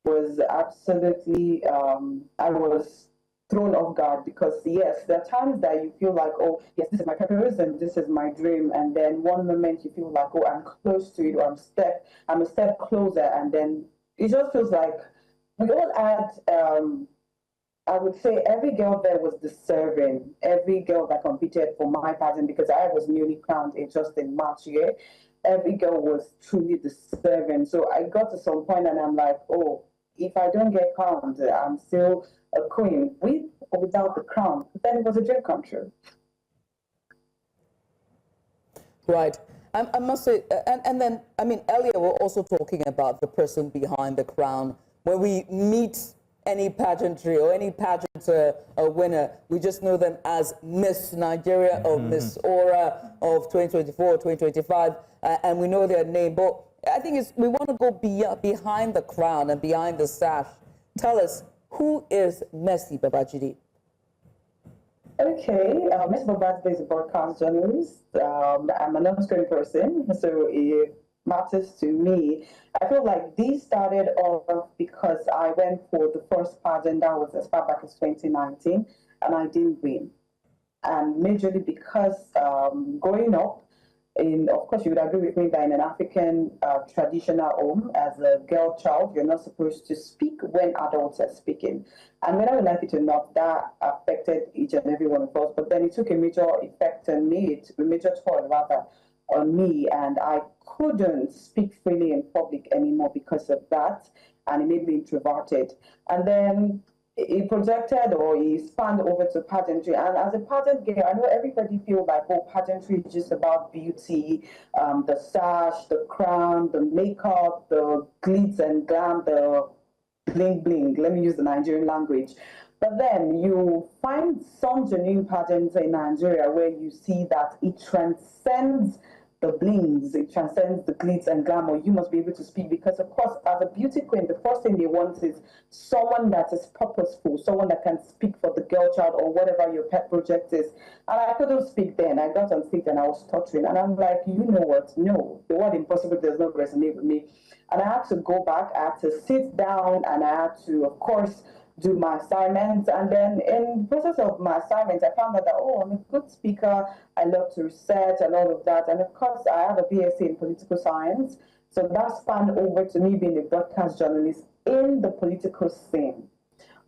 S16: was absolutely, I was thrown off guard because, yes, there are times that you feel like, oh, yes, this is my purpose and this is my dream. And then one moment you feel like, oh, I'm close to it, or I'm a step closer. And then it just feels like we all had, I would say every girl there was deserving. Every girl that competed for my pageant, because I was newly crowned just in March year, every girl was truly deserving. So I got to some point and I'm like, oh, if I don't get crowned, I'm still a queen, with or without the crown. But then it was a dream come true.
S1: Right. I must say, and then, I mean, earlier we're also talking about the person behind the crown. When we meet any pageantry or any pageant a winner, we just know them as Miss Nigeria or Miss Aura of 2024, 2025, and we know their name. But I think we want to go behind the crown and behind the sash. Tell us, who is Mercy Babajide?
S16: Okay, Miss Babajide is a broadcast journalist. I'm an on-screen person, so it matters to me. I feel like this started off because I went for the first pageant that was as far back as 2019, and I didn't win. And majorly because growing up, of course you would agree with me that in an African traditional home, as a girl child, you're not supposed to speak when adults are speaking. And whether we like it or not, that affected each and every one of us. But then it took a major effect on me, a major toll rather, on me, and I couldn't speak freely in public anymore because of that, and it made me introverted. And then it projected, or it spanned over to pageantry. And as a pageant girl, I know everybody feels like, oh, pageantry is just about beauty, the sash, the crown, the makeup, the glitz and glam, the bling bling. Let me use the Nigerian language. But then you find some genuine pageants in Nigeria where you see that it transcends
S14: the blings, it transcends the glitz and glamour. You must be able to speak because, of course, as a beauty queen, the first thing they want is someone that is purposeful, someone that can speak for the girl child or whatever your pet project is. And I couldn't speak then. I got on stage and I was stuttering. And I'm like, you know what? No, the word impossible does not resonate with me. And I had to go back. I had to sit down and I had to, of course, do my assignments. And then in the process of my assignments, I found out that, oh, I'm a good speaker. I love to research and all of that. And of course, I have a BSc in political science. So that spanned over to me being a broadcast journalist in the political scene.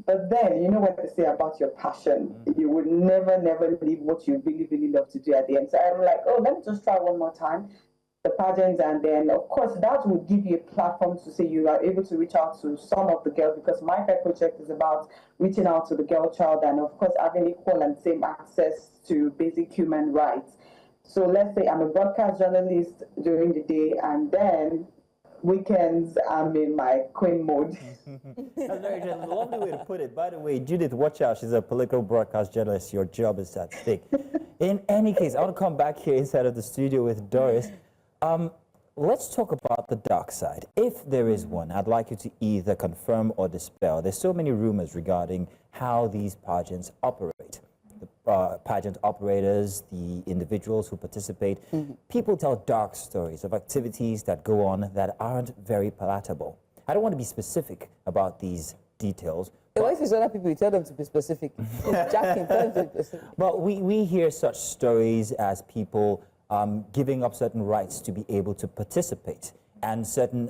S14: But then, you know what they say about your passion? You would never, never leave what you really, really love to do at the end. So I'm like, oh, let me just try one more time. The pageants, and then of course that would give you a platform to say you are able to reach out to some of the girls, because my pet project is about reaching out to the girl child and of course having equal and same access to basic human rights. So let's say I'm a broadcast journalist during the day, and then weekends I'm in my queen mode.
S2: That's very lovely way to put it. By the way, Judith, watch out. She's a political broadcast journalist. Your job is at stake. In any case, I want to come back here inside of the studio with Doris. Let's talk about the dark side. If there is one, I'd like you to either confirm or dispel. There's so many rumors regarding how these pageants operate. The pageant operators, the individuals who participate, people tell dark stories of activities that go on that aren't very palatable. I don't want to be specific about these details.
S1: Why if it's other people, you tell them to be specific? Jacking, tell them to be specific.
S2: But we hear such stories as people giving up certain rights to be able to participate, and certain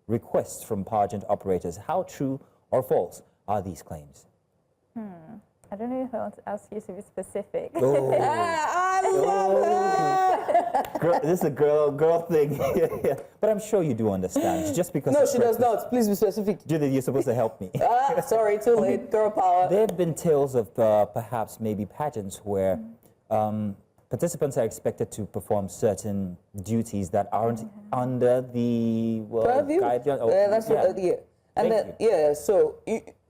S2: requests from pageant operators. How true or false are these claims?
S17: I don't know if I want to ask you to be specific.
S2: Oh.
S1: I love her.
S2: Girl, this is a girl thing. But I'm sure you do understand. Just because
S1: no, she does not. Please be specific.
S2: Judith, you're supposed to help me.
S1: Sorry, too late. Girl power.
S2: There have been tales of perhaps maybe pageants where participants are expected to perform certain duties that aren't under the guidelines.
S1: That's what, yeah. And then, yeah, so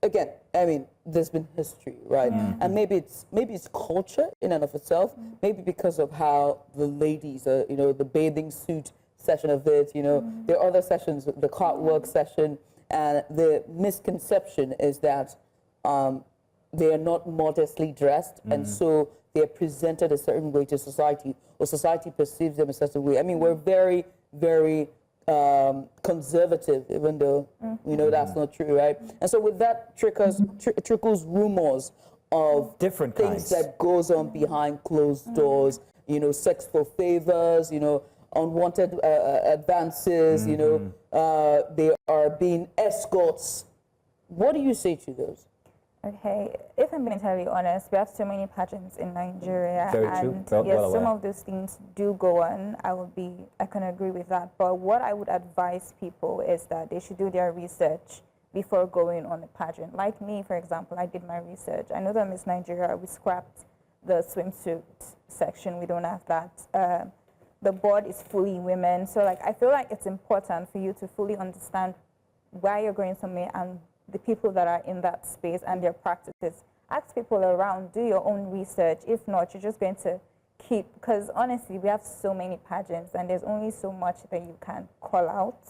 S1: again, I mean, there's been history, right? And maybe it's culture in and of itself. Maybe because of how the ladies, you know, the bathing suit session of it, you know, there are other sessions, the cartwork session, and the misconception is that they are not modestly dressed, and so they're presented a certain way to society, or society perceives them a certain way. I mean, we're very, very conservative, even though we know that's not true, right? And so with that trickles rumors of
S2: different
S1: things
S2: kinds
S1: that goes on behind closed doors, you know, sex for favors, you know, unwanted advances, you know, they are being escorts. What do you say to those?
S17: Okay, if I'm being entirely honest, we have so many pageants in Nigeria,
S2: Very
S17: and
S2: true.
S17: yes,
S2: Well
S17: some
S2: aware.
S17: of those things do go on. I can agree with that. But what I would advise people is that they should do their research before going on a pageant. Like me, for example, I did my research. I know that Miss Nigeria, we scrapped the swimsuit section. We don't have that. The board is fully women. So like, I feel like it's important for you to fully understand why you're going somewhere and the people that are in that space and their practices. Ask people around, do your own research. If not, you're just going to keep, because honestly, we have so many pageants and there's only so much that you can call out.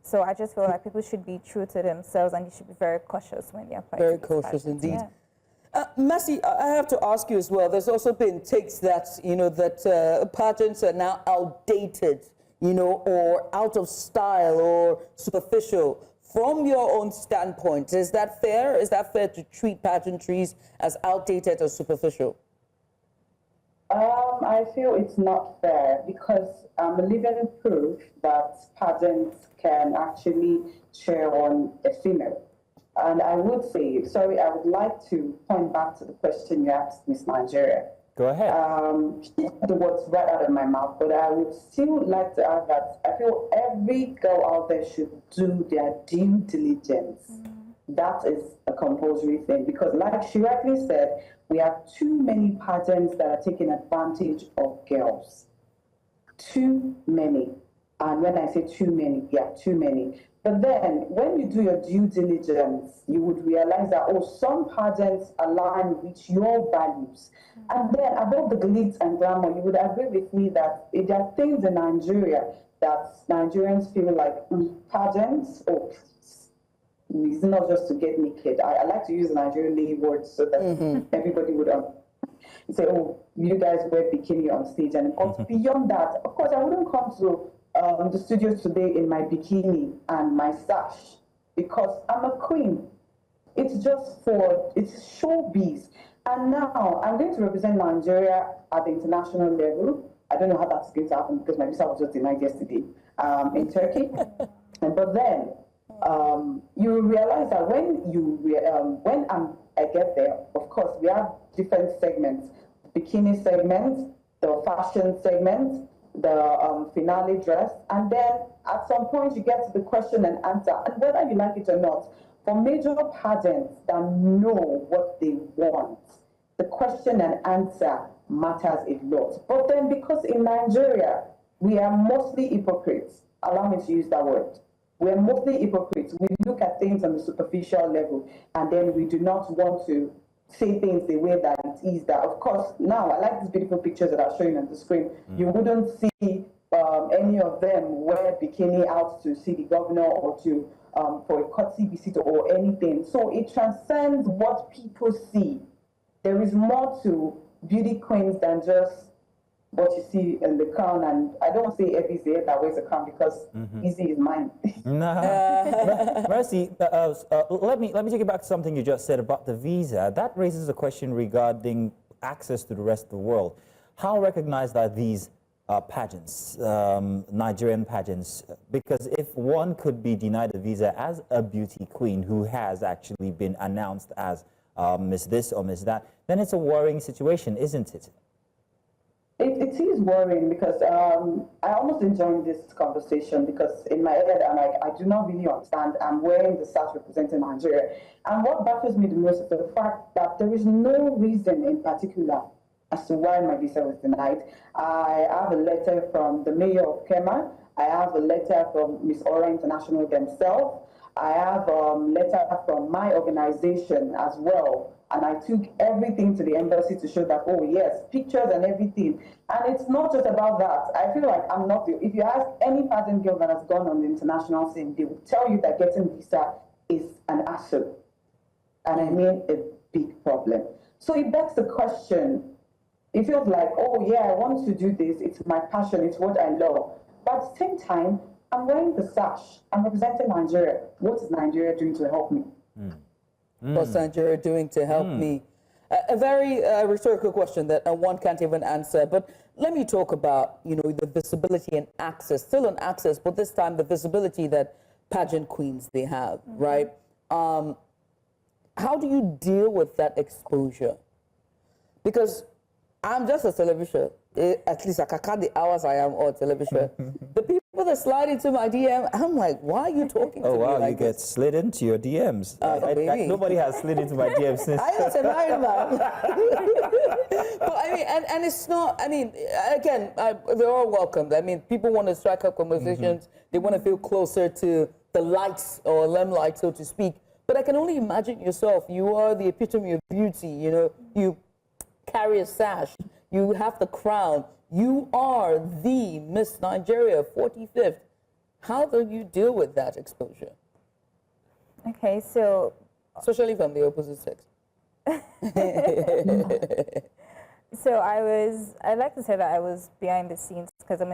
S17: So I just feel like people should be true to themselves and you should be very cautious when you're applying.
S1: Very cautious indeed. Mercy, I have to ask you as well, there's also been takes that, you know, that pageants are now outdated, you know, or out of style or superficial. From your own standpoint, is that fair? Is that fair to treat pageantries as outdated or superficial?
S14: I feel it's not fair because I'm a living proof that pageants can actually cheer on a female. And I would say, sorry, I would like to point back to the question you asked Miss Nigeria.
S2: Go ahead.
S14: The words right out of my mouth, but I would still like to add that I feel every girl out there should do their due diligence. That is a compulsory thing because, like she rightly said, we have too many pageants that are taking advantage of girls. Too many. And when I say too many, yeah, too many. But then, when you do your due diligence, you would realize that, oh, some pageants align with your values. And then, above the glitz and glamour, you would agree with me that there are things in Nigeria that Nigerians feel like pageants, oh, it's not just to get naked. I like to use Nigerian words so that everybody would say, oh, you guys wear bikini on stage. And beyond that, of course, I wouldn't come to the studio today in my bikini and my sash because I'm a queen. It's showbiz. And now I'm going to represent Nigeria at the international level. I don't know how that's going to happen because my visa was just denied yesterday in Turkey. But then you realize that when I get there, of course, we have different segments: bikini segment, the fashion segment, the finale dress, and then at some point you get to the question and answer. And whether you like it or not, for major pageants that know what they want, the question and answer matters a lot. But then because in Nigeria, we are mostly hypocrites, allow me to use that word. We're mostly hypocrites. We look at things on the superficial level, and then we do not want to say things the way that it is. That, of course, now I like these beautiful pictures that are showing on the screen. You wouldn't see any of them wear bikini out to see the governor or to for a courtesy visit or anything. So it transcends what people see. There is more to beauty queens than just what you see in the crown. And I don't say every day that wears a crown because easy is mine.
S2: Mercy, let me take you back to something you just said about the visa. That raises a question regarding access to the rest of the world. How recognized are these pageants, Nigerian pageants? Because if one could be denied a visa as a beauty queen who has actually been announced as Miss this or Miss that, then it's a worrying situation, isn't it?
S14: It is worrying because I almost enjoyed this conversation because in my head, I do not really understand. I'm wearing the sash representing Nigeria. And what baffles me the most is the fact that there is no reason in particular as to why my visa was denied. I have a letter from the mayor of Kema. I have a letter from Miss Ora International themselves. I have a letter from my organization as well. And I took everything to the embassy to show that, oh yes, pictures and everything. And it's not just about that. I feel like I'm not if you ask any pageant girl that has gone on the international scene, they will tell you that getting visa is an hassle. And I mean a big problem. So it begs the question, it feels like, oh yeah, I want to do this, it's my passion, it's what I love. But at the same time, I'm wearing the sash, I'm representing Nigeria. What is Nigeria doing to help me?
S1: What's Nigeria doing to help me? A very rhetorical question that one can't even answer. But let me talk about, the visibility and access, still on access, but this time the visibility that pageant queens they have, right? How do you deal with that exposure? Because I'm just a television. At least I can count the hours I am on television. The people that slide into my DM, I'm like, why are you talking to me like
S2: you get slid into your DMs. Nobody has slid into my DMs since.
S1: I am tonight, man. But I mean, and it's not, again, they're all welcomed. People want to strike up conversations. They want to feel closer to the lights or limelight, so to speak. But I can only imagine yourself. You are the epitome of beauty, you carry a sash. You have the crown. You are the Miss Nigeria 45th. How do you deal with that exposure?
S17: Okay, so...
S1: Especially from the opposite sex.
S17: So I like to say that I was behind the scenes because I'm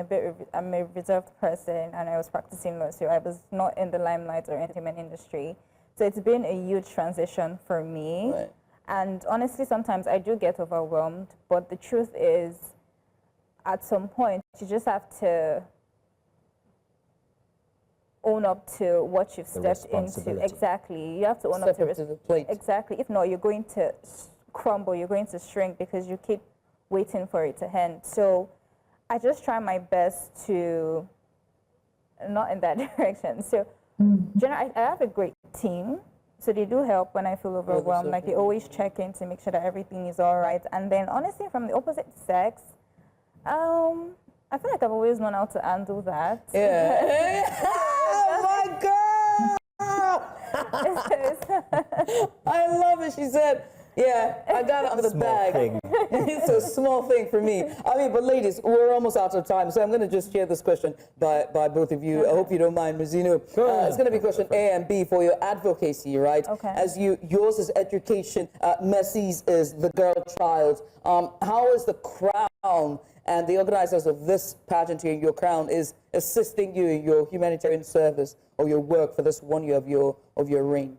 S17: a reserved person and I was practicing law, so I was not in the limelight or entertainment industry. So it's been a huge transition for me. Right. And honestly, sometimes I do get overwhelmed, but the truth is, at some point, you just have to own up to what you've stepped into. Exactly. You have to own up to
S1: the plate.
S17: Exactly. If not, you're going to crumble, you're going to shrink because you keep waiting for it to end. So I just try my best to, not in that direction. So generally, I have a great team. So they do help when I feel overwhelmed. Like they always check in to make sure that everything is all right. And then honestly, from the opposite sex, I feel like I've always known how to handle that.
S1: Yeah. Oh my God! I love it. She said, yeah, I got it under the bag.
S2: Thing.
S1: It's a small thing for me. I mean, but ladies, we're almost out of time, so I'm going to just share this question by both of you. I hope you don't mind, Mazino. It's going to be question A and B for your advocacy, right?
S17: Okay.
S1: As yours is education, Mercy's is the girl child. How is the Crown and the organizers of this pageant here, your Crown, is assisting you in your humanitarian service or your work for this 1 year of your reign?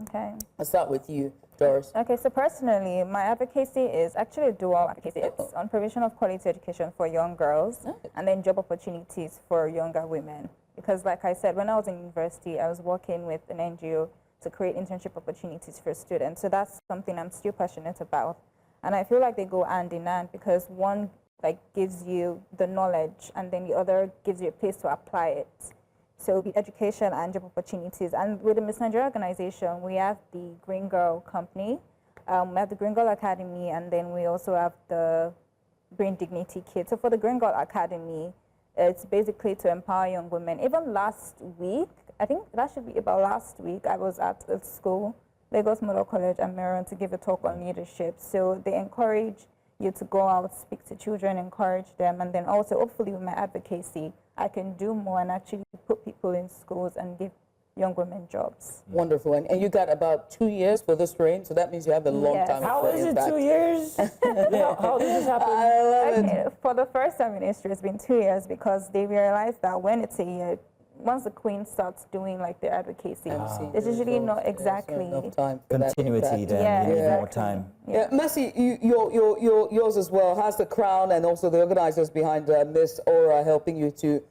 S17: Okay.
S1: I'll start with you, Doris.
S17: Okay, so personally, my advocacy is actually a dual advocacy. It's on provision of quality education for young girls and then job opportunities for younger women. Because like I said, when I was in university, I was working with an NGO to create internship opportunities for students. So that's something I'm still passionate about. And I feel like they go hand in hand because one like gives you the knowledge and then the other gives you a place to apply it. So the education and job opportunities. And with the Miss Nigeria organization, we have the Green Girl Company, we have the Green Girl Academy, and then we also have the Green Dignity Kit. So for the Green Girl Academy, it's basically to empower young women. Even last week, I think that should be about last week, I was at a school, Lagos Model College and Maryland, to give a talk on leadership. So they encourage you to go out, speak to children, encourage them, and then also hopefully with my advocacy, I can do more and actually put people in schools and give young women jobs.
S1: Wonderful. And you got about 2 years for this reign, so that means you have a long time.
S15: How is it 2 years? How did this happen?
S1: I love it.
S17: For the first time in history, it's been 2 years because they realized that when it's a year, once the Queen starts doing like their advocacy, there's usually not exactly
S1: time
S2: continuity then, you need more time.
S1: Yeah, Mercy, yours as well. Has the Crown and also the organizers behind Miss Aura helping you to,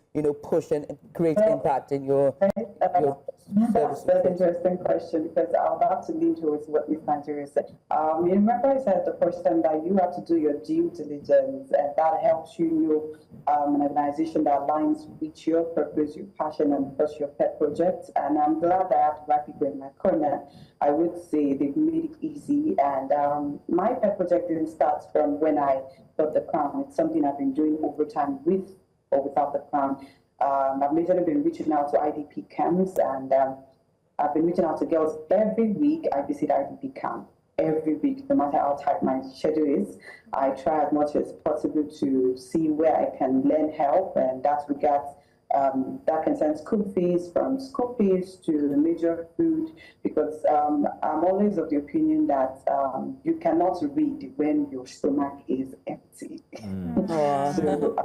S1: push and create impact in your services?
S18: That's an interesting question because I would have to lean towards what Miss Nigeria said. You remember I said the first time that you have to do your due diligence and that helps you know an organization that aligns with your purpose, your passion, and of course your pet project. And I'm glad that I have the right people in my corner. I would say they've made it easy. And my pet project didn't start from when I got the Crown. It's something I've been doing over time with or without the Crown. I've majorly been reaching out to IDP camps, and I've been reaching out to girls every week. I visit IDP camp every week, no matter how tight my schedule is. I try as much as possible to see where I can lend help, and that regards that concerns school fees, from school fees to the major food, because I'm always of the opinion that you cannot read when your stomach is empty. So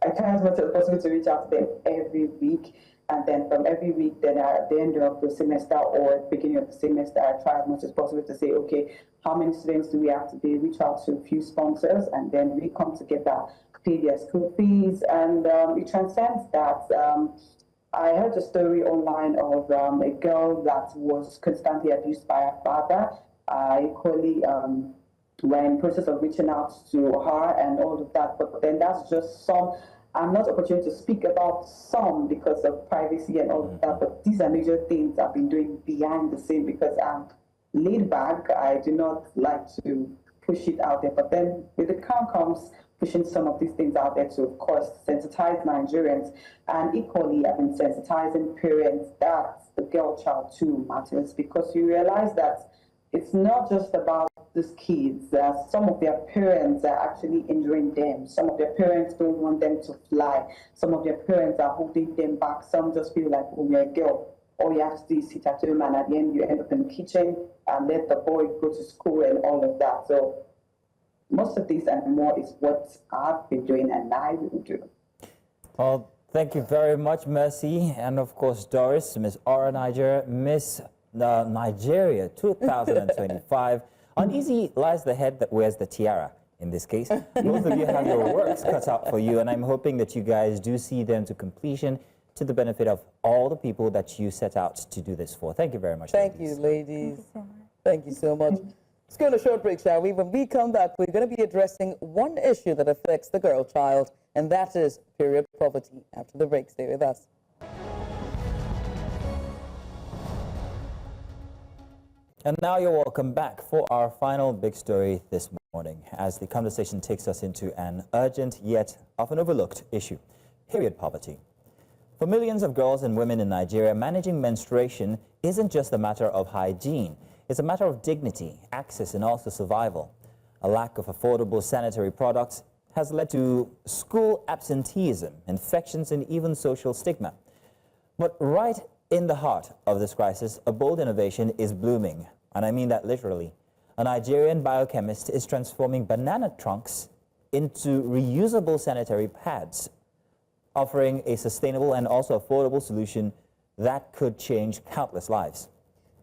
S18: I try as much as possible to reach out to them every week. And then from every week, then at the end of the semester or beginning of the semester, I try as much as possible to say, okay, how many students do we have today? Reach out to a few sponsors, and then we come together, pay their school fees. And it transcends that. I heard a story online of a girl that was constantly abused by her father. Equally, we're in the process of reaching out to her and all of that, but then that's just some. I'm not opportunity to speak about some because of privacy and all of that, but these are major things I've been doing behind the scene because I'm laid back. I do not like to push it out there, but then with the Crown comes pushing some of these things out there to, of course, sensitize Nigerians, and equally I've been sensitizing parents that the girl child too matters, because you realize that it's not just about these kids. Some of their parents are actually injuring them. Some of their parents don't want them to fly. Some of their parents are holding them back. Some just feel like, oh, you're a girl. All you have to do is sit at home, and at the end you end up in the kitchen and let the boy go to school and all of that. So most of this and more is what I've been doing and I will do.
S2: Well, thank you very much, Mercy. And of course, Doris, Miss Aura Nigeria, Miss Nigeria 2025. Uneasy lies the head that wears the tiara. In this case, both of you have your works cut out for you, and I'm hoping that you guys do see them to completion to the benefit of all the people that you set out to do this for. Thank you very much.
S1: Thank you, ladies. Thank you so much. Let's go on a short break, shall we? When we come back, we're going to be addressing one issue that affects the girl child, and that is period poverty. After the break, stay with us.
S2: And now you're welcome back for our final big story this morning, as the conversation takes us into an urgent yet often overlooked issue, period poverty. For millions of girls and women in Nigeria, managing menstruation isn't just a matter of hygiene. It's a matter of dignity, access, and also survival. A lack of affordable sanitary products has led to school absenteeism, infections, and even social stigma. But right in the heart of this crisis, a bold innovation is blooming, and I mean that literally. A Nigerian biochemist is transforming banana trunks into reusable sanitary pads, offering a sustainable and also affordable solution that could change countless lives.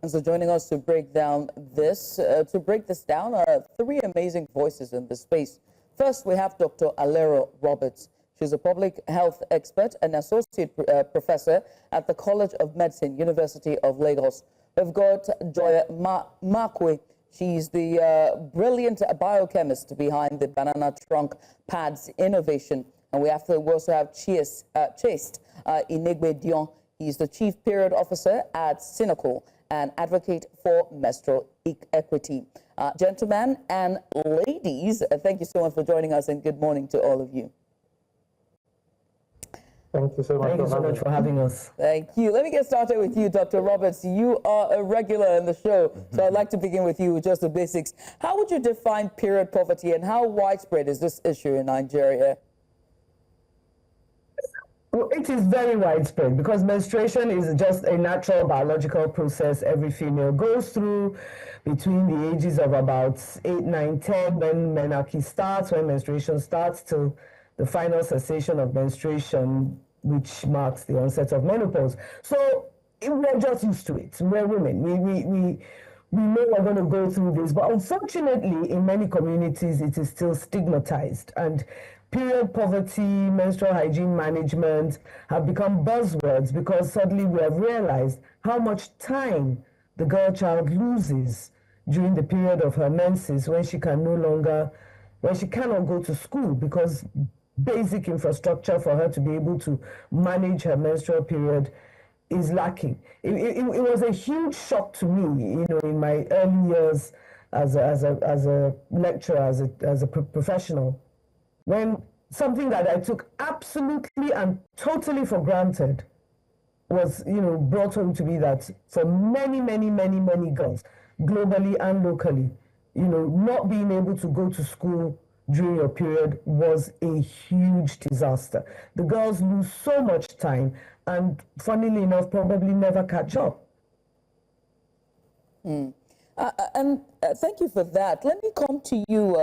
S1: And so joining us to break this down are three amazing voices in this space. First, we have Dr. Alero Roberts. She's a public health expert and associate professor at the College of Medicine, University of Lagos. We've got Joya Makwe. She's the brilliant biochemist behind the banana trunk pads innovation. And we also have Chase Inegbe Dion. He's the chief period officer at Sinaco and advocate for menstrual equity. Gentlemen and ladies, thank you so much for joining us, and good morning to all of you.
S8: Thank you so much
S16: for having us.
S1: Thank you. Let me get started with you, Dr. Roberts. You are a regular in the show, so I'd like to begin with you with just the basics. How would you define period poverty, and how widespread is this issue in Nigeria?
S16: Well, it is very widespread because menstruation is just a natural biological process every female goes through between the ages of about 8, 9, 10, when menarche starts, when menstruation starts, till the final cessation of menstruation, which marks the onset of menopause. So we're just used to it. We're women. We know we're going to go through this, but unfortunately, in many communities, it is still stigmatized. And period poverty, menstrual hygiene management have become buzzwords because suddenly we have realized how much time the girl child loses during the period of her menses when she cannot go to school because basic infrastructure for her to be able to manage her menstrual period is lacking. It was a huge shock to me, in my early years as a lecturer, as a professional, when something that I took absolutely and totally for granted was, brought home to me that for many, many, many, many girls, globally and locally, not being able to go to school during your period was a huge disaster. The girls lose so much time and, funnily enough, probably never catch up.
S1: Thank you for that. Let me come to you,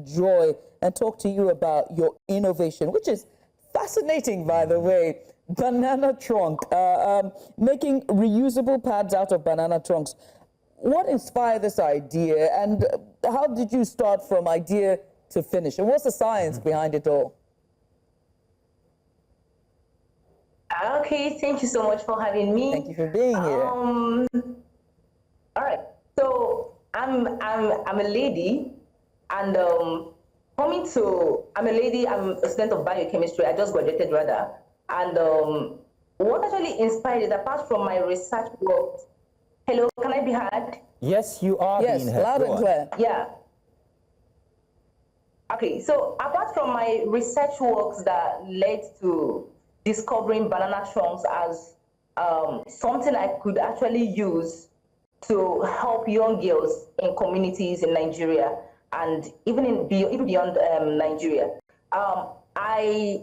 S1: Joy, and talk to you about your innovation, which is fascinating, by the way. Banana trunk, making reusable pads out of banana trunks. What inspired this idea, and how did you start from idea to finish? And what's the science behind it all?
S19: Okay, thank you so much for having me.
S1: Thank you for being here.
S19: All right, so I'm a lady, and I'm a lady. I'm a student of biochemistry. I just graduated rather, and what actually inspired it, apart from my research work. Hello, can I be heard?
S2: Yes, you are being heard.
S1: Yes, loud and clear.
S19: Yeah. Okay, so apart from my research works that led to discovering banana trunks as something I could actually use to help young girls in communities in Nigeria and even beyond Nigeria, I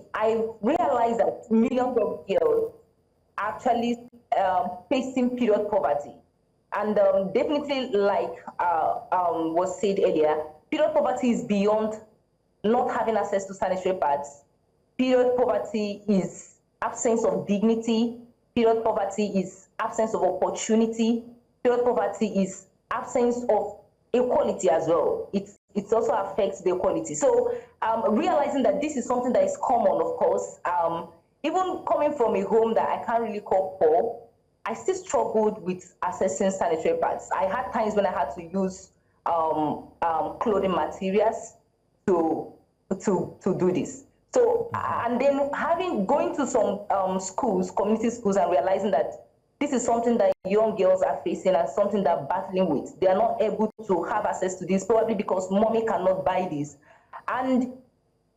S19: realized that millions of girls actually facing period poverty. And definitely, like was said earlier, period poverty is beyond not having access to sanitary pads. Period poverty is absence of dignity. Period poverty is absence of opportunity. Period poverty is absence of equality as well. It also affects the equality. So realizing that this is something that is common, of course, even coming from a home that I can't really call poor, I still struggled with accessing sanitary pads. I had times when I had to use clothing materials to do this. So, and then going to some schools, community schools, and realizing that this is something that young girls are facing and something they're battling with. They are not able to have access to this, probably because mommy cannot buy this. And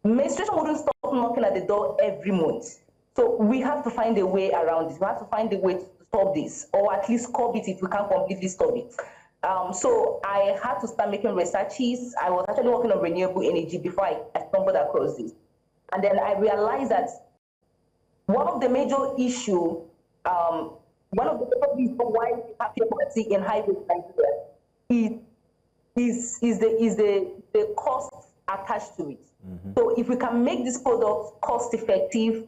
S19: menstruation wouldn't stop knocking at the door every month. So we have to find a way around this. We have to find a way to stop this, or at least curb it if we can't completely stop it. So I had to start making researches. I was actually working on renewable energy before I stumbled across this. And then I realized that one of the major issues, one of the major reasons why we have poverty in high-risk Nigeria is the cost attached to it. So if we can make this product cost-effective,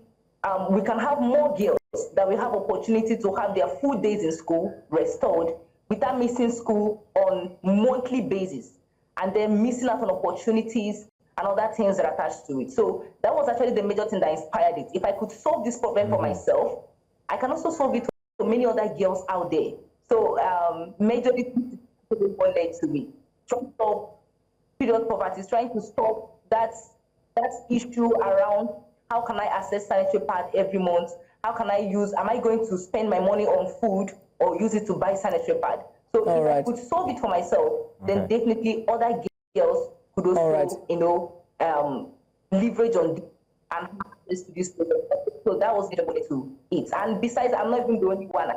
S19: we can have more girls that will have opportunity to have their full days in school restored without missing school on monthly basis, and then missing out on opportunities and other things that are attached to it. So that was actually the major thing that inspired it. If I could solve this problem for myself, I can also solve it for many other girls out there. So majorly led to me. Trying to stop period poverty, trying to stop that issue around how can I access sanitary pad every month? How can I use, am I going to spend my money on food or use it to buy sanitary pad? So if I could solve it for myself, then definitely other girls could also, leverage on this and have access to this product. So that was the way to it. And besides, I'm not even the only one.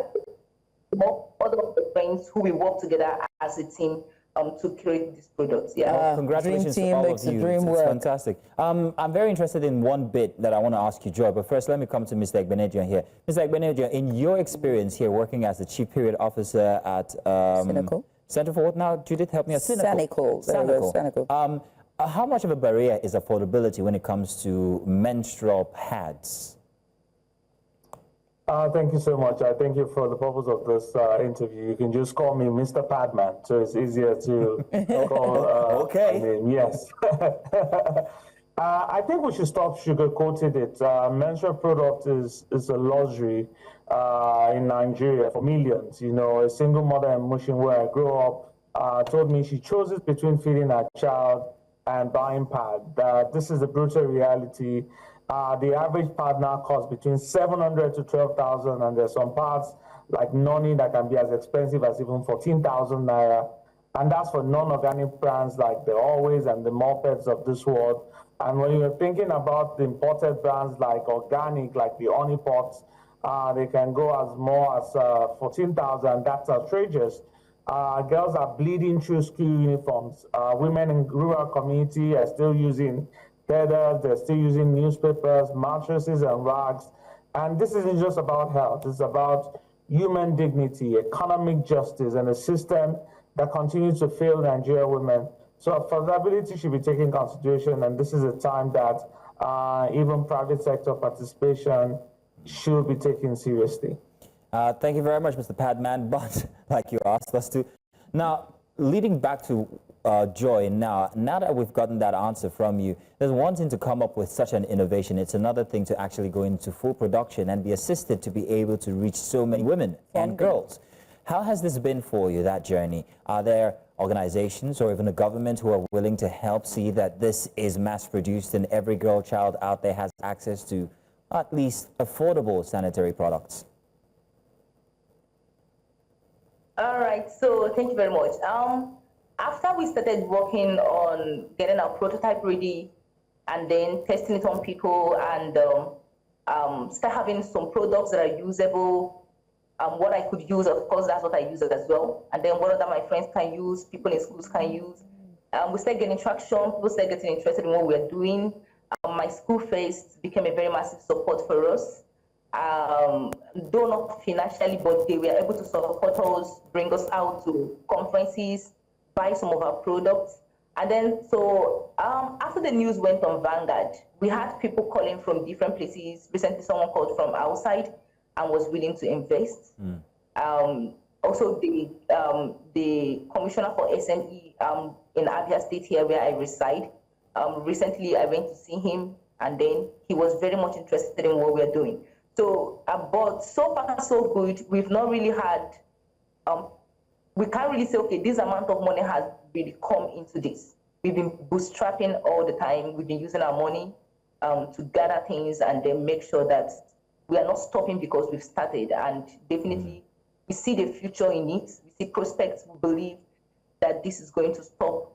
S19: Other of the friends who we work together as a team to create this product.
S2: Well, congratulations to all of you. It's fantastic. I'm very interested in one bit that I want to ask you, Joy, but first let me come to Mr. Egbenedion here. Mr. Egbenedion, in your experience here working as the Chief Period Officer at Center for what now? Judith, help me out. Sanical. How much of a barrier is affordability when it comes to menstrual pads?
S20: Thank you so much. I thank you for the purpose of this interview. You can just call me Mr. Padman, so it's easier to call my name. Yes. I think we should stop sugarcoating it. Menstrual product is a luxury in Nigeria for millions. You know, a single mother in Mushin, where I grew up, told me she chose it between feeding her child and buying pad. This is the brutal reality. The average pad now costs between 700 to 12,000, and there's some pads like Noni that can be as expensive as even 14,000 naira. And that's for non-organic brands like the Always and the Morpets of this world. And when you're thinking about the imported brands like organic, like the Honey Pots, they can go as more as 14,000. That's outrageous. Girls are bleeding through school uniforms. Women in rural community are still using feathers, they're still using newspapers, mattresses, and rags. And this isn't just about health, it's about human dignity, economic justice, and a system that continues to fail Nigerian women. So affordability should be taken into consideration, and this is a time that even private sector participation should be taken seriously.
S2: Thank you very much, Mr. Padman, but like you asked us to. Now, leading back to Joy, now that we've gotten that answer from you, there's one thing to come up with such an innovation. It's another thing to actually go into full production and be assisted to be able to reach so many women and girls. How has this been for you, that journey? Are there organizations or even the government who are willing to help see that this is mass-produced and every girl child out there has access to at least affordable sanitary products?
S19: All right, so thank you very much. After we started working on getting our prototype ready and then testing it on people and start having some products that are usable, what I could use, of course, that's what I use as well. And then what other my friends can use, people in schools can use. We started getting traction, people started getting interested in what we're doing. My school face became a very massive support for us. Though not financially, but they were able to support us, bring us out to conferences, buy some of our products. And then, so after the news went on Vanguard, we had people calling from different places. Recently, someone called from outside and was willing to invest. Also, the commissioner for SME in Abia State here where I reside, recently I went to see him, and then he was very much interested in what we're doing. So, but so far so good. We've not really had, we can't really say, okay, this amount of money has really come into this. We've been bootstrapping all the time. We've been using our money to gather things and then make sure that we are not stopping because we've started. And definitely, we see the future in it. We see prospects. We believe that this is going to stop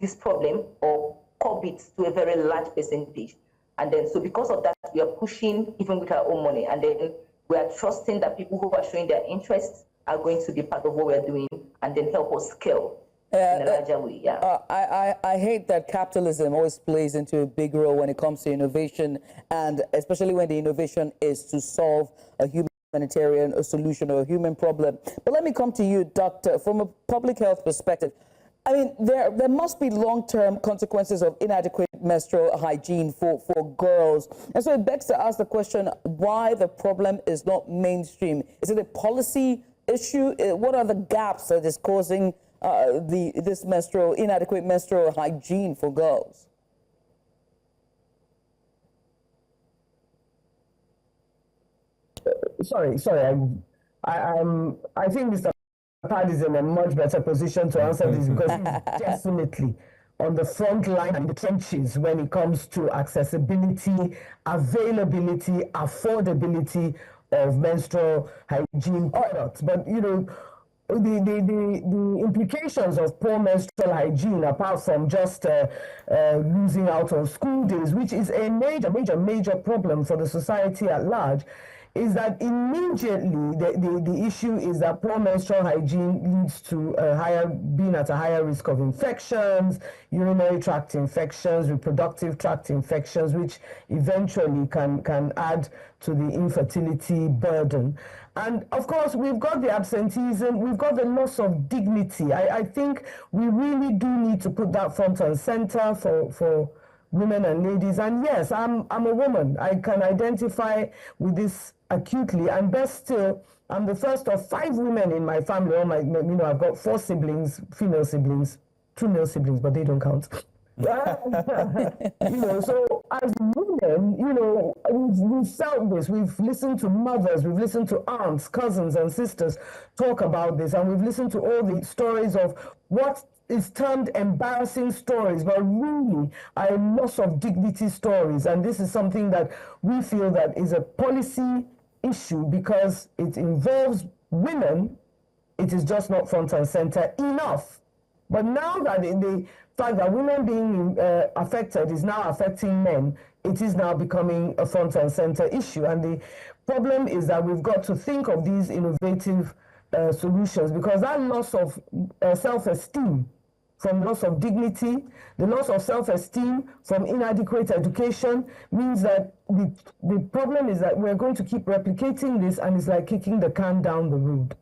S19: this problem or curb it to a very large percentage. And then, so because of that, we are pushing even with our own money. And then we are trusting that people who are showing their interest are going to be part of what we're doing and then help us scale in a larger way. Yeah.
S1: I hate that capitalism always plays into a big role when it comes to innovation, and especially when the innovation is to solve a humanitarian solution or a human problem. But let me come to you, Doctor, from a public health perspective. I mean, there must be long-term consequences of inadequate menstrual hygiene for girls. And so it begs to ask the question why the problem is not mainstream. Is it a policy issue? What are the gaps that is causing this inadequate menstrual hygiene for girls?
S21: Sorry. I think Mr. Pad is in a much better position to answer this because he's definitely on the front line and the trenches when it comes to accessibility, availability, affordability of menstrual hygiene products. But you know, the implications of poor menstrual hygiene, apart from just losing out on school days, which is a major problem for the society at large, is that immediately the issue is that poor menstrual hygiene leads to being at a higher risk of infections, urinary tract infections, reproductive tract infections, which eventually can add to the infertility burden. And of course, we've got the absenteeism, we've got the loss of dignity. I think we really do need to put that front and center for women and ladies. And yes, I'm a woman. I can identify with this acutely, and best still, I'm the first of 5 women in my family. I've got 4 siblings, female siblings, 2 male siblings, but they don't count. So as women, we've felt this. We've listened to mothers, we've listened to aunts, cousins, and sisters talk about this, and we've listened to all the stories of what is termed embarrassing stories, but really are loss of dignity stories. And this is something that we feel that is a policy issue because it involves women. It is just not front and center enough. But now that the fact that women being affected is now affecting men, it is now becoming a front and center issue. And the problem is that we've got to think of these innovative solutions, because that loss of self-esteem from loss of dignity, the loss of self-esteem from inadequate education means that the problem is that we're going to keep replicating this, and it's like kicking the can down the road.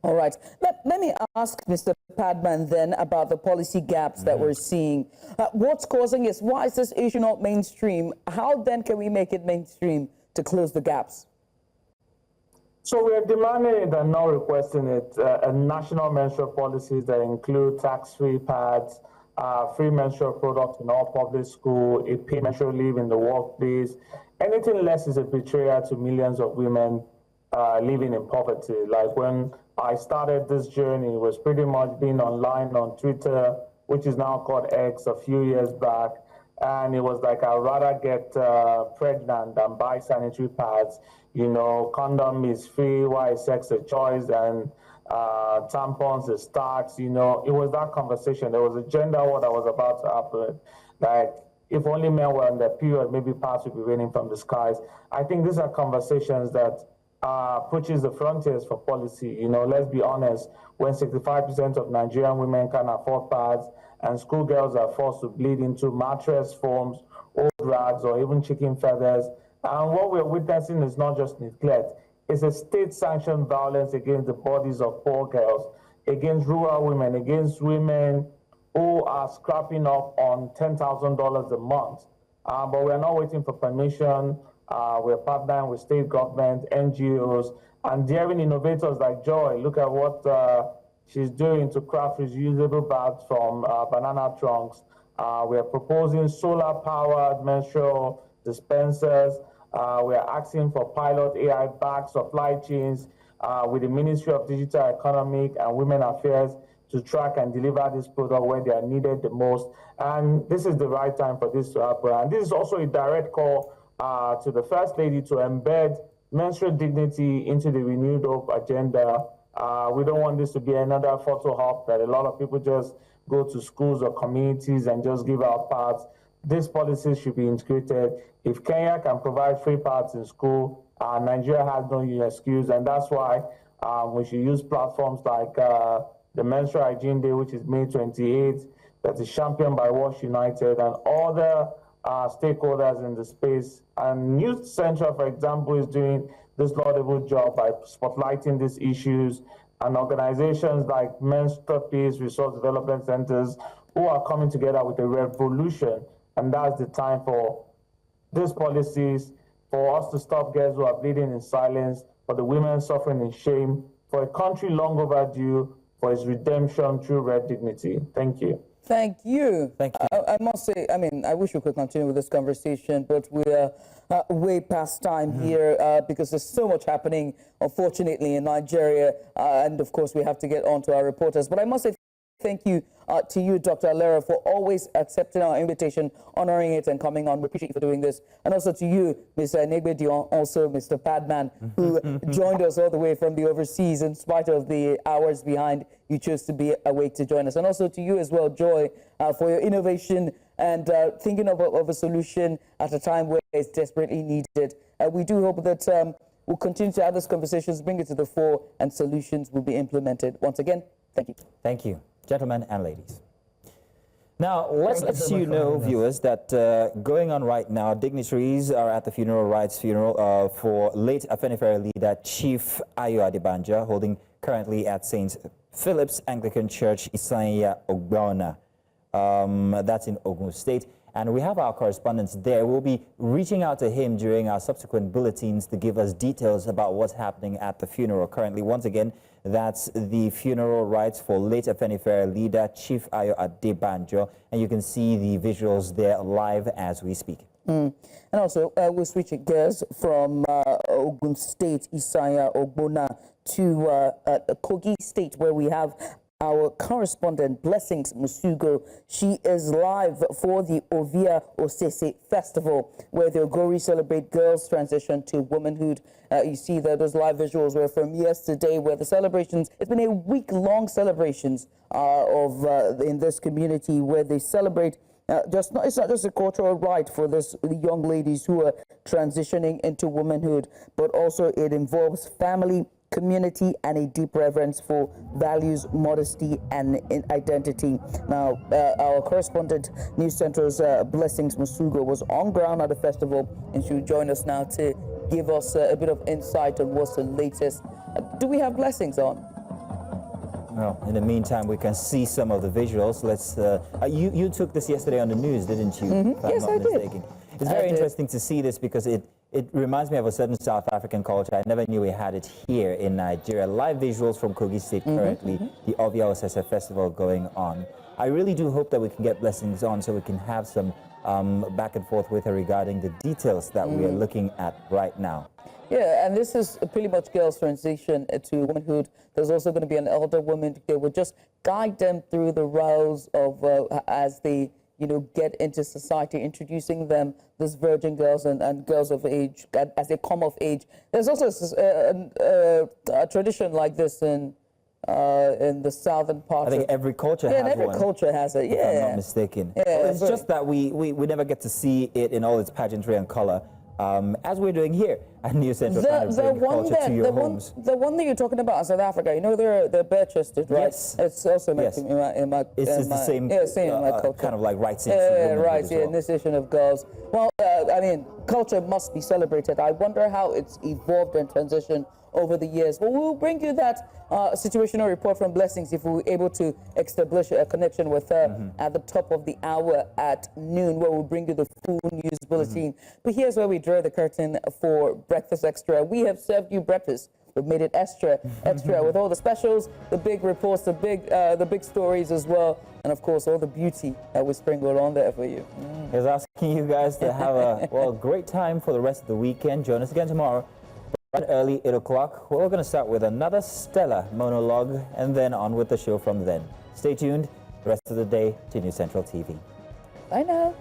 S1: All right. Let me ask Mr. Padman then about the policy gaps that we're seeing. What's causing this? Why is this issue not mainstream? How then can we make it mainstream to close the gaps?
S20: So we are demanding it and not requesting it, a national menstrual policies that include tax-free pads, free menstrual products in all public school, a paid menstrual leave in the workplace. Anything less is a betrayal to millions of women living in poverty. Like when I started this journey, it was pretty much being online on Twitter, which is now called X, a few years back. And it was like, I'd rather get pregnant than buy sanitary pads. Condom is free, why is sex a choice, and tampons is tax. It was that conversation. There was a gender war that was about to happen. Like, if only men were on their period, maybe parts would be raining from the skies. I think these are conversations that pushes the frontiers for policy. Let's be honest, when 65% of Nigerian women can't afford pads, and schoolgirls are forced to bleed into mattress foams, old rags, or even chicken feathers. And what we're witnessing is not just neglect, it's a state-sanctioned violence against the bodies of poor girls, against rural women, against women who are scrapping up on $10,000 a month. But we're not waiting for permission. We're partnering with state government, NGOs, and daring innovators like Joy. Look at what she's doing to craft reusable bags from banana trunks. We're proposing solar-powered menstrual dispensers. We are asking for pilot AI back supply chains with the Ministry of Digital Economy and Women Affairs to track and deliver this product where they are needed the most. And this is the right time for this to happen. And this is also a direct call to the First Lady to embed menstrual dignity into the renewed hope agenda. We don't want this to be another photo op that a lot of people just go to schools or communities and just give out pads. these policies should be integrated. If Kenya can provide free pads in school, Nigeria has no excuse, and that's why we should use platforms like the Menstrual Hygiene Day, which is May 28th, that is championed by Wash United and other stakeholders in the space. And News Central, for example, is doing this laudable job by spotlighting these issues, and organizations like Menstrual Peace Resource Development Centers who are coming together with a revolution. And that's the time for these policies, for us to stop girls who are bleeding in silence, for the women suffering in shame, for a country long overdue, for its redemption through red dignity. Thank you.
S1: Thank you.
S2: Thank you.
S1: I must say, I mean, I wish we could continue with this conversation, but we're way past time here because there's so much happening, unfortunately, in Nigeria. And of course, we have to get on to our reporters. But I must say thank you to you, Dr. Alera, for always accepting our invitation, honoring it, and coming on. We appreciate you for doing this. And also to you, Mr. Negbe Dion, also Mr. Padman, who joined us all the way from the overseas in spite of the hours behind. You chose to be awake to join us. And also to you as well, Joy, for your innovation and thinking of a solution at a time where it's desperately needed. We do hope that we'll continue to have these conversations, bring it to the fore, and solutions will be implemented. Once again, thank you.
S2: Thank you, gentlemen and ladies. Now, let's let you know, viewers, that going on right now, dignitaries are at the funeral for late Afenifere leader Chief Ayo Adebanja, holding currently at St. Philip's Anglican Church, Isanya Ogbona. That's in Kogi State. And we have our correspondents there. We'll be reaching out to him during our subsequent bulletins to give us details about what's happening at the funeral currently. Once again, that's the funeral rites for late Afenifere leader Chief Ayo Adebanjo. And you can see the visuals there live as we speak.
S1: And also, we're switching gears from Ogun State, Isanya Ogbona, to Kogi State, where we have our correspondent, Blessings Musugo. She is live for the Ovia-Osese Festival, where the Ogori celebrate girls' transition to womanhood. You see that those live visuals were from yesterday, where the celebrations, it's been a week-long celebrations in this community, where they celebrate it's not just a cultural right for the young ladies who are transitioning into womanhood, but also it involves family, community, and a deep reverence for values, modesty, and identity. Now, our correspondent, News Central's Blessings Musugo, was on ground at the festival, and she will join us now to give us a bit of insight on what's the latest. Do we have Blessings on?
S2: Well, in the meantime, we can see some of the visuals. Let's. You took this yesterday on the news, didn't you?
S1: Yes, I did.
S2: It's very interesting to see this because it reminds me of a certain South African culture. I never knew we had it here in Nigeria. Live visuals from Kogi State currently, the Ovia-Osese Festival going on. I really do hope that we can get Blessings on so we can have some back and forth with her regarding the details that we are looking at right now.
S1: Yeah, and this is pretty much girls' transition to womanhood. There's also going to be an elder woman that will just guide them through the rows of as they, get into society, introducing them, these virgin girls and girls of age, as they come of age. There's also a tradition like this in the southern part.
S2: I think every culture has one.
S1: Yeah, every culture has it,
S2: if I'm not mistaken.
S1: Yeah,
S2: well, it's just that we never get to see it in all its pageantry and color. As we're doing here at News Central,
S1: the one that you're talking about in South Africa, they're bare-chested, right?
S2: Yes.
S1: It's also in my
S2: it's the same,
S1: in my culture.
S2: Kind of like rights in
S1: initiation of girls. Well, I mean, culture must be celebrated. I wonder how it's evolved and transitioned over the years. Well, we'll bring you that situational report from Blessings if we were able to establish a connection with her at the top of the hour at noon, where we'll bring you the full news bulletin. But here's where we draw the curtain for Breakfast Extra. We have served you breakfast. We've made it extra with all the specials, the big reports, the big stories as well, and of course all the beauty that we sprinkled on there for you.
S2: I was asking you guys to have a great time for the rest of the weekend. Join us again tomorrow. Right early, 8 o'clock, we're going to start with another stellar monologue and then on with the show from then. Stay tuned the rest of the day to News Central TV.
S1: Bye now.